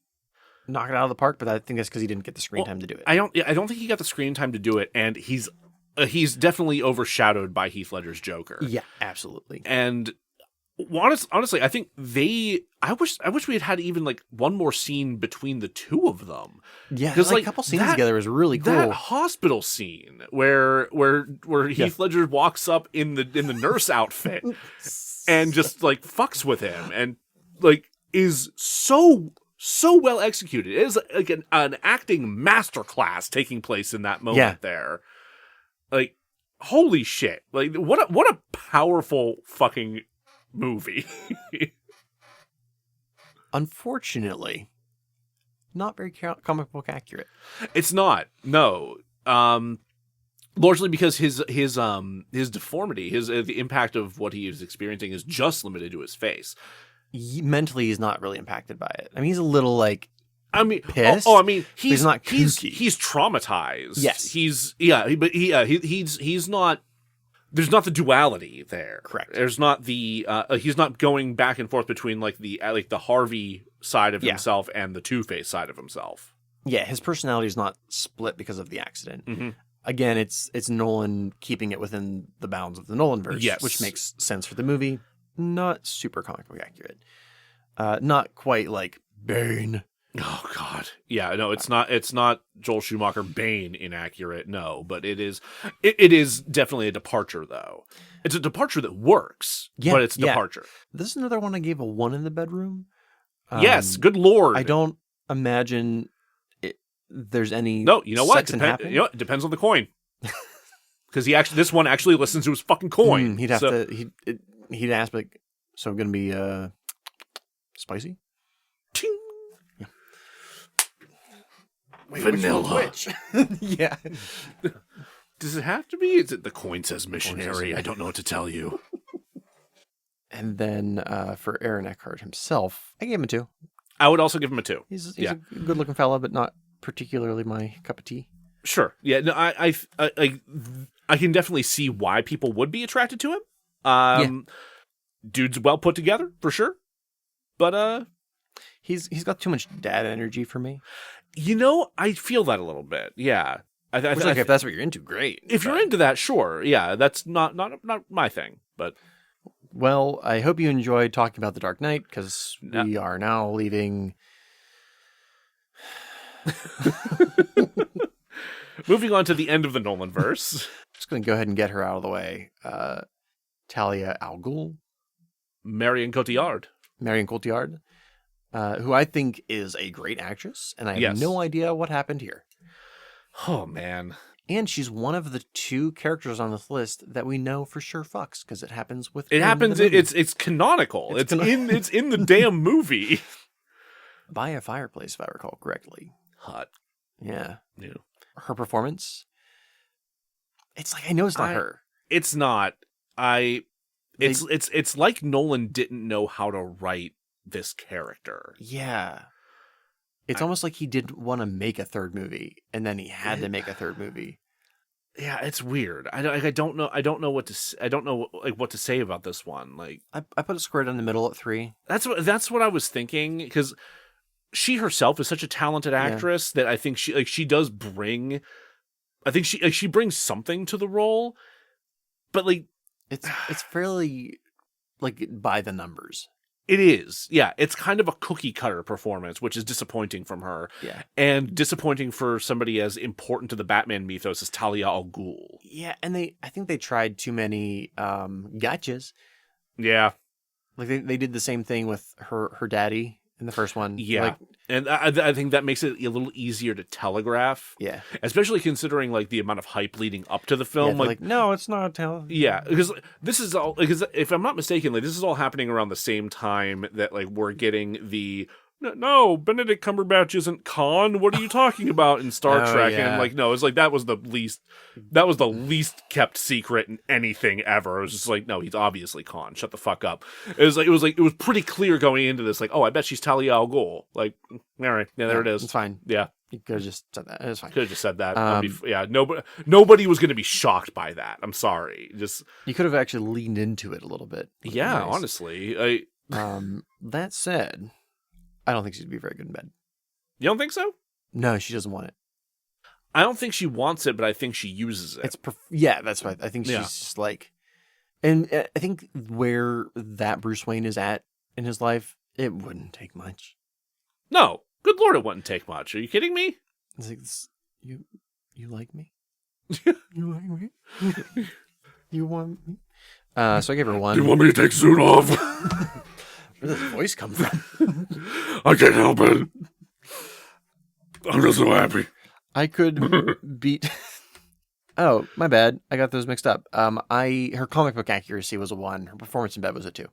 knock it out of the park, but I think that's because he didn't get the screen time to do it. I don't think he got the screen time to do it, and he's definitely overshadowed by Heath Ledger's Joker. Yeah, absolutely. And honestly, I think I wish we had even like one more scene between the two of them. Yeah, because like a couple scenes together is really cool. That hospital scene where Heath Ledger walks up in the nurse outfit and just like fucks with him and like is so well executed. It is like an acting masterclass taking place in that moment there. Like, holy shit! Like, what a powerful fucking movie. Unfortunately, not very comic book accurate. It's not. No. Largely because his deformity, the impact of what he is experiencing is just limited to his face. Mentally, he's not really impacted by it. I mean, he's a little like. Pissed. He's not kooky. He's traumatized. Yes. He's not. There's not the duality there. Correct. There's not the. He's not going back and forth between the Harvey side of himself and the Two-Face side of himself. Yeah, his personality is not split because of the accident. Mm-hmm. Again, it's Nolan keeping it within the bounds of the Nolanverse, which makes sense for the movie. not super comic book accurate. Not quite like Bane. Oh God, yeah, no, it's not Joel Schumacher Bane inaccurate, no, but it is definitely a departure though. It's a departure that works, but it's a departure. This is another one I gave a 1 in the bedroom. Yes, good Lord. I don't imagine there's any. No, you know what? It depends on the coin. Because this one actually listens to his fucking coin. He'd have to. He'd ask like, so going to be spicy. Ting. Yeah. Wait, vanilla. Yeah. Does it have to be? Is it the coin says missionary? I don't know what to tell you. And then for Aaron Eckhart himself, I gave him a 2. I would also give him a 2. He's a good-looking fella, but not particularly my cup of tea. Sure. Yeah. No. I can definitely see why people would be attracted to him. Dude's well put together for sure, but he's got too much dad energy for me. You know, I feel that a little bit. Yeah. If that's what you're into, great. If you're into that, sure. Yeah, that's not my thing, but. Well, I hope you enjoyed talking about The Dark Knight, because we are now leaving. Moving on to the end of the Nolanverse. Just going to go ahead and get her out of the way. Talia al Ghul. Marion Cotillard, who I think is a great actress, and I have no idea what happened here. Oh, man. And she's one of the 2 characters on this list that we know for sure fucks, because it happens with. It happens. It's canonical. It's in the damn movie. By a fireplace, if I recall correctly. Hot. Yeah. Yeah. Her performance. It's like I know it's not her. It's not. It's like Nolan didn't know how to write this character. Yeah. It's almost like he didn't want to make a third movie, and then he had to make a third movie. Yeah, it's weird. I don't know what to say about this one. Like I put it squared in the middle at 3. That's what I was thinking, because she herself is such a talented actress that I think she does bring. I think she brings something to the role, but like it's fairly like by the numbers. It is. Yeah. It's kind of a cookie cutter performance, which is disappointing from her. Yeah. And disappointing for somebody as important to the Batman mythos as Talia al Ghul. Yeah. And I think they tried too many gotchas. Yeah. Like they did the same thing with her daddy in the first one. Yeah. And I think that makes it a little easier to telegraph. Yeah. Especially considering like the amount of hype leading up to the film. Yeah, like no, it's not. Yeah. Because this is all, because if I'm not mistaken, like this is all happening around the same time that like we're getting the, no, Benedict Cumberbatch isn't Khan. What are you talking about in Star Trek? Yeah. And like, no, it's like that was the least kept secret in anything ever. It was just like, no, he's obviously Khan. Shut the fuck up. It was pretty clear going into this. Like, oh, I bet she's Talia al Ghul. Like, all right, yeah, there it is. It's fine. Yeah, you could have just said that. It's fine. Could have just said that. Nobody was going to be shocked by that. I'm sorry. Just you could have actually leaned into it a little bit. Yeah, nice. Honestly. That said, I don't think she'd be very good in bed. You don't think so? No, she doesn't want it. I don't think she wants it, but I think she uses it. Yeah, that's right. I think she's just like, and I think where that Bruce Wayne is at in his life, it wouldn't take much. No, good Lord, it wouldn't take much. Are you kidding me? It's like, you like me? You like me? You want me? So I gave her 1. You want me to take suit off? Where does this voice come from? I can't help it. I'm just so happy. I could beat. Oh, my bad. I got those mixed up. Her comic book accuracy was a 1. Her performance in bed was a 2.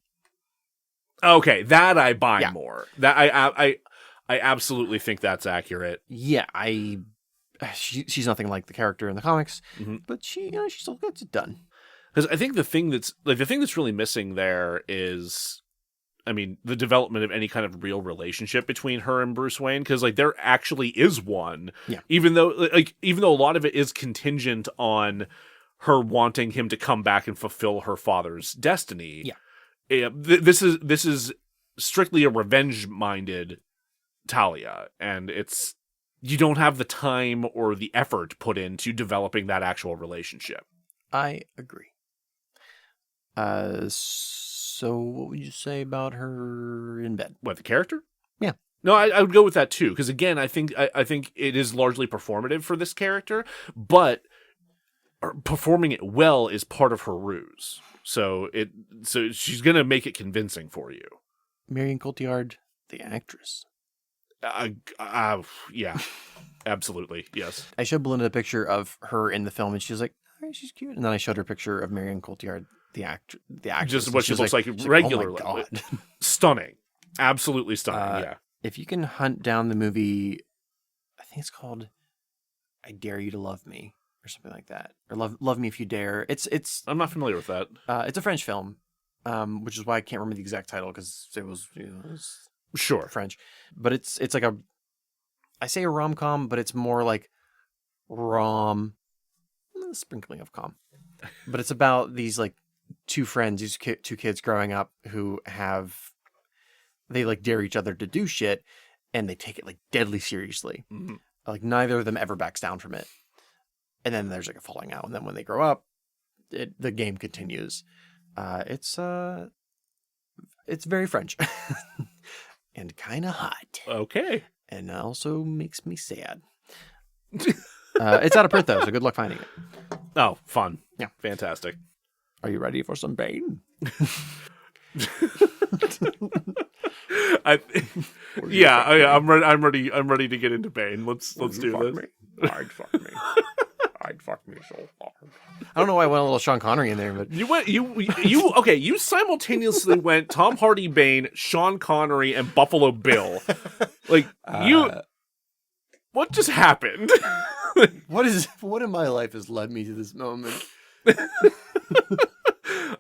Okay, that I buy more. That I absolutely think that's accurate. Yeah, she's nothing like the character in the comics, but she still gets it done. Because I think the thing that's really missing there is, I mean, the development of any kind of real relationship between her and Bruce Wayne, because like there actually is one. Yeah. Even though a lot of it is contingent on her wanting him to come back and fulfill her father's destiny. Yeah. This is strictly a revenge-minded Talia, and you don't have the time or the effort put into developing that actual relationship. I agree. So So what would you say about her in bed? What, the character? Yeah. No, I would go with that too, because again, I think it is largely performative for this character, but performing it well is part of her ruse. So she's gonna make it convincing for you. Marion Cotillard, the actress. Yeah, absolutely, yes. I showed BeLinda a picture of her in the film, and she was like, "Oh, she's cute." And then I showed her a picture of Marion Cotillard, the actress. Just what she looks like regularly. Oh my God. Stunning, absolutely stunning. Yeah. If you can hunt down the movie, I think it's called "I Dare You to Love Me" or something like that, or "Love Me If You Dare." It's. I'm not familiar with that. It's a French film, which is why I can't remember the exact title because it was, Sure. French, but it's like I say a rom-com, but it's more like sprinkling of com. But it's about these like two friends, these two kids growing up who they like dare each other to do shit, and they take it like deadly seriously. Mm-hmm. Like neither of them ever backs down from it. And then there's like a falling out, and then when they grow up, the game continues. It's very French. And kind of hot. Okay. And also makes me sad. It's out of print, though, so good luck finding it. Oh, fun. Yeah. Fantastic. Are you ready for some Bane? I'm ready to get into Bane. Let's do this. I'd fuck me. I'd fuck me so hard. I don't know why I went a little Sean Connery in there, but you simultaneously went Tom Hardy, Bane, Sean Connery, and Buffalo Bill. Like what just happened? What in my life has led me to this moment?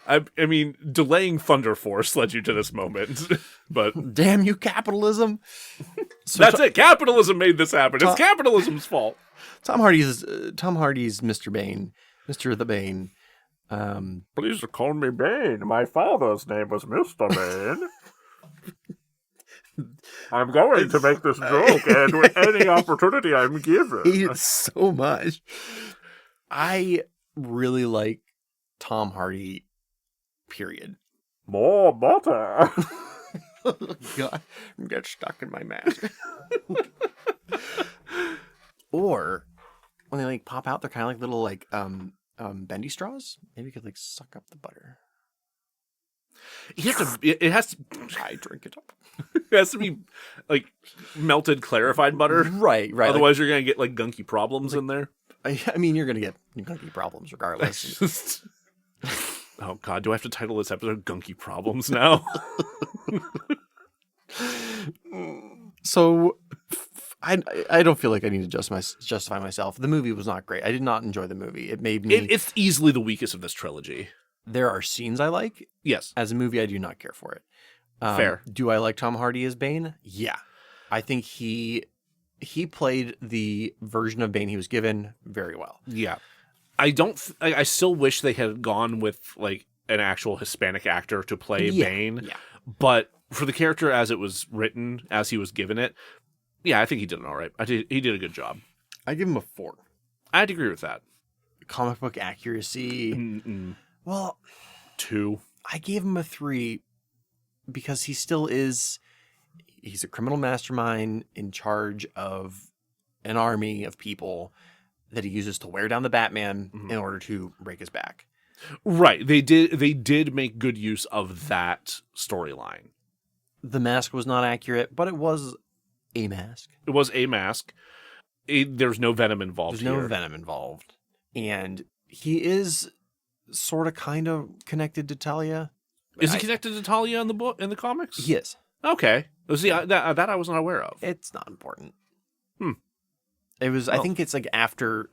I mean, delaying Thunder Force led you to this moment, but damn you, capitalism! So that's it. Capitalism made this happen. It's capitalism's fault. Tom Hardy's Mr. Bane, Mr. the Bane. Please call me Bane. My father's name was Mr. Bane. I'm going to make this joke, and with any opportunity I'm given. Hate it so much. I really like Tom Hardy, period. More butter. Oh, God, I'm getting stuck in my mask. Or when they like pop out, they're kind of like little like bendy straws. Maybe you could like suck up the butter. It has to. I drink it up. It has to be like melted, clarified butter. Right. Otherwise, you're gonna get like gunky problems in there. I mean, you're gonna get gunky problems regardless. Oh God, do I have to title this episode "Gunky Problems" now? So, I don't feel like I need to justify myself. The movie was not great. I did not enjoy the movie. It made me. It's easily the weakest of this trilogy. There are scenes I like. Yes. As a movie, I do not care for it. Fair. Do I like Tom Hardy as Bane? Yeah. I think he played the version of Bane he was given very well. Yeah. I still wish they had gone with like an actual Hispanic actor to play Bane. Yeah. But for the character as it was written, as he was given it, yeah, I think he did it all right. He did a good job. I give him a 4. I'd agree with that. Comic book accuracy. Mm-mm. Well, 2. I gave him a 3 because he still is. He's a criminal mastermind in charge of an army of people that he uses to wear down the Batman in order to break his back. Right. They did make good use of that storyline. The mask was not accurate, but it was a mask. It was a mask. There's no venom involved. There's no venom involved. And he is sort of kind of connected to Talia. Is he connected to Talia in the comics? He is. Okay. See, that I was not aware of. It's not important. It was. I think it's like after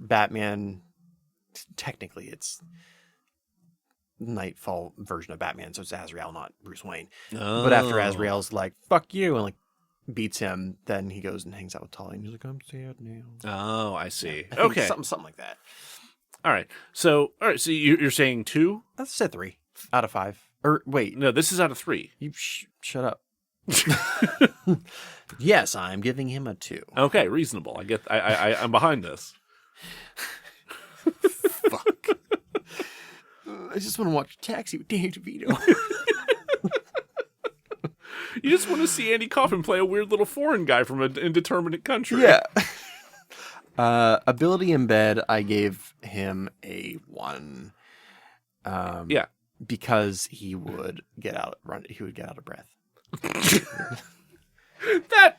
Batman. Technically, it's Nightfall version of Batman, so it's Azrael, not Bruce Wayne. Oh. But after Azrael's like "fuck you" and like beats him, then he goes and hangs out with Talia, and he's like, "I'm sad now." Oh, I see. I think okay, something like that. All right. So you're saying 2? That's a 3 out of 5. Or wait, no, this is out of 3. You shut up. Yes, I'm giving him a 2. Okay, reasonable. I'm behind this. Fuck. I just want to watch Taxi with Danny DeVito. You just want to see Andy Kaufman play a weird little foreign guy from an indeterminate country. Yeah. Ability in bed, I gave him a 1. Yeah. Because he would get out of breath.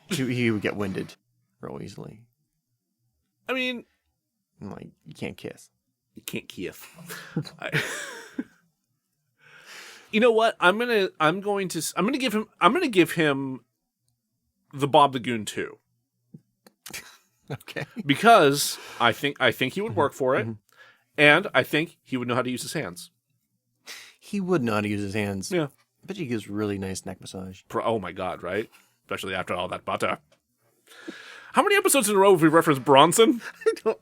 He would get winded real easily. I mean, like, you can't kiss. You can't kiss. You know what? I'm gonna give him the Bob the Goon 2. Okay. Because I think he would work for it, and I think he would know how to use his hands. He would know how to use his hands. Yeah. But he gives really nice neck massage. Oh my god, right? Especially after all that butter. How many episodes in a row have we referenced Bronson?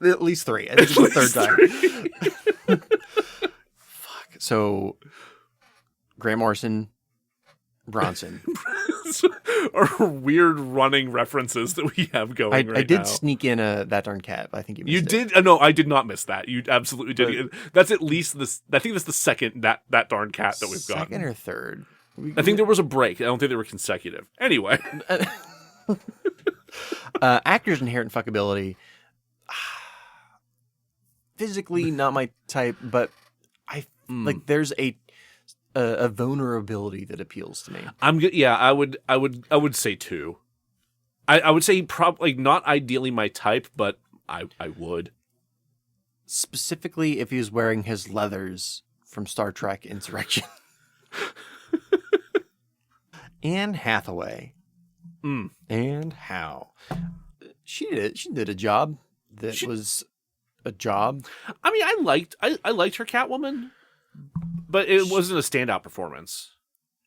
At least 3. I think it's the third time. Fuck. So, Grant Morrison, Bronson. Are weird running references that we have going right now. I did sneak in That Darn Cat, but I think you missed it. You did? No, I did not miss that. You absolutely did. That's at least this. I think that's the second That Darn Cat that we've got. Second or third? I think there was a break. I don't think they were consecutive. Anyway. Actor's inherent fuckability. Physically, not my type, but like there's a vulnerability that appeals to me. I would say 2. I would say probably not ideally my type, but I would. Specifically if he was wearing his leathers from Star Trek Insurrection. Anne Hathaway. And how? She did a job that was a job. I mean, I liked her Catwoman, but it wasn't a standout performance.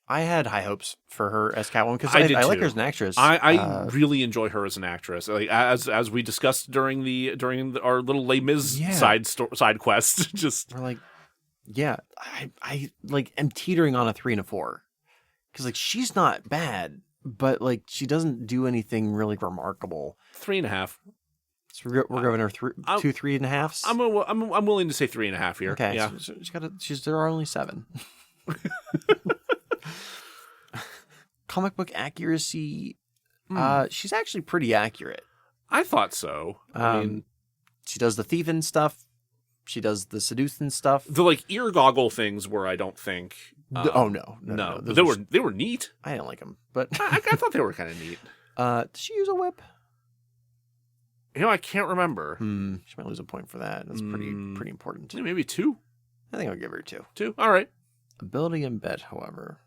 I had high hopes for her as Catwoman because I like her as an actress. I really enjoy her as an actress. Like as we discussed during our little Les Mis side quest. Just we're like, yeah, I like am teetering on a 3 and a 4 because like she's not bad, but like she doesn't do anything really remarkable. 3.5. So we're giving her 2 3.5s. I'm willing to say 3.5 here. Okay, yeah. So there are only 7. Comic book accuracy. She's actually pretty accurate. I thought so. I mean, she does the thieving stuff. She does the seducing stuff. The like ear goggle things where I don't think. No. They were neat. I didn't like them, but I thought they were kind of neat. Did she use a whip? You know, I can't remember. She might lose a point for that. That's pretty important. Yeah, maybe 2. I think I'll give her 2. 2. All right. Ability in bed, however,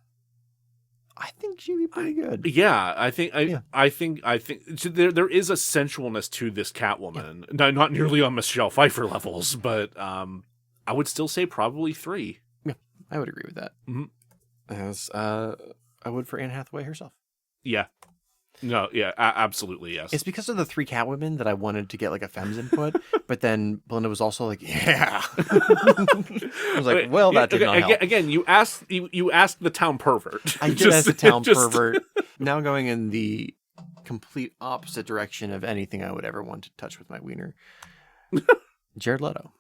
I think she'd be pretty good. Yeah, I think there is a sensualness to this Catwoman. Yeah. Not nearly on Michelle Pfeiffer levels, but I would still say probably 3. Yeah, I would agree with that. As I would for Anne Hathaway herself. Yeah. No, yeah, absolutely, yes. It's because of the 3 Catwomen that I wanted to get like a fem's input, but then BeLinda was also like, yeah. I was like, well, that did not help. Again, you asked the town pervert. I did ask the town pervert. Now going in the complete opposite direction of anything I would ever want to touch with my wiener. Jared Leto.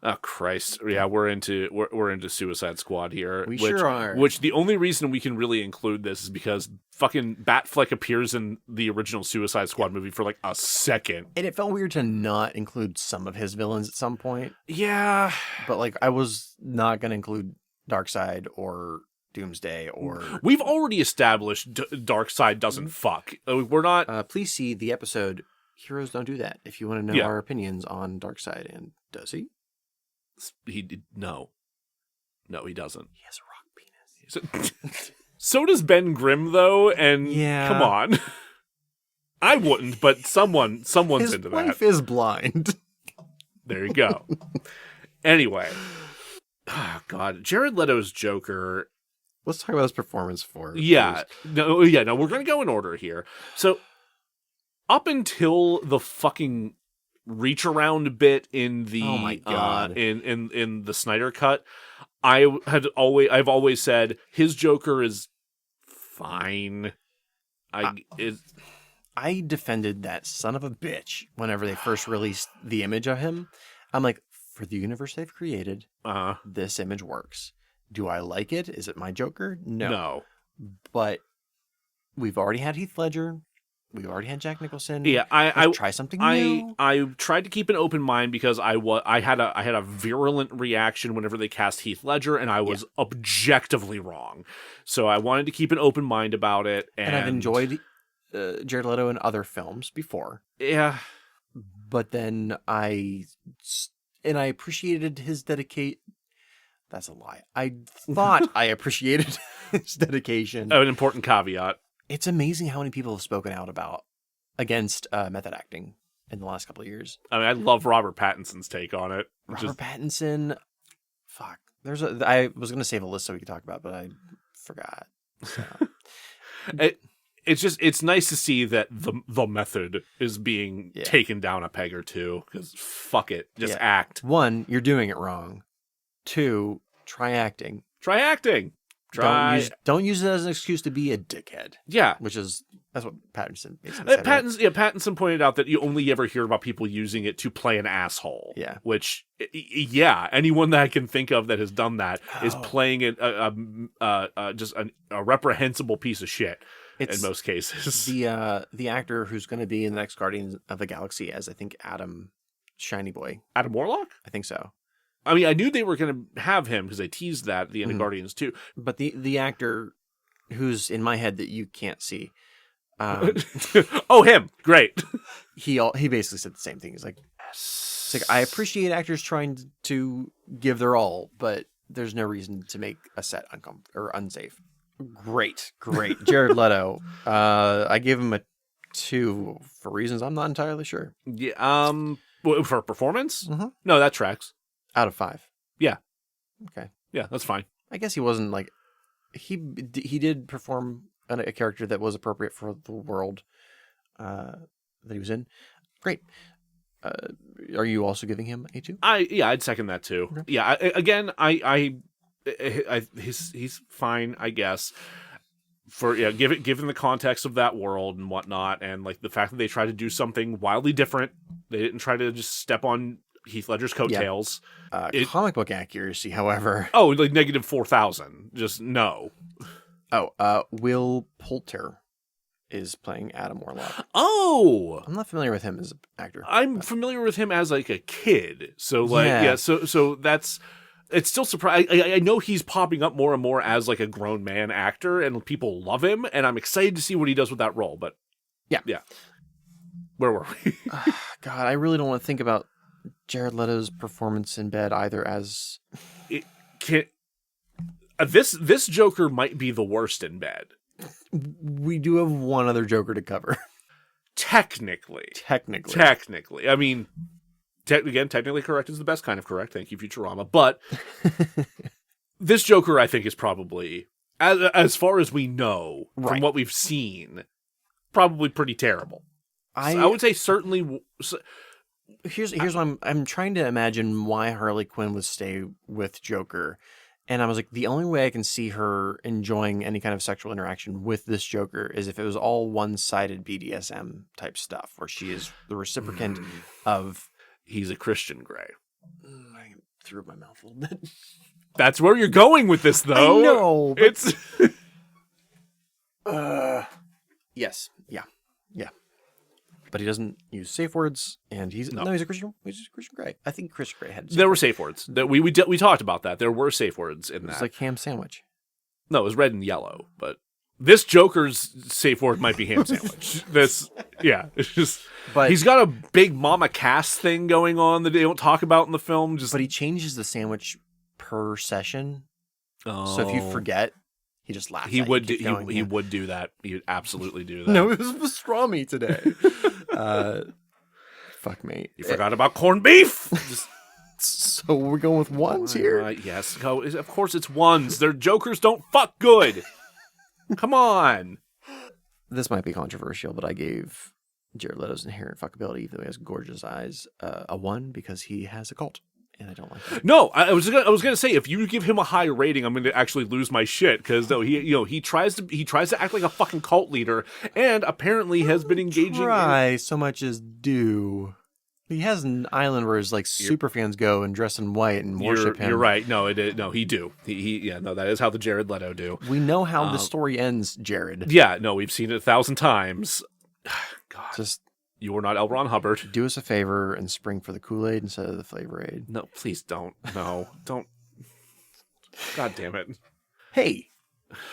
Oh Christ! Yeah, we're into Suicide Squad here. Sure are. Which the only reason we can really include this is because fucking Batfleck appears in the original Suicide Squad movie for like a second, and it felt weird to not include some of his villains at some point. Yeah, but like I was not going to include Darkseid or Doomsday or. We've already established Darkseid doesn't fuck. We're not. Please see the episode "Heroes Don't Do That" if you want to know our opinions on Darkseid. And does he? He did no, he doesn't. He has a rock penis. So does Ben Grimm though, and come on. I wouldn't, but someone's into that. His wife is blind. There you go. Anyway, oh God, Jared Leto's Joker. Let's talk about his performance for. Yeah, no, we're gonna go in order here. So, up until the fucking reach around bit in the in the Snyder cut, I've always said his Joker is fine. I defended that son of a bitch whenever they first released the image of him. I'm like, for the universe they've created, this image works. Do I like it? Is it my Joker? No. But we've already had Heath Ledger. We've already had Jack Nicholson. Yeah, Let's try something new. I tried to keep an open mind because I had a virulent reaction whenever they cast Heath Ledger, and I was objectively wrong. So I wanted to keep an open mind about it. And I've enjoyed Jared Leto in other films before. Yeah. But then I appreciated his dedicate. That's a lie. I thought I appreciated his dedication. Oh, an important caveat. It's amazing how many people have spoken out against method acting in the last couple of years. I mean, I love Robert Pattinson's take on it. Robert Pattinson. Fuck. I was going to save a list so we could talk about it, but I forgot. So. It's nice to see that the method is being taken down a peg or two, because fuck it. Just act. 1, you're doing it wrong. 2, try acting. Try acting. Don't use it as an excuse to be a dickhead. Yeah. That's what Pattinson basically said. Pattinson pointed out that you only ever hear about people using it to play an asshole. Yeah. Which, anyone that I can think of that has done that is playing it just a reprehensible piece of shit in most cases. The actor who's going to be in the next Guardians of the Galaxy as, I think, Adam Shiny Boy. Adam Warlock? I think so. I mean, I knew they were going to have him because they teased that at the end of Guardians 2. But the actor who's in my head that you can't see. Oh, him. Great. He basically said the same thing. He's like, it's like, I appreciate actors trying to give their all, but there's no reason to make a set unsafe. Great. Jared Leto. I gave him a 2 for reasons I'm not entirely sure. Yeah. For performance? Mm-hmm. No, that tracks. Out of 5. Yeah. Okay. Yeah, that's fine. I guess he wasn't like... He did perform a character that was appropriate for the world that he was in. Great. Are you also giving him a 2? I'd second that too. Okay. Yeah, he's fine, I guess. Given the context of that world and whatnot, and like the fact that they tried to do something wildly different. They didn't try to just step on Heath Ledger's coattails. Yeah. Comic book accuracy, however. Oh, like negative 4,000. Just no. Oh, Will Poulter is playing Adam Warlock. Oh! I'm not familiar with him as an actor. I'm familiar with him as like a kid. So like, so that's... It's still surprising. I know he's popping up more and more as like a grown man actor, and people love him, and I'm excited to see what he does with that role. But yeah. Where were we? God, I really don't want to think about Jared Leto's performance in bed either. As this Joker might be the worst in bed. We do have one other Joker to cover. Technically. I mean, technically correct is the best kind of correct. Thank you, Futurama. But this Joker, I think, is probably, as far as we know from what we've seen, probably pretty terrible. I would say certainly. Here's what I'm trying to imagine why Harley Quinn would stay with Joker. And I was like, the only way I can see her enjoying any kind of sexual interaction with this Joker is if it was all one-sided BDSM type stuff, where she is the reciprocant of... He's a Christian Grey. I threw up my mouth a little bit. That's where you're going with this, though. I know. But... It's... Yes. Yeah. But he doesn't use safe words, and he's a Christian Grey. I think Christian Grey had. There were safe words. That we talked about that. There were safe words in that. It's like ham sandwich. No, it was red and yellow. But this Joker's safe word might be ham sandwich. It's just. But he's got a big Mama Cass thing going on that they don't talk about in the film. But he changes the sandwich per session. Oh. So if you forget. He just laughs. He would do that. He would absolutely do that. No, it was pastrami today. Fuck me. You forgot about corned beef. So we're going with ones here. Yes, of course it's ones. Their Jokers don't fuck good. Come on. This might be controversial, but I gave Jared Leto's inherent fuckability, even though he has gorgeous eyes, a 1 because he has a cult. And I don't like that. No, I was gonna say, if you give him a high rating, I'm gonna actually lose my shit, because he tries to act like a fucking cult leader, and apparently has been engaging. So much as do. He has an island where his like super fans go and dress in white and worship him. You're right. No, he do. That is how the Jared Leto do. We know how the story ends, Jared. Yeah, no, we've seen it 1,000 times. God, just you are not L. Ron Hubbard. Do us a favor and spring for the Kool-Aid instead of the Flavor Aid. No, please don't. No, don't. God damn it. Hey,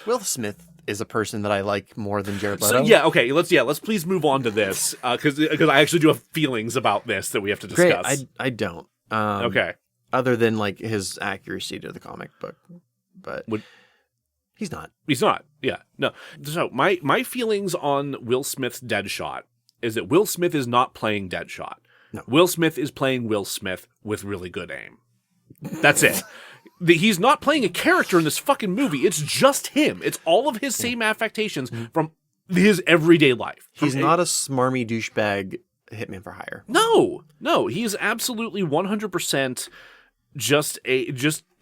Will Smith is a person that I like more than Jared Leto. So, yeah, okay, let's please move on to this because I actually do have feelings about this that we have to discuss. Great, I don't. Okay. Other than like his accuracy to the comic book, but he's not. He's not. Yeah, no. So my feelings on Will Smith's Deadshot is that Will Smith is not playing Deadshot. No. Will Smith is playing Will Smith with really good aim. That's it. He's not playing a character in this fucking movie. It's just him. It's all of his same affectations from his everyday life. He's not a smarmy douchebag hitman for hire. No. He is absolutely 100% just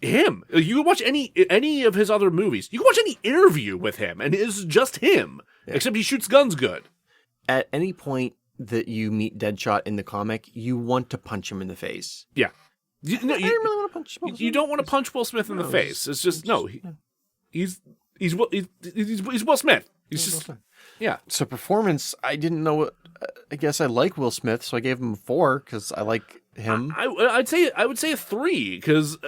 him. You can watch any of his other movies. You can watch any interview with him, and it's just him. Yeah. Except he shoots guns good. At any point that you meet Deadshot in the comic, you want to punch him in the face. Yeah. I didn't really want to punch Will Smith. You don't want to punch Will Smith in the face. It's just he's Will Smith. He's just yeah. So performance, I didn't know what. I guess I like Will Smith, so I gave him a 4 because I like him. I would say a 3 because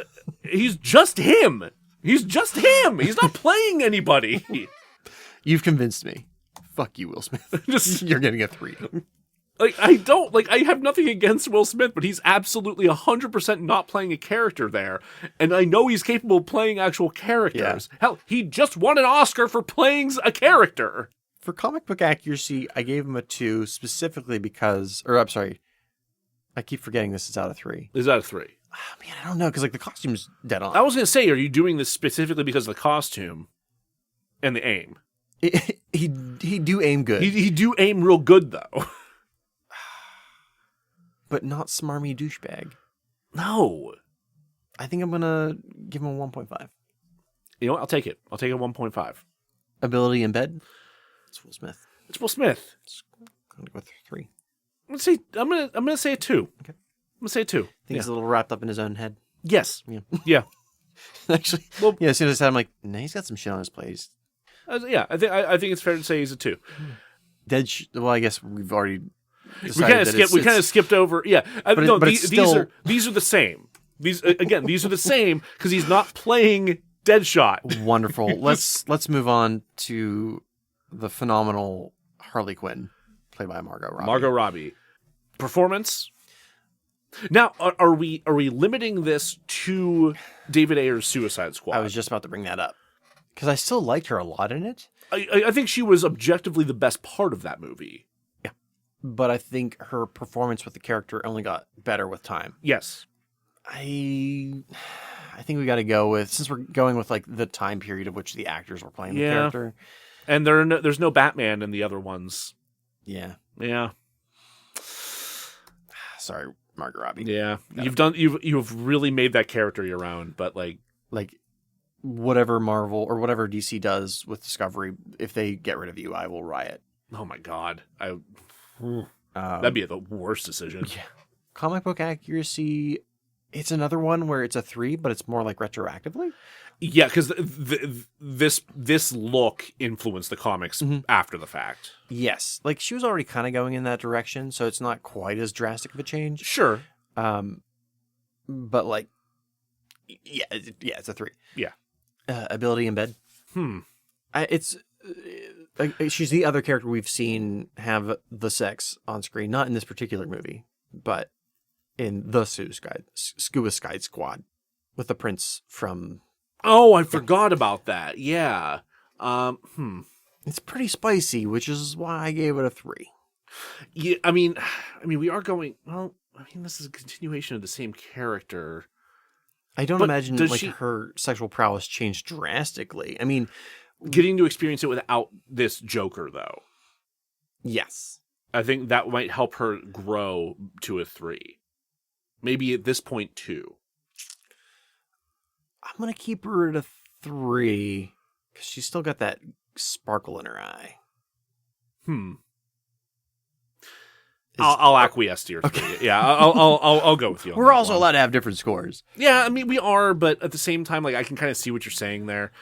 he's just him. He's just him. He's not playing anybody. You've convinced me. Fuck you, Will Smith. You're getting a 3. I have nothing against Will Smith, but he's absolutely 100% not playing a character there. And I know he's capable of playing actual characters. Yeah. Hell, he just won an Oscar for playing a character. For comic book accuracy, I gave him a 2 specifically because, or I'm sorry, I keep forgetting this is out of 3. Is out of 3? Oh, man, I don't know, because like the costume's dead on. I was going to say, are you doing this specifically because of the costume and the aim? He do aim good. He do aim real good, though. But not smarmy douchebag. No. I think I'm going to give him a 1.5. You know what? I'll take it. I'll take a 1.5. Ability in bed? It's Will Smith. It's Will Smith. I'm going to go with 3. I'm gonna say a 2. Okay. I'm going to say a 2. Think he's a little wrapped up in his own head? Yes. Yeah. Actually, well, as soon as I said, I'm like, nah, he's got some shit on his plate. Yeah, I think it's fair to say he's a 2. Well, I guess we've already... We kind of skipped over. Yeah, but these are the same. These are the same because he's not playing Deadshot. Wonderful. Let's move on to the phenomenal Harley Quinn, played by Margot Robbie. Margot Robbie. Performance. Now, are we limiting this to David Ayer's Suicide Squad? I was just about to bring that up because I still liked her a lot in it. I think she was objectively the best part of that movie. But I think her performance with the character only got better with time. Yes. I think we got to go with, since we're going with like the time period of which the actors were playing the character. And there's no Batman in the other ones. Yeah. Yeah. Sorry, Margot Robbie. Yeah. You've really made that character your own, but like whatever Marvel or whatever DC does with Discovery, if they get rid of you, I will riot. Oh my God. That'd be the worst decision. Yeah. Comic book accuracy, it's another one where it's a 3, but it's more like retroactively. Yeah, because this look influenced the comics after the fact. Yes, like she was already kind of going in that direction, so it's not quite as drastic of a change. Sure, but like, it's a 3. Yeah, ability in bed. She's the other character we've seen have the sex on screen, not in this particular movie, but in the Suicide Squad with the prince from... Oh, I forgot about that. Yeah. It's pretty spicy, which is why I gave it a 3. Yeah, I mean, we are going... Well, this is a continuation of the same character. I don't imagine her sexual prowess changed drastically. I mean... Getting to experience it without this Joker, though. Yes. I think that might help her grow to a 3. Maybe at this point, 2. I'm going to keep her at a 3, because she's still got that sparkle in her eye. I'll acquiesce to your 3. Yeah, I'll go with you. We're also allowed to have different scores. Yeah, I mean we are, but at the same time, like I can kind of see what you're saying there.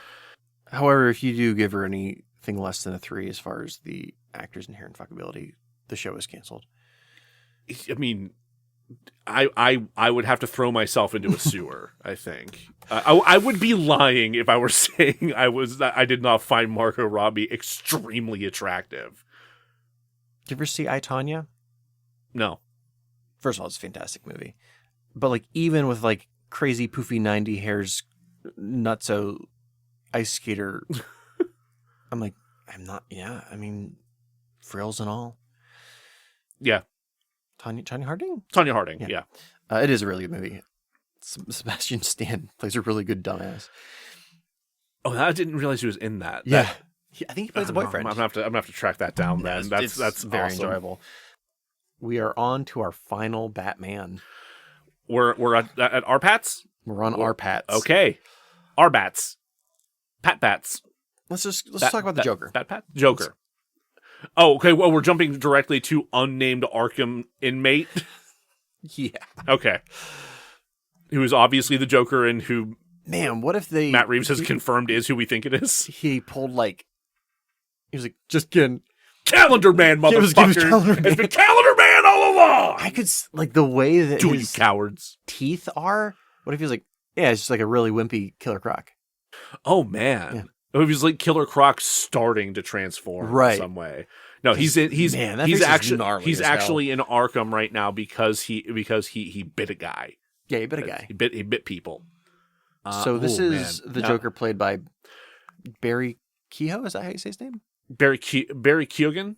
However, if you do give her anything less than a 3 as far as the actor's inherent fuckability, the show is canceled. I mean, I would have to throw myself into a sewer. I think I would be lying if I were saying I did not find Margot Robbie extremely attractive. Did you ever see I, Tonya? No. First of all, it's a fantastic movie. But like even with like crazy poofy 90 hairs nutso ice skater, I'm like, I mean, frills and all. Yeah. Tonya Harding? Tonya Harding, yeah. It is a really good movie. Sebastian Stan plays a really good dumbass. Oh, I didn't realize he was in that. Yeah. I think he plays a boyfriend. I'm gonna have to track that down then. That's very awesome. enjoyable. We are on to our final Batman. We're at our Pats? We're on our Pats. Okay. Our Bats. Pat Bats. Let's talk about the Joker. Pat? Joker. Oh, okay. Well, we're jumping directly to unnamed Arkham inmate. Yeah. Okay. Who is obviously the Joker and who Man, what if Matt Reeves has confirmed is who we think it is? He pulled he was like, just kidding. Calendar Man, motherfucker. It's been Calendar Man all along. I could, the way that Do his you cowards. teeth are. What if he was like, yeah, it's just like a really wimpy Killer Croc. Oh, man. Yeah. It was like Killer Croc starting to transform in some way. No, he's actually in Arkham right now because he bit a guy. Yeah, he bit a guy. He bit people. So this is the Joker played by Barry Keoghan. Is that how you say his name? Barry Keoghan.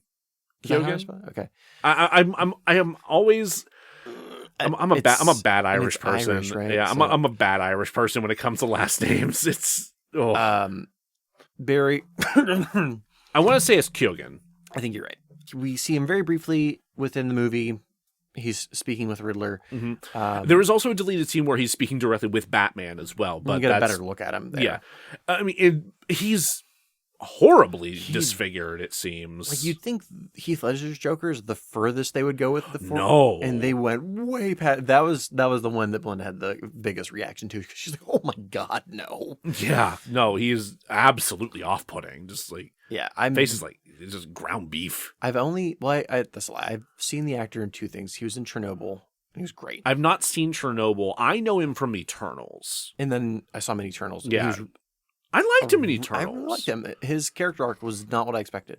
Keoghan. Okay. I am always. I'm a bad Irish person. Irish, right? Yeah, I'm a bad Irish person when it comes to last names. It's Barry. I want to say it's Keoghan. I think you're right. We see him very briefly within the movie. He's speaking with Riddler. Mm-hmm. There is also a deleted scene where he's speaking directly with Batman as well. But you get a better look at him there. Yeah. I mean, he's horribly disfigured, it seems. Like, you'd think Heath Ledger's Joker is the furthest they would go with the form. No. And they went way past. That was the one that BeLinda had the biggest reaction to. She's like, oh my God, no. Yeah. No, he is absolutely off-putting. Just like, face is like, it's just ground beef. I've seen the actor in 2 things. He was in Chernobyl. He was great. I've not seen Chernobyl. I know him from Eternals. And then I saw him in Eternals. Yeah. I liked him in Eternals. I really liked him. His character arc was not what I expected.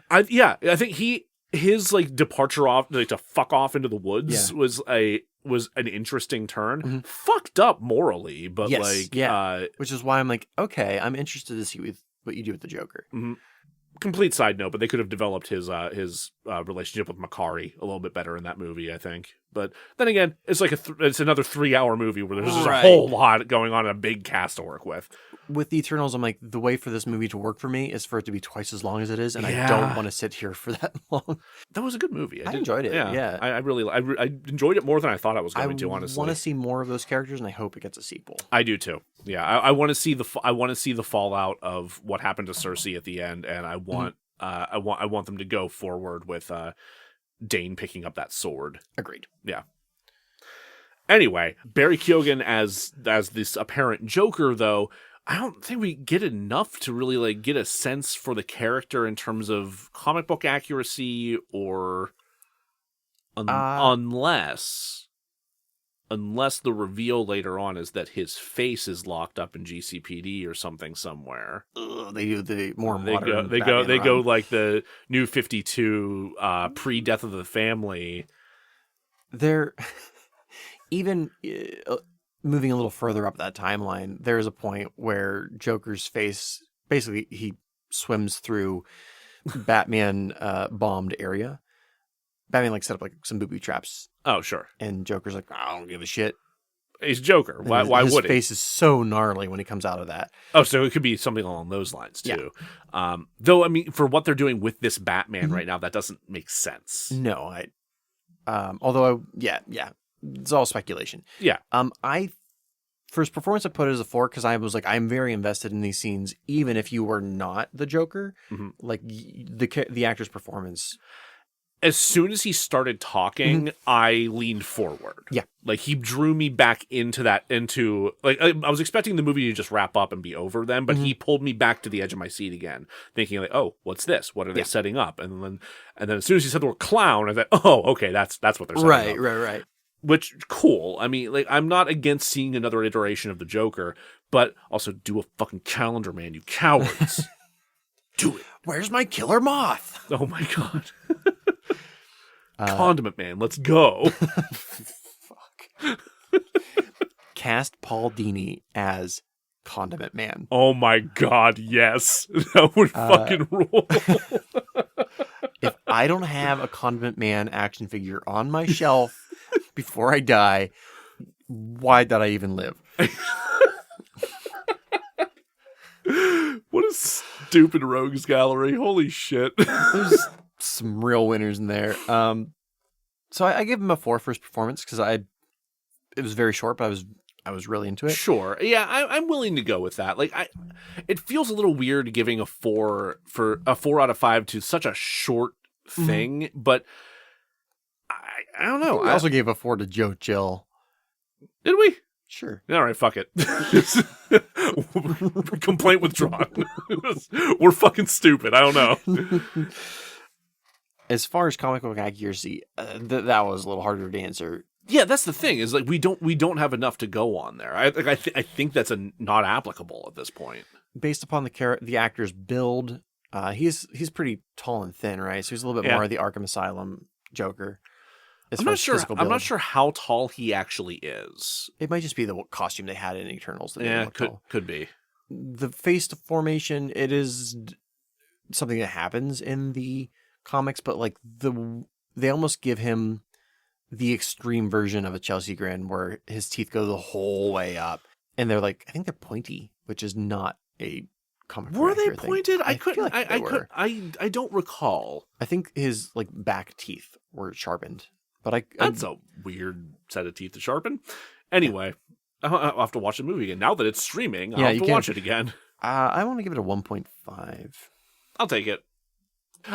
I think his like departure off, like to fuck off into the woods was an interesting turn. Mm-hmm. Fucked up morally, but which is why I'm like, okay, I'm interested to see what you do with the Joker. Mm-hmm. Complete side note, but they could have developed his relationship with Makari a little bit better in that movie, I think. But then again, it's like it's another 3-hour movie where there's just a whole lot going on and a big cast to work with. With the Eternals, I'm like, the way for this movie to work for me is for it to be twice as long as it is, and I don't want to sit here for that long. That was a good movie. I enjoyed it. Yeah. I enjoyed it more than I thought I was going to. Honestly, I want to see more of those characters, and I hope it gets a sequel. I do too. Yeah, I want to see the fallout of what happened to Cersei at the end, and I want them to go forward with Dane picking up that sword. Agreed. Yeah. Anyway, Barry Keoghan as this apparent Joker, though, I don't think we get enough to really like get a sense for the character in terms of comic book accuracy, or unless the reveal later on is that his face is locked up in GCPD or something somewhere. They do the more modern. They go like the New 52 pre-Death of the Family. They're even moving a little further up that timeline. There's a point where Joker's face, basically, he swims through Batman bombed area. Batman set up some booby traps. Oh, sure. And Joker's like, I don't give a shit. He's Joker. Why would he? His face is so gnarly when he comes out of that. Oh, so it could be something along those lines too. Yeah. Though, I mean, for what they're doing with this Batman right now, that doesn't make sense. No, it's all speculation. Yeah. For his performance, I put it as a 4 because I was like, I'm very invested in these scenes, even if you were not the Joker. Mm-hmm. Like the actor's performance. as soon as he started talking, I leaned forward. Yeah. Like, he drew me back into like, I was expecting the movie to just wrap up and be over then, but he pulled me back to the edge of my seat again, thinking like, oh, what's this? What are they setting up? And then as soon as he said the word clown, I thought, oh, okay, that's what they're setting up. Right. Which, cool. I mean, like, I'm not against seeing another iteration of the Joker, but also do a fucking calendar, man, you cowards. Do it. Where's my killer moth? Oh my God. Condiment Man, let's go. Fuck. Cast Paul Dini as Condiment Man. Oh my God, yes. That would fucking rule. If I don't have a Condiment Man action figure on my shelf before I die, why did I even live? What a stupid rogues gallery. Holy shit. There's some real winners in there. So I gave him a 4 for his performance because it was very short, but I was really into it. Sure. Yeah, I'm willing to go with that. Like, it feels a little weird giving a 4 out of 5 to such a short thing, but I don't know. I also gave a 4 to Joe Chill. Did we? Sure. All right, fuck it. Complaint withdrawn. We're fucking stupid. I don't know. As far as comic book accuracy, that was a little harder to answer. Yeah, that's the thing. Is like we don't have enough to go on there. I think that's not applicable at this point. Based upon the actor's build, he's pretty tall and thin, right? So he's a little bit more of the Arkham Asylum Joker. I'm not sure how tall he actually is. It might just be the costume they had in Eternals. That could be. The face formation, it is something that happens in the comics, but like they almost give him the extreme version of a Chelsea grin where his teeth go the whole way up, and they're like, I think they're pointy, which is not a comic. Were they pointed? Thing. I don't recall. I think his like back teeth were sharpened. But that's a weird set of teeth to sharpen. Anyway, I'll have to watch the movie again. Now that it's streaming, I'll have to watch it again. I want to give it a 1.5. I'll take it.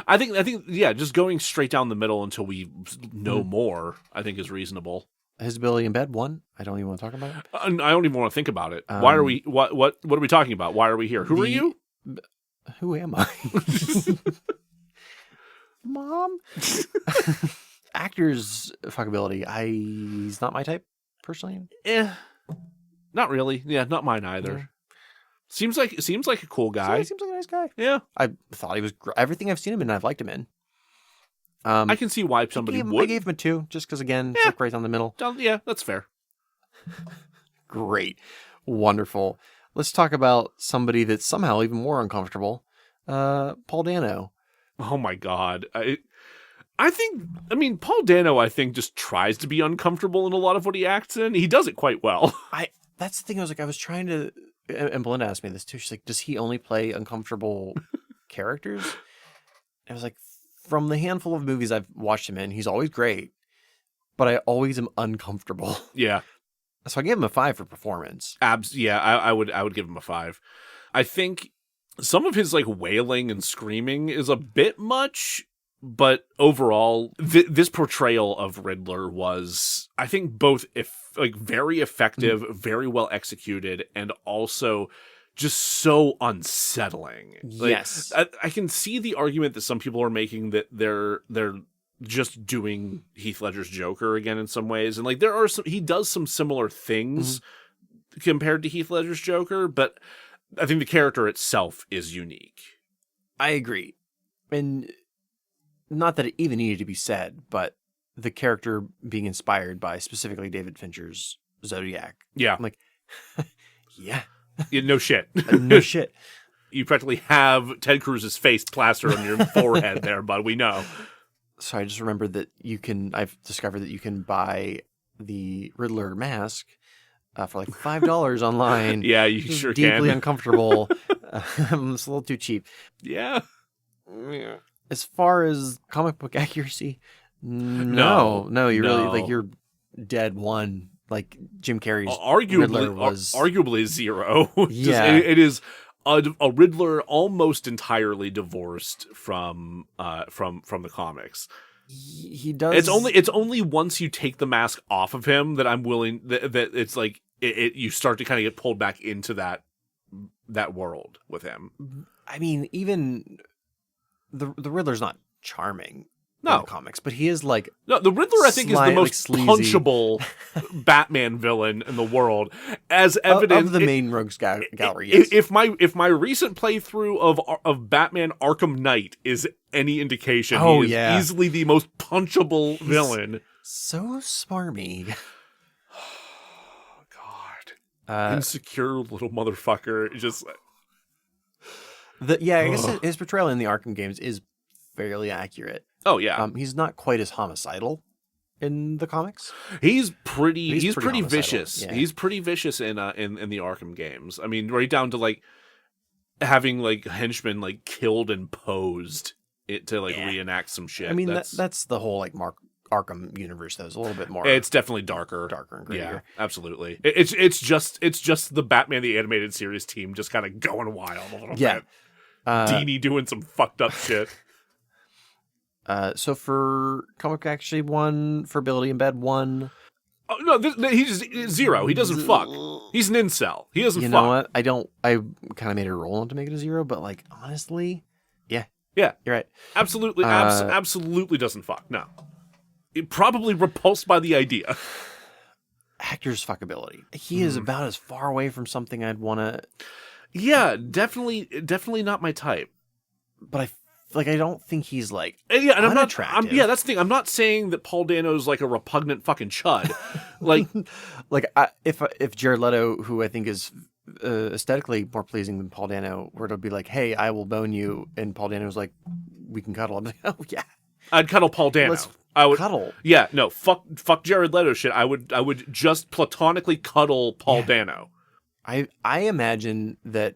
I think, yeah, just going straight down the middle until we know more, I think is reasonable. His ability in bed, 1. I don't even want to talk about it. I don't even want to think about it. Why are we? What are we talking about? Why are we here? Who are you? Who am I? Mom. Actor's fuckability. He's not my type, personally. Not really. Yeah, not mine either. Yeah. Seems like a cool guy. He seems like a nice guy. Yeah. I thought he was everything I've seen him in, I've liked him in. I can see why somebody would. I gave him a 2, just because, again, it's like right down the middle. Yeah, that's fair. Great. Wonderful. Let's talk about somebody that's somehow even more uncomfortable. Paul Dano. Oh my God. Paul Dano, I think, just tries to be uncomfortable in a lot of what he acts in. He does it quite well. That's the thing. I was trying to, and BeLinda asked me this too. She's like, does he only play uncomfortable characters? I was like, from the handful of movies I've watched him in, he's always great, but I always am uncomfortable. Yeah. So I gave him a 5 for performance. Yeah, I would give him a 5. I think some of his like wailing and screaming is a bit much. But overall, this portrayal of Riddler was, I think, both very effective, very well executed, and also just so unsettling. Yes, I can see the argument that some people are making that they're just doing Heath Ledger's Joker again in some ways, and like he does some similar things compared to Heath Ledger's Joker, but I think the character itself is unique. I agree, and. Not that it even needed to be said, but the character being inspired by specifically David Fincher's Zodiac. Yeah. I'm like, yeah. No shit. No shit. You practically have Ted Cruz's face plastered on your forehead there, bud. We know. So I just remembered that I've discovered that you can buy the Riddler mask for like $5 online. Yeah, you sure deeply can. Deeply uncomfortable. It's a little too cheap. Yeah. As far as comic book accuracy, no, you're really like you're dead one. Like Jim Carrey's Riddler was arguably 0. Yeah, it is a Riddler almost entirely divorced from the comics. He does. It's only once you take the mask off of him that I'm willing that it's like you start to kind of get pulled back into that world with him. I mean, even the Riddler's not charming. No. In the comics, but he is like the Riddler. I think is the most sleazy. punchable Batman villain in the world, as evident of the main rogues gallery. Yes. If my recent playthrough of Batman Arkham Knight is any indication, he is easily the most punchable villain. So smarmy. Oh God, insecure little motherfucker. Just I guess his portrayal in the Arkham games is fairly accurate. Oh yeah, he's not quite as homicidal in the comics. He's pretty vicious. Yeah. He's pretty vicious in the Arkham games. I mean, right down to like having like henchmen like killed and posed it to like reenact some shit. I mean, that's the whole like Arkham universe. Though is a little bit more. It's definitely darker and grittier. Yeah, absolutely. It's just the Batman the Animated Series team just kind of going wild a little bit. Dini doing some fucked up shit. So for Comic Actually 1, for Ability in Bed 1. Oh, no, he's 0. He doesn't fuck. He's an incel. He doesn't fuck. You know what? I kind of made a roll to make it a 0, but like, honestly, yeah, you're right. Absolutely, absolutely doesn't fuck. No. Probably repulsed by the idea. Actor's fuckability. He is about as far away from something I'd want to... Yeah, definitely not my type. But I don't think he's like and I'm not unattractive. That's the thing. I'm not saying that Paul Dano's like a repugnant fucking chud. If Jared Leto, who I think is aesthetically more pleasing than Paul Dano, were to be like, "Hey, I will bone you," and Paul Dano's like, "We can cuddle." I'm like, "Oh yeah." I'd cuddle Paul Dano. I would cuddle. Yeah, no, fuck Jared Leto shit. I would just platonically cuddle Paul Dano. I imagine that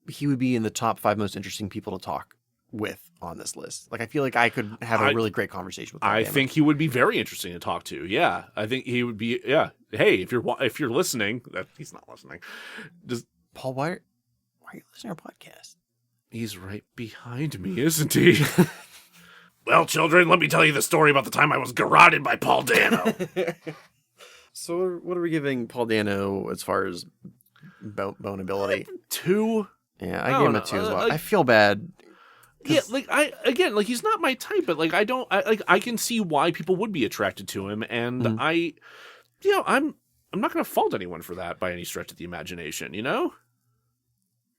he would be in the top 5 most interesting people to talk with on this list. Like, I feel like I could have a really great conversation with Paul Dano. think he would be very interesting to talk to. Yeah, I think he would be. Yeah, hey, if you're listening, he's not listening. Just Paul, why are you listening to our podcast? He's right behind me, isn't he? Well, children, let me tell you the story about the time I was garroted by Paul Dano. So, what are we giving Paul Dano as far as bone ability? 2. Yeah, I gave him a 2 as well. I feel bad. Yeah, like he's not my type, but like I can see why people would be attracted to him, and I'm not going to fault anyone for that by any stretch of the imagination, you know?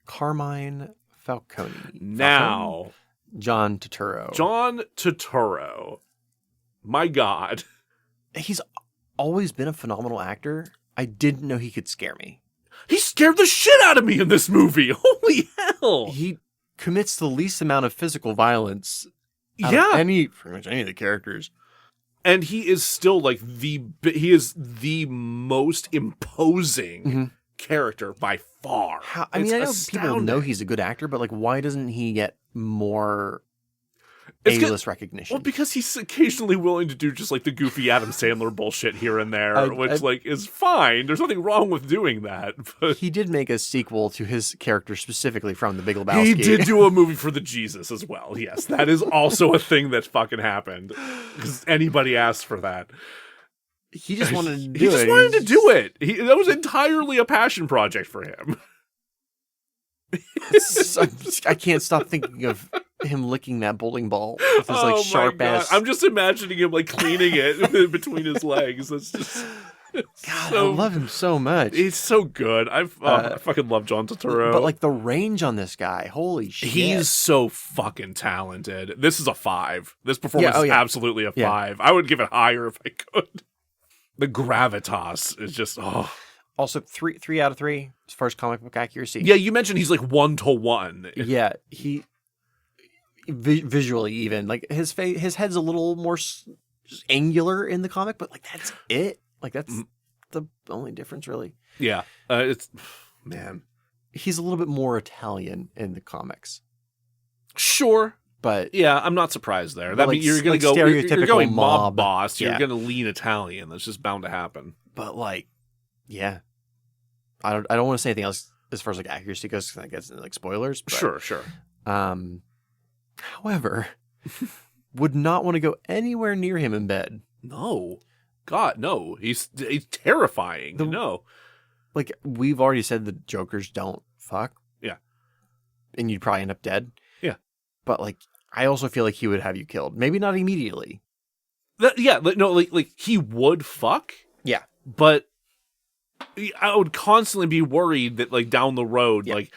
Carmine Falcone. Now, John Turturro. My God. He's always been a phenomenal actor. I didn't know he could scare me. He scared the shit out of me in this movie. Holy hell. He commits the least amount of physical violence out of pretty much any of the characters. And he is still like he is the most imposing character by far. I know people know he's a good actor, but like, why doesn't he get more A-list recognition? Well, because he's occasionally willing to do just like the goofy Adam Sandler bullshit here and there, which is fine. There's nothing wrong with doing that. But he did make a sequel to his character specifically from The Big Lebowski. He did do a movie for the Jesus as well. Yes, that is also a thing that fucking happened. Because anybody asked for that. He just wanted to do it. He just wanted to do it. That was entirely a passion project for him. I can't stop thinking of him licking that bowling ball with his sharp ass. I'm just imagining him like cleaning it between his legs. That's just God, I love him so much. He's so good. I fucking love John Turturro. But like the range on this guy, holy shit. He's so fucking talented. This is a 5. This performance is absolutely a 5. I would give it higher if I could. The gravitas is just Also, 3 out of 3 as far as comic book accuracy. Yeah, you mentioned he's like 1-to-1. Yeah, he visually even like his face, his head's a little more just angular in the comic, but like that's it. Like that's the only difference, really. Yeah, it's man. He's a little bit more Italian in the comics. Sure. But yeah, I'm not surprised there. That means you're going to go stereotypical you're going mob boss. You're going to lean Italian. That's just bound to happen. But like, yeah, I don't want to say anything else as far as like accuracy goes, because I guess like spoilers. But, Sure. However, would not want to go anywhere near him in bed. No. God, no. He's terrifying. No. Like, we've already said that Jokers don't fuck. Yeah. And you'd probably end up dead. Yeah. But, like, I also feel like he would have you killed. Maybe not immediately. He would fuck. Yeah. But I would constantly be worried that, like, down the road, like,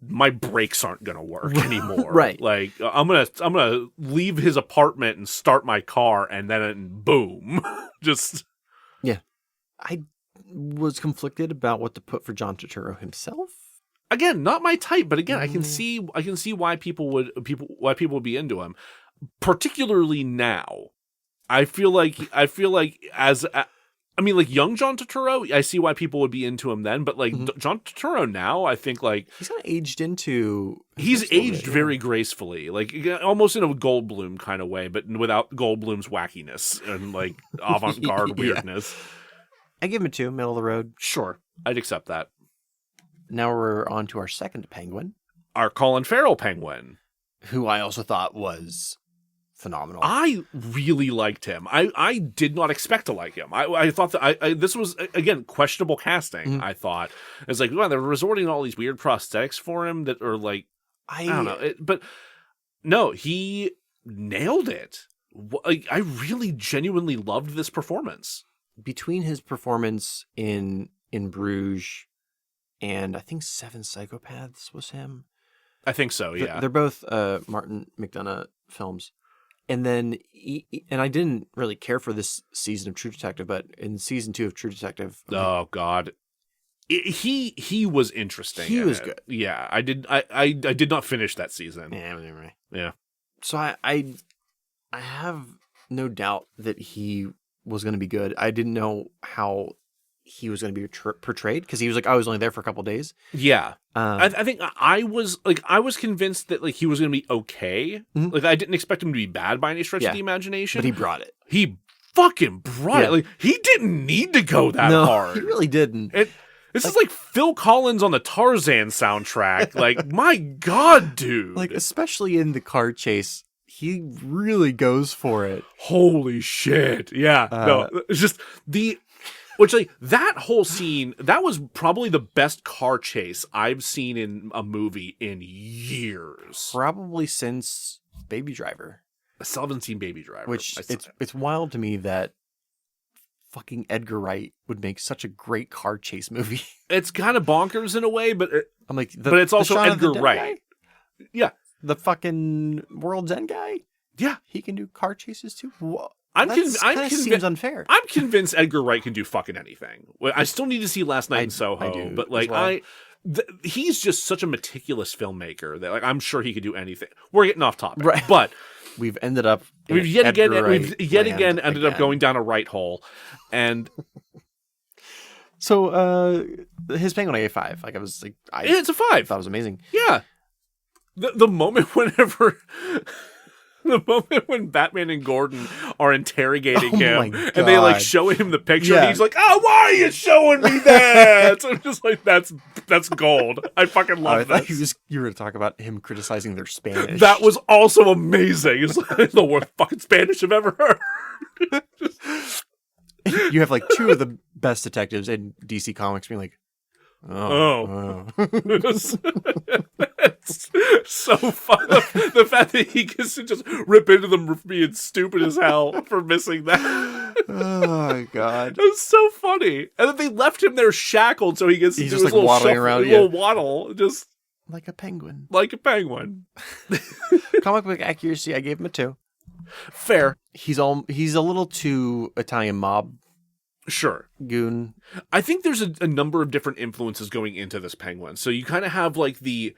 my brakes aren't gonna work anymore. Right. Like, I'm gonna leave his apartment and start my car, and then boom. Just. Yeah. I was conflicted about what to put for John Turturro himself. Again, not my type, but again, I can see why people would be into him, particularly now. I feel like young John Turturro, I see why people would be into him then, but like John Turturro now, I think like he's kind of aged into. He's aged very gracefully, like almost in a Goldblum kind of way, but without Goldblum's wackiness and like avant-garde weirdness. I give him a 2, middle of the road. Sure, I'd accept that. Now we're on to our second Penguin, our Colin Farrell Penguin, who I also thought was phenomenal. I really liked him. I did not expect to like him. I thought that this was, again, questionable casting. I thought it's like, wow, they're resorting to all these weird prosthetics for him that are like, I don't know, but no, he nailed it. I really genuinely loved this performance. Between his performance in Bruges and I think 7 Psychopaths was him. I think so. Yeah, they're both Martin McDonagh films. And then, and I didn't really care for this season of True Detective, but in season 2 of True Detective, oh god, he was interesting. He was good. Yeah, I did not finish that season. Yeah. So I have no doubt that he was going to be good. I didn't know how he was going to be portrayed because he was like, I was only there for a couple of days. Yeah. I think I was convinced that like he was going to be okay. Like I didn't expect him to be bad by any stretch of the imagination. But he brought it. He fucking brought it. Like he didn't need to go that hard. He really didn't. This is like Phil Collins on the Tarzan soundtrack. Like my god, dude. Like especially in the car chase, he really goes for it. Holy shit. Yeah. No, it's just which, like, that whole scene, that was probably the best car chase I've seen in a movie in years. Probably since Baby Driver. I still haven't seen Baby Driver. Which, it's wild to me that fucking Edgar Wright would make such a great car chase movie. It's kind of bonkers in a way, but I'm like, but it's also Edgar Wright. Guy? Yeah. The fucking World's End guy? Yeah. He can do car chases too? Whoa. Seems unfair. I'm convinced Edgar Wright can do fucking anything. I still need to see Last Night in Soho, but like he's just such a meticulous filmmaker that like I'm sure he could do anything. We're getting off topic, right? But we've ended up ended up going down a right hole, and so his Penguin I gave 5. Like I was like, it's a 5. That was amazing. Yeah, the moment whenever. The moment when Batman and Gordon are interrogating him and they like show him the picture and he's like, oh, why are you showing me that? So I'm just like, that's gold. I fucking love that. You were going to talk about him criticizing their Spanish. That was also amazing. It's like the worst fucking Spanish I've ever heard. You have like 2 of the best detectives in DC Comics being like, It's so fun. The fact that he gets to just rip into them for being stupid as hell for missing that. Oh god, it's so funny. And then they left him there shackled, so he gets to do his like little waddling around, little waddle, just like a penguin. Comic book accuracy, I gave him a 2. Fair. He's a little too Italian mob. Sure. Goon. I think there's a number of different influences going into this Penguin. So you kind of have like the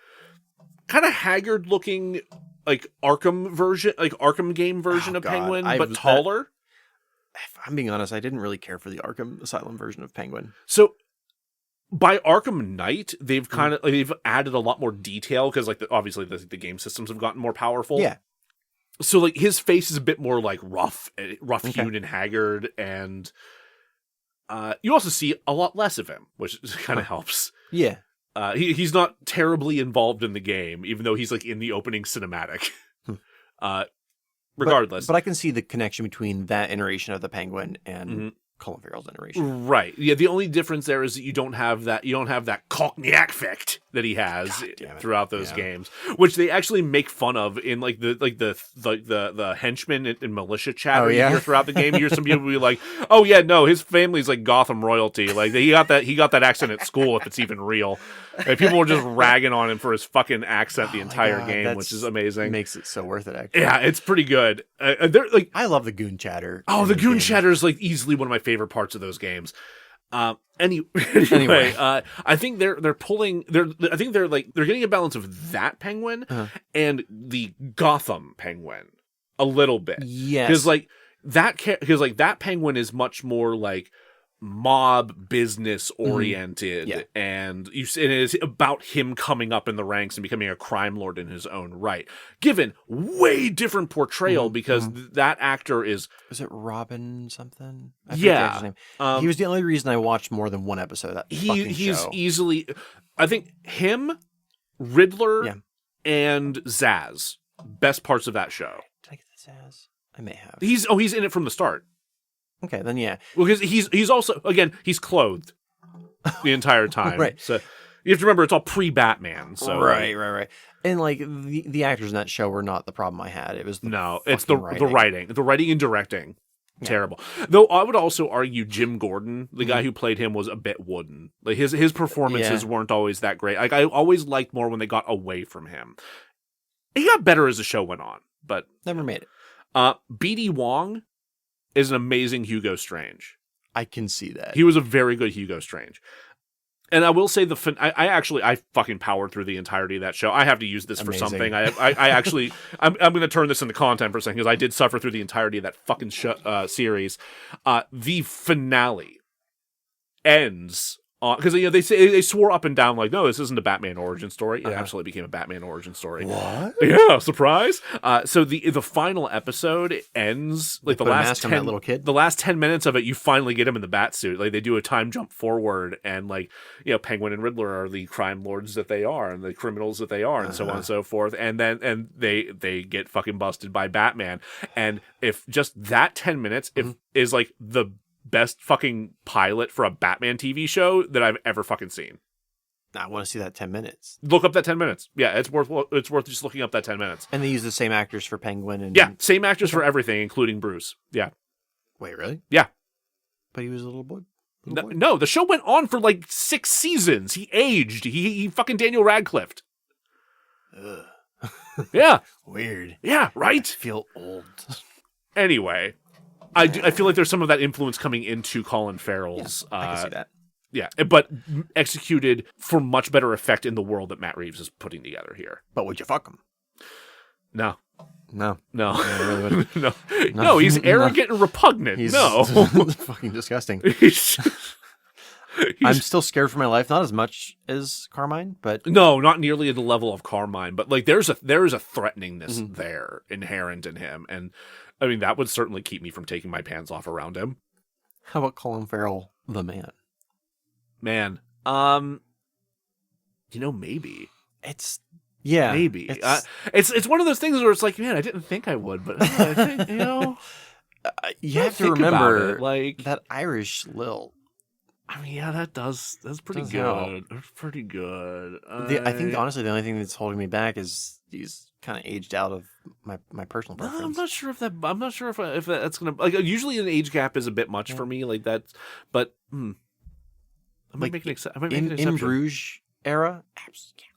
kind of haggard looking like Arkham game version of Penguin, but taller. If I'm being honest, I didn't really care for the Arkham Asylum version of Penguin. So by Arkham Knight, they've kind of they've added a lot more detail because like obviously the game systems have gotten more powerful. Yeah. So like his face is a bit more like rough hewn and haggard, and you also see a lot less of him, which kind of helps. Yeah. He's not terribly involved in the game, even though he's like in the opening cinematic. regardless. But I can see the connection between that iteration of the Penguin and Colin Farrell's iteration. Right. Yeah, the only difference there is that you don't have that Cockney effect that he has throughout those games, which they actually make fun of in like the henchmen and militia chatter you hear throughout the game. You hear some people be like, "Oh yeah, no, his family's like Gotham royalty. Like he got that accent at school if it's even real." And people were just ragging on him for his fucking accent the entire game, which is amazing. Makes it so worth it, actually. Yeah, it's pretty good. They're like, I love the Goon chatter. Oh, the Goon chatter is like easily one of my favorite parts of those games. Anyway, I think they're getting a balance of that Penguin and the Gotham Penguin a little bit. Yes, because that Penguin is much more like mob business oriented, and it is about him coming up in the ranks and becoming a crime lord in his own right, given way different portrayal because that actor is it Robin something? I forget the actor's name. He was the only reason I watched more than one episode of that fucking show. Easily, I think him, Riddler, and Zazz, best parts of that show. Did I get the Zazz? I may have. He's in it from the start. Okay, then yeah. Well, because he's also, again, he's clothed the entire time. Right. So you have to remember it's all pre-Batman. So right. And like the actors in that show were not the problem I had. It was it's the writing. The writing and directing. Terrible. Though I would also argue Jim Gordon, the guy who played him, was a bit wooden. Like his performances weren't always that great. Like I always liked more when they got away from him. He got better as the show went on, but never made it. B.D. Wong is an amazing Hugo Strange. I can see that. He was a very good Hugo Strange. And I will say I fucking powered through the entirety of that show. I have to use this for something. I'm going to turn this into content for a second because I did suffer through the entirety of that fucking series. The finale ends because they swore up and down like, no, this isn't a Batman origin story. It absolutely became a Batman origin story. What? Yeah, surprise. So the final episode ends like the last 10 little kid. The last 10 minutes of it, you finally get him in the bat suit. Like they do a time jump forward, and like Penguin and Riddler are the crime lords that they are, and the criminals that they are, and so on and so forth. And then they get fucking busted by Batman. And if just that 10 minutes is like the best fucking pilot for a Batman TV show that I've ever fucking seen. I want to see that 10 minutes. Look up that 10 minutes. Yeah, it's worth just looking up that 10 minutes. And they use the same actors for Penguin and same actors for everything, including Bruce. Yeah. Wait, really? Yeah. But he was a little boy. No, the show went on for like 6 seasons. He aged. He fucking Daniel Radcliffe. Yeah. Weird. Yeah, right? I feel old. Anyway, I feel like there's some of that influence coming into Colin Farrell's. I can see that. Yeah, but executed for much better effect in the world that Matt Reeves is putting together here. But would you fuck him? No. No. I really wouldn't. No, he's arrogant and repugnant. He's no. fucking disgusting. I'm still scared for my life, not as much as Carmine, but no, not nearly at the level of Carmine. But like, there is a threateningness there inherent in him, and I mean that would certainly keep me from taking my pants off around him. How about Colin Farrell, the man? Man, maybe maybe it's one of those things where it's like, man, I didn't think I would, but I think you have to remember like that Irish lilt. I mean, yeah, that's pretty good. That's pretty good. I think honestly, the only thing that's holding me back is he's kind of aged out of my personal preference. I'm not sure if that's gonna like. Usually, an age gap is a bit much for me, like that. But I might make an exception. In Bruges era,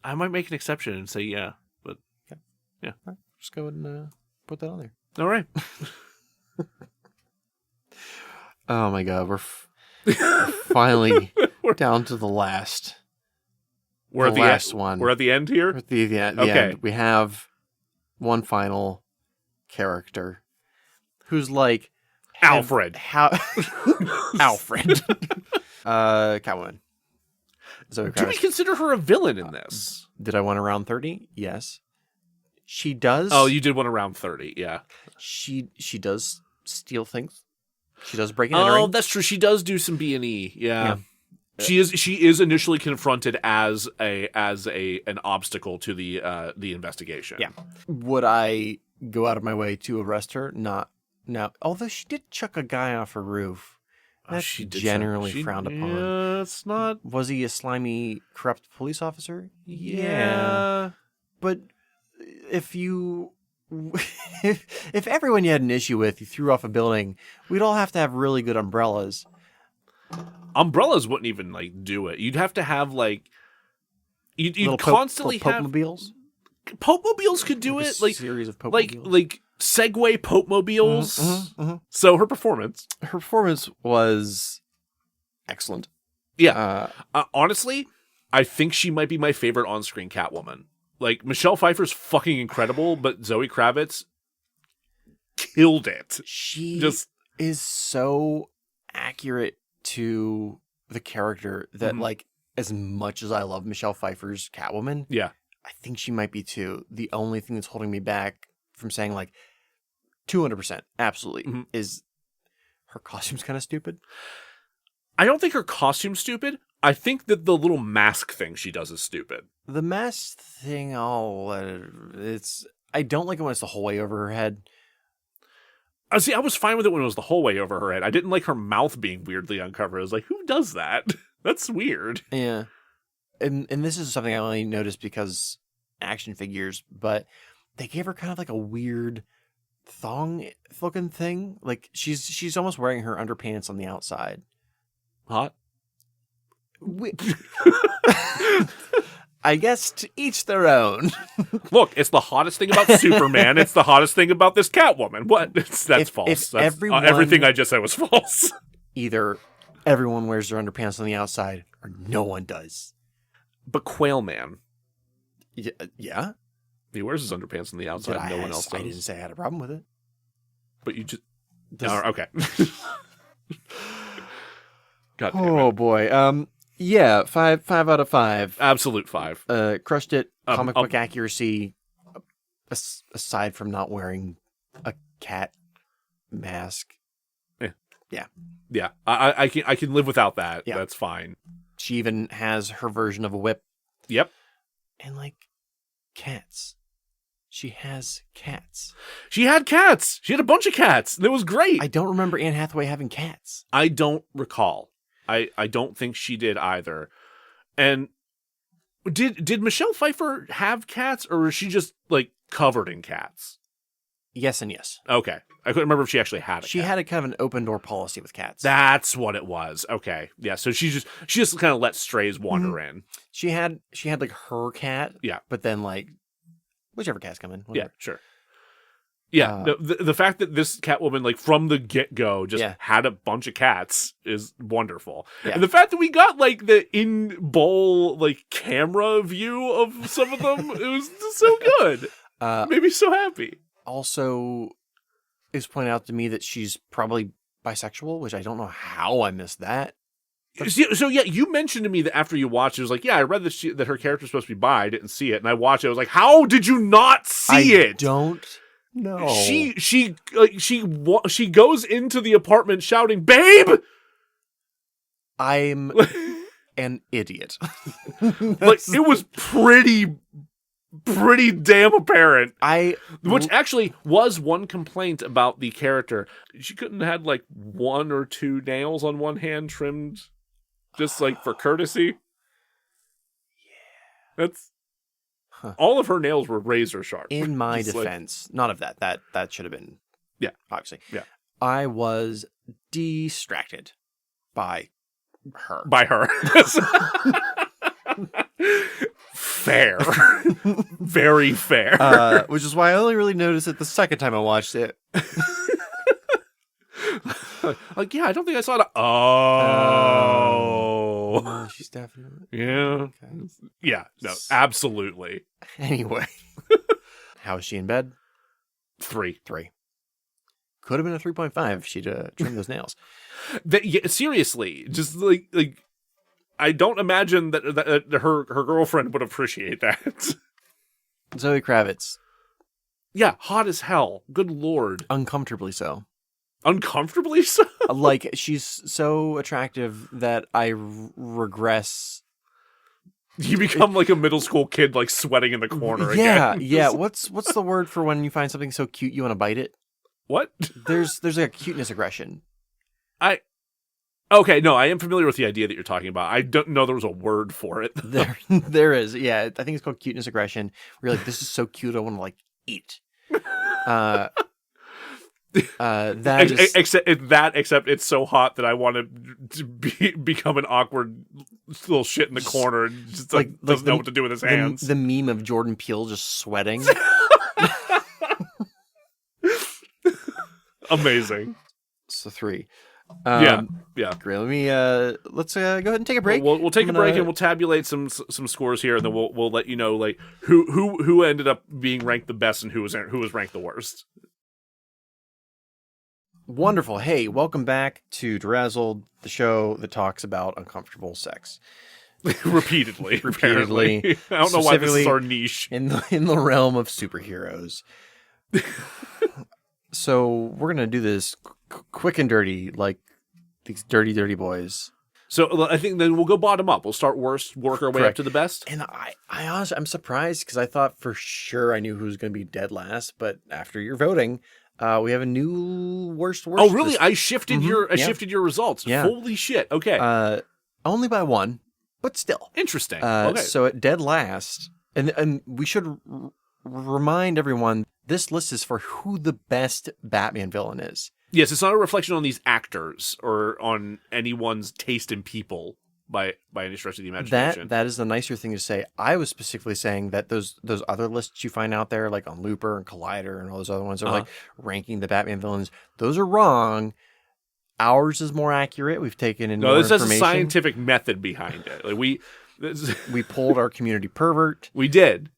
I might make an exception and say yeah. But yeah, right, just go and put that on there. All right. Oh my God, we're finally down to the last. We're at the last one. We're at the end here. We're at the end. We have one final character who's like Alfred. Alfred. Catwoman. Do we consider her a villain in this? Did I want around 30? Yes. She does. Oh, you did one around 30. Yeah. She does steal things. She does break and entering. Oh, that's true. She does do some B&E. Yeah. She is initially confronted as an obstacle to the investigation. Yeah. Would I go out of my way to arrest her. Not now. Although she did chuck a guy off a roof. That's generally frowned upon. Yeah, it's not. Was he a slimy, corrupt police officer? Yeah. But if you... if everyone you had an issue with, you threw off a building, we'd all have to have really good umbrellas. Umbrellas wouldn't even, like, do it. You'd have to have, like... You'd constantly have... Pope-mobiles? Pope-mobiles could do it. Like, series of Pope-mobiles. Like Segway Pope-mobiles. So her performance. Her performance was excellent. Yeah. Honestly, I think she might be my favorite on-screen Catwoman. Like, Michelle Pfeiffer's fucking incredible, but Zoe Kravitz killed it. She is so accurate to the character that, like, as much as I love Michelle Pfeiffer's Catwoman, I think she might be too. The only thing that's holding me back from saying, like, 200%, absolutely, is her costume's kind of stupid. I don't think her costume's stupid. I think that the little mask thing she does is stupid. The mask thing, I don't like it when it's the whole way over her head. See, I was fine with it when it was the whole way over her head. I didn't like her mouth being weirdly uncovered. I was like, who does that? That's weird. Yeah. And this is something I only noticed because action figures, but they gave her kind of like a weird thong looking thing. Like she's almost wearing her underpants on the outside. Hot? I guess to each their own. Look, it's the hottest thing about Superman. It's the hottest thing about this Catwoman. What? That's false. Everything I just said was false. Either everyone wears their underpants on the outside or no one does. But Quail Man. Yeah? He wears his underpants on the outside. No one else does. I didn't say I had a problem with it. But you just... okay. God damn it. Oh, boy. Yeah, 5 out of 5. Absolute 5. Crushed it. Comic book accuracy, aside from not wearing a cat mask. Yeah. I can live without that. Yeah. That's fine. She even has her version of a whip. Yep. And, like, cats. She has cats. She had cats. She had a bunch of cats. It was great. I don't remember Anne Hathaway having cats. I don't recall. I don't think she did either. And did Michelle Pfeiffer have cats, or was she just, like, covered in cats? Yes and yes. Okay. I couldn't remember if she actually had a cat. She had a kind of an open door policy with cats. That's what it was. Okay. Yeah, so she just kind of let strays wander in. She had like her cat. Yeah. But then, like, whichever cats come in. Whatever. Yeah, sure. Yeah, the fact that this Catwoman, like, from the get-go just had a bunch of cats is wonderful. Yeah. And the fact that we got, like, the in-bowl, like, camera view of some of them, it was so good. Made me so happy. Also, it's pointed out to me that she's probably bisexual, which I don't know how I missed that. So yeah, you mentioned to me that after you watched it, it was like, yeah, I read that her character's supposed to be bi. I didn't see it. And I watched it. I was like, how did you not see it? I don't know. She goes into the apartment shouting, "Babe!" I'm an idiot. Like, it was pretty damn apparent. Which actually was one complaint about the character. She couldn't have had, like, 1 or 2 nails on one hand trimmed just, like, for courtesy. Yeah. That's... All of her nails were razor sharp. In my defense, none of that. That should have been... Yeah. Obviously. Yeah. I was distracted by her. Fair. Very fair. Which is why I only really noticed it the second time I watched it. Like, yeah, I don't think I saw it. Oh. No, she's definitely... Yeah. Okay. Yeah, no, absolutely. Anyway. How is she in bed? 3. Could have been a 3.5 if she'd trimmed those nails. Seriously, just like I don't imagine that her girlfriend would appreciate that. Zoe Kravitz. Yeah, hot as hell. Good Lord. Uncomfortably so. Uncomfortably so? Like, she's so attractive that I regress You become like a middle school kid, like sweating in the corner again. Yeah. What's the word for when you find something so cute you want to bite it? What? There's like a cuteness aggression. Okay, no, I am familiar with the idea that you're talking about. I don't know there was a word for it. There is. Yeah, I think it's called cuteness aggression. We're like, this is so cute, I want to like eat. Except it's so hot that I want to become an awkward little shit in the corner and just doesn't know what to do with his hands. The meme of Jordan Peele just sweating. Amazing. So 3. Yeah. Great. Let me let's go ahead and take a break. We'll take a break and we'll tabulate some scores here, and then we'll let you know like who ended up being ranked the best and who was ranked the worst. Wonderful. Hey, welcome back to DeRazzled, the show that talks about uncomfortable sex. Repeatedly. I don't know why this is our niche. In the realm of superheroes. So we're going to do this quick and dirty, like these dirty boys. So I think then we'll go bottom up. We'll start worst, work our way up to the best. And I honestly, I'm surprised because I thought for sure I knew who was going to be dead last. But after your voting, we have a new worst. Oh, really? I shifted shifted your results. Yeah. Holy shit. Okay. Only by 1, but still. Interesting. Okay. So at dead last, and we should remind everyone, this list is for who the best Batman villain is. Yes, it's not a reflection on these actors or on anyone's taste in people by any stretch of the imagination. That is the nicer thing to say. I was specifically saying that those other lists you find out there, like on Looper and Collider and all those other ones, are like ranking the Batman villains. Those are wrong. Ours is more accurate. We've taken in more this has information. a scientific method behind it. Like we pulled our community pervert. We did.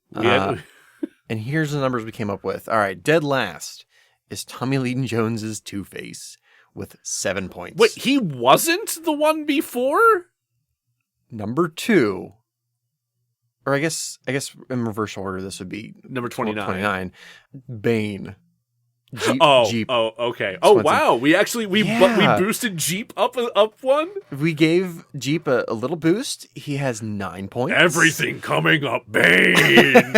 And here's the numbers we came up with. All right, dead last is Tommy Lee Jones's Two-Face with 7 points. Wait, he wasn't the one before? Number 2, or I guess in reverse order, this would be number 29. Bane. Jeep. Okay. Oh, Swenson. wow. We boosted Jeep up one? We gave Jeep a little boost. He has 9 points. Everything coming up, Bane.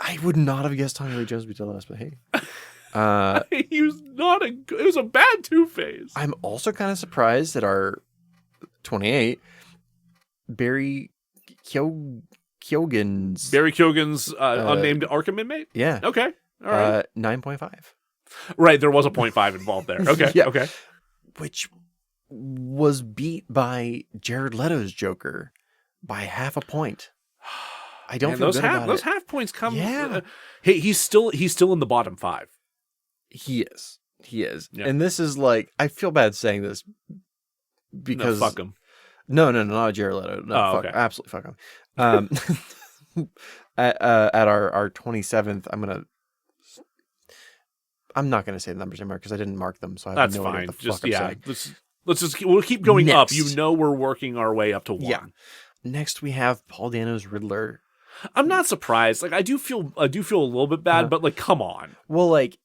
I would not have guessed Tommy Lee Jones would be the last, but hey. He was it was a bad Two-Face. I'm also kind of surprised that our 28, Barry Keoghan's unnamed Arkham inmate? Yeah. Okay. All right. 9.5. Right, there was a 0.5 involved there. Okay. Yeah. Okay. Which was beat by Jared Leto's Joker by half a point. I don't feel good about those it. half points come. Yeah. Hey, he's still in the bottom 5. He is. Yeah. And this is like, I feel bad saying this because fuck him. No, not Jared Leto. No, okay. Absolutely fuck him. At our 27th, I'm not gonna say the numbers anymore because I didn't mark them, so I have That's no fine. idea what the fuck I'm saying. We'll keep going Next. up. You know we're working our way up to 1. Yeah. Next we have Paul Dano's Riddler. I'm not surprised. Like I do feel a little bit bad, but like come on. Well, like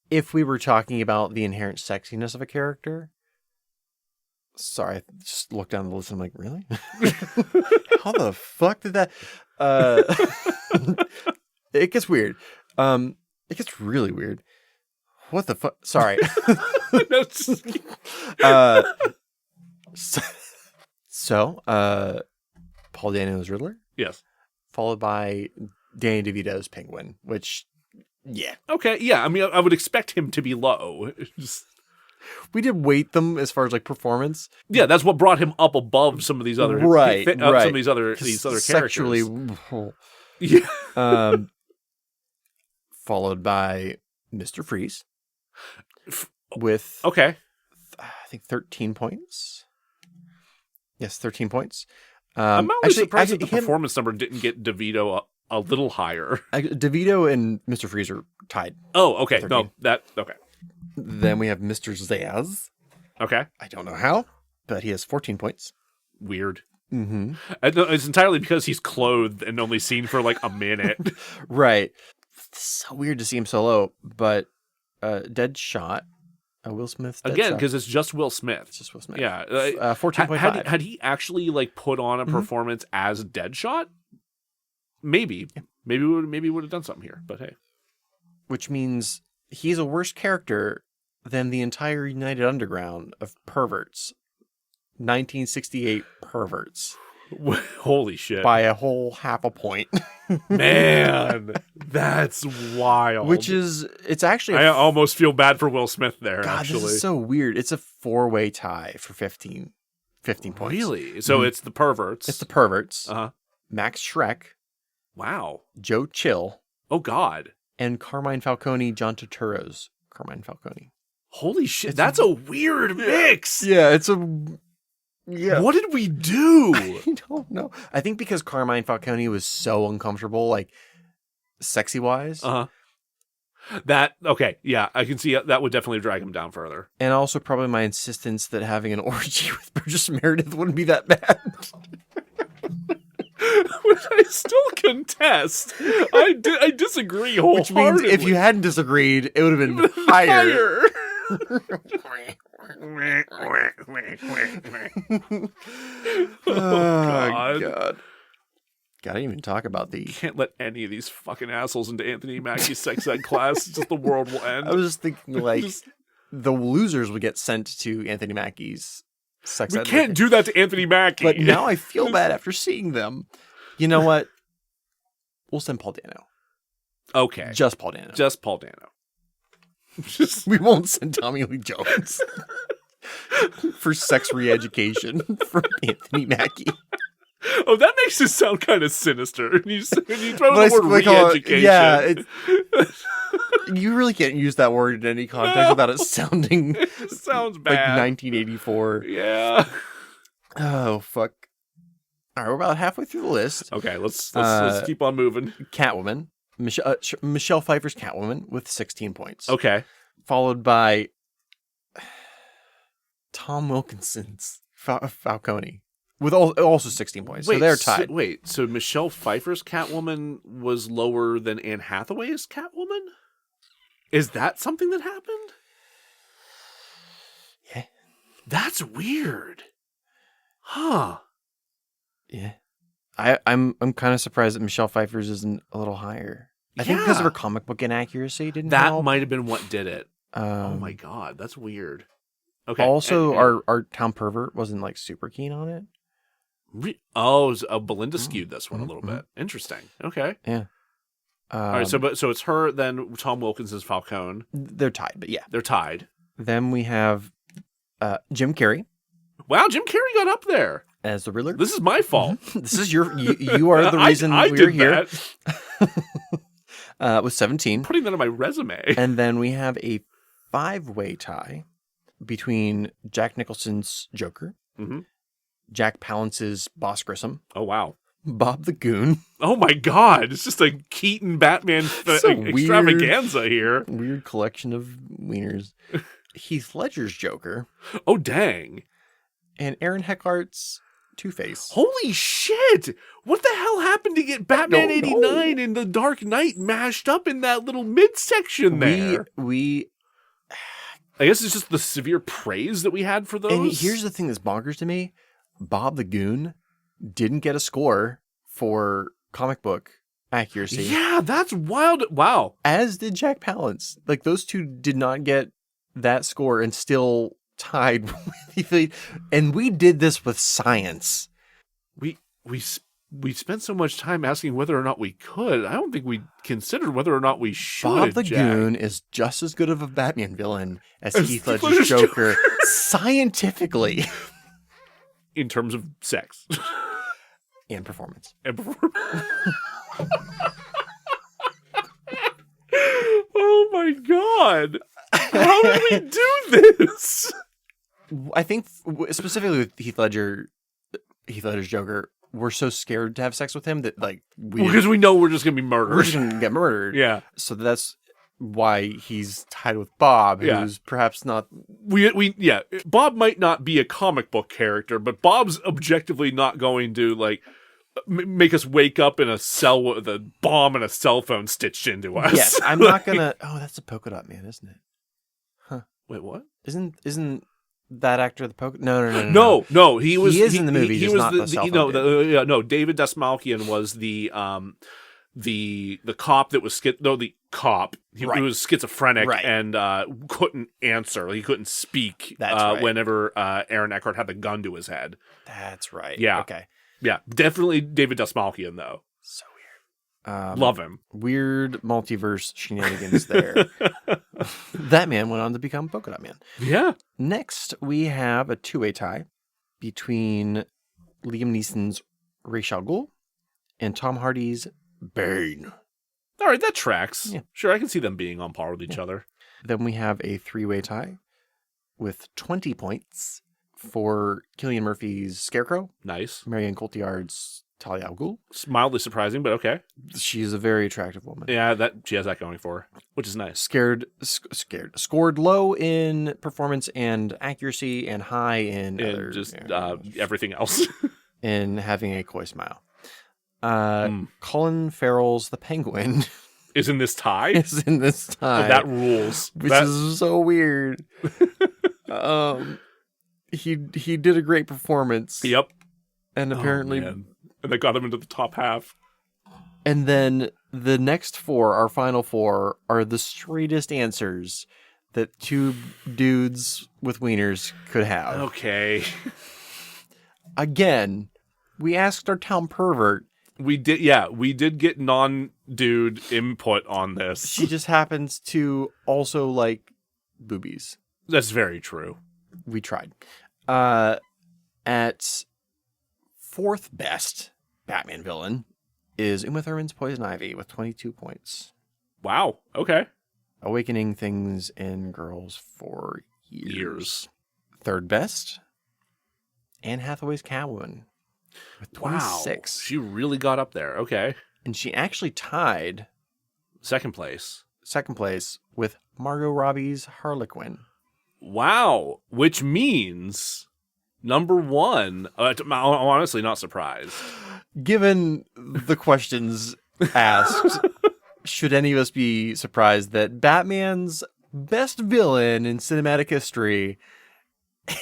if we were talking about the inherent sexiness of a character. Sorry, I just looked down the list and I'm like, really? How the fuck did that it gets weird. It gets really weird. What the fuck? Sorry. No, just... So, Paul Dano's Riddler? Yes. Followed by Danny DeVito's Penguin, which, yeah. Okay, yeah. I mean, I would expect him to be low. We did weight them as far as like performance. Yeah, that's what brought him up above some of these other right. Some of these other sexually, characters. Yeah. Followed by Mr. Freeze with I think 13 points. Yes, 13 points. I'm always surprised that the performance number didn't get DeVito a little higher. DeVito and Mr. Freeze are tied. Oh, okay. No, okay. Then we have Mr. Zazz. Okay. I don't know how, but he has 14 points. Weird. Mm-hmm. It's entirely because he's clothed and only seen for like a minute. Right. It's so weird to see him so low, but Deadshot Will Smith's Again, Deadshot. because it's just Will Smith. It's just Will Smith. Yeah. 14.5. Had he actually like put on a performance as Deadshot? Maybe. Yeah. Maybe we would have done something here, but hey. Which means he's a worse character than the entire United Underground of perverts. 1968 perverts. Holy shit. By a whole half a point. Man, that's wild. It's actually... I almost feel bad for Will Smith there, God, actually. This is so weird. It's a 4-way tie for 15 points. Really? So it's the perverts. It's the perverts. Uh-huh. Max Schreck. Wow. Joe Chill. Oh, God. And Carmine Falcone, John Turturro's Carmine Falcone. Holy shit. That's a weird mix. Yeah, it's a... Yeah. What did we do? I don't know. I think because Carmine Falcone was so uncomfortable, like, sexy-wise. Uh-huh. Okay, yeah, I can see that would definitely drag him down further. And also probably my insistence that having an orgy with Burgess Meredith wouldn't be that bad. Which I still contest. I disagree wholeheartedly. Which means if you hadn't disagreed, it would have been higher. Oh, God. Gotta even talk about the... Can't let any of these fucking assholes into Anthony Mackie's sex ed class. Just the world will end. I was just thinking, like, the losers would get sent to Anthony Mackie's sex ed. We can't do that to Anthony Mackie. But now I feel bad after seeing them. You know what? We'll send Paul Dano. Okay. Just Paul Dano. Just Paul Dano. We won't send Tommy Lee Jones for sex re-education from Anthony Mackie. Oh, that makes it sound kind of sinister. When you throw the word re-education. Yeah. You really can't use that word in any context without it sounding... It sounds bad. Like 1984. Yeah. Oh, fuck. All right, we're about halfway through the list. Okay, let's keep on moving. Catwoman. Michelle Pfeiffer's Catwoman with 16 points. Okay. Followed by Tom Wilkinson's Falcone with also 16 points. So they're tied. So Michelle Pfeiffer's Catwoman was lower than Anne Hathaway's Catwoman? Is that something that happened? Yeah. That's weird. Huh. Yeah. I'm kind of surprised that Michelle Pfeiffer's isn't a little higher. I think because of her comic book inaccuracy didn't help. That might have been what did it. Oh my God, that's weird. Okay. Also, our town pervert wasn't like super keen on it. BeLinda skewed this one a little bit. Interesting. Okay. Yeah. All right. So it's her, then Tom Wilkinson's Falcone. They're tied, but yeah, they're tied. Then we have Jim Carrey. Wow, Jim Carrey got up there as the Riddler. This is my fault. This is you are the reason we're here. With 17. Putting that on my resume. And then we have a 5-way tie between Jack Nicholson's Joker, Jack Palance's Boss Grissom. Oh, wow. Bob the Goon. Oh, my God. It's just a Keaton Batman extravaganza here. Weird collection of wieners. Heath Ledger's Joker. Oh, dang. And Aaron Eckhart's Two-Face. Holy shit! What the hell happened to get Batman 89 and The Dark Knight mashed up in that little midsection there? I guess it's just the severe praise that we had for those. And here's the thing that's bonkers to me. Bob the Goon didn't get a score for comic book accuracy. Yeah, that's wild. Wow. As did Jack Palance. Like, those two did not get that score and still tied with, and we did this with science. We spent so much time asking whether or not we could. I don't think we considered whether or not we should. Bob the Goon is just as good of a Batman villain as Heath Ledger's Joker, scientifically, in terms of sex and performance. Oh my God. How did we do this? I think specifically with Heath Ledger's Joker, we're so scared to have sex with him that because we know we're just gonna be murdered. We're just gonna get murdered. Yeah. So that's why he's tied with Bob, who's perhaps not. Bob might not be a comic book character, but Bob's objectively not going to make us wake up in a cell with a bomb and a cell phone stitched into us. Yes, I'm not gonna. Oh, that's a polka dot man, isn't it? Wait, what? Isn't that actor the poke? No. No. He is in the movie. He just was not the cell phone dude. no. David Dastmalchian was the cop that was the cop. He was schizophrenic and couldn't answer. He couldn't speak. That's right. Whenever Aaron Eckhart had the gun to his head. That's right. Yeah. Okay. Yeah. Definitely David Dastmalchian though. So weird. Love him. Weird multiverse shenanigans there. That man went on to become Polka Dot Man. Yeah. Next, we have a two-way tie between Liam Neeson's Ra's al Ghul and Tom Hardy's Bane. All right, that tracks. Yeah. Sure, I can see them being on par with each other. Then we have a three-way tie with 20 points for Cillian Murphy's Scarecrow, Nice. Marianne Cotillard's Talia al Ghul. It's mildly surprising, but okay. She's a very attractive woman. Yeah, she has that going for her, which is nice. Scored low in performance and accuracy and high in other, just everything else. in having a coy smile. Colin Farrell's The Penguin is in this tie. That rules. Which is so weird. He did a great performance. Yep. And apparently, and they got him into the top half. And then the next four, our final four, are the straightest answers that two dudes with wieners could have. Okay. Again, we asked our town pervert. We did get non-dude input on this. She just happens to also like boobies. That's very true. We tried. At fourth best Batman villain is Uma Thurman's Poison Ivy with 22 points. Wow. Okay. Awakening things in girls for years. Third best, Anne Hathaway's Catwoman with 26. Wow. She really got up there. Okay. And she actually tied second place with Margot Robbie's Harlequin. Wow. Which means number one. I'm honestly not surprised. Given the questions asked, should any of us be surprised that Batman's best villain in cinematic history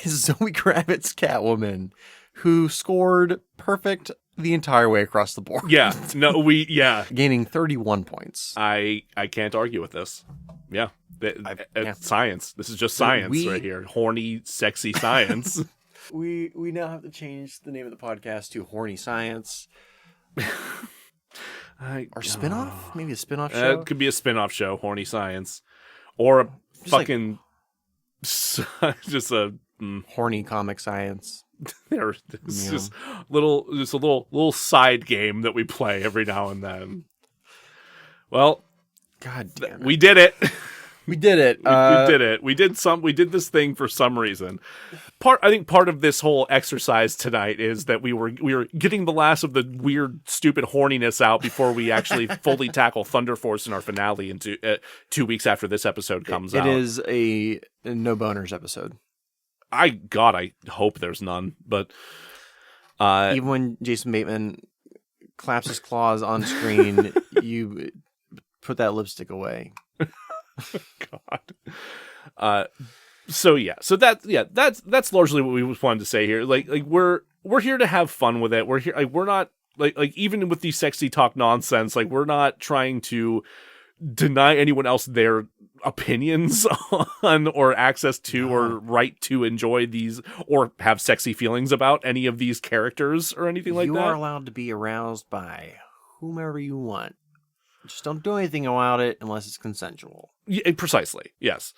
is Zoe Kravitz's Catwoman, who scored perfect the entire way across the board? Yeah. No, gaining 31 points. I can't argue with this. Yeah. Science. This is just science right here. Horny, sexy science. We now have to change the name of the podcast to Horny Science. Or spin-off? Maybe a spin-off show? It could be a spin-off show, Horny Science. Or a just fucking... just a... Horny comic science. It's just a little side game that we play every now and then. Well... God damn it. We did it. We did it. We did it. We did this thing for some reason. I think part of this whole exercise tonight is that we were getting the last of the weird, stupid horniness out before we actually fully tackle Thunder Force in our finale into 2 weeks after this episode comes out. It is a no boners episode. I hope there's none. But even when Jason Bateman claps his claws on screen, you put that lipstick away. God. So that's largely what we wanted to say here. Like we're here to have fun with it. We're here. We're not like even with the sexy talk nonsense. Like we're not trying to deny anyone else their opinions on or access to or right to enjoy these or have sexy feelings about any of these characters or anything like that. You are allowed to be aroused by whomever you want. Just don't do anything about it unless it's consensual. Yeah, precisely. Yes.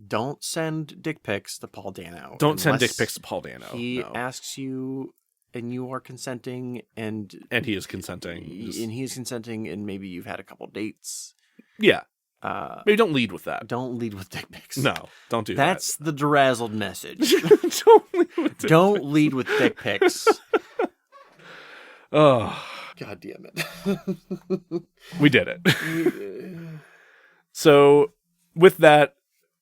Don't send dick pics to Paul Dano. Don't send dick pics to Paul Dano. He asks you, and you are consenting, and he is consenting, and he is consenting, and maybe you've had a couple dates. Yeah. Maybe don't lead with that. Don't lead with dick pics. No, don't do that. That's the DeRazzled message. Don't lead with dick pics. Oh. God damn it. We did it. So, with that,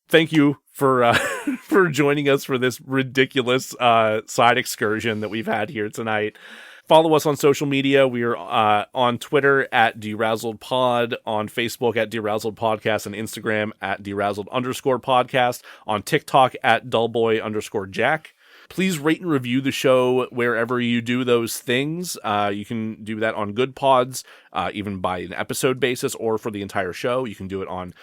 thank you for for joining us for this ridiculous side excursion that we've had here tonight. Follow us on social media. We are on Twitter at DeRazzledPod, on Facebook at DeRazzled Podcast, and Instagram at DeRazzled_podcast, on TikTok at Dullboy_Jack. Please rate and review the show wherever you do those things. You can do that on Good Pods, even by an episode basis, or for the entire show. You can do it on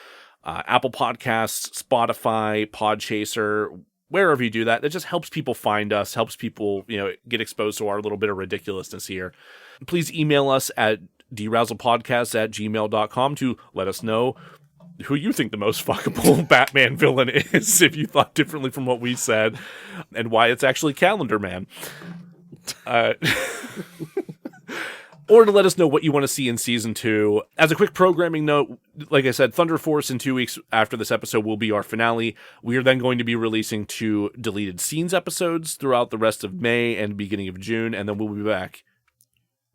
Apple Podcasts, Spotify, Podchaser, wherever you do that. That just helps people find us, helps people, get exposed to our little bit of ridiculousness here. Please email us at DeRazzledPodcast@gmail.com to let us know who you think the most fuckable Batman villain is, if you thought differently from what we said, and why it's actually Calendar Man. Or to let us know what you want to see in Season 2. As a quick programming note, like I said, Thunder Force in 2 weeks after this episode will be our finale. We are then going to be releasing 2 deleted scenes episodes throughout the rest of May and beginning of June, and then we'll be back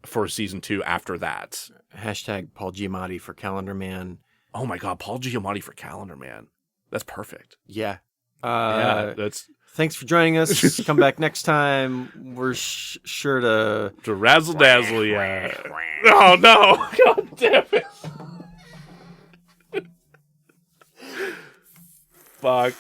for Season 2 after that. Hashtag Paul Giamatti for Calendar Man. Oh my God, Paul Giamatti for Calendar Man. That's perfect. Yeah. That's... Thanks for joining us. Come back next time. We're sure to razzle dazzle, yeah. Oh no! God damn it! Fuck.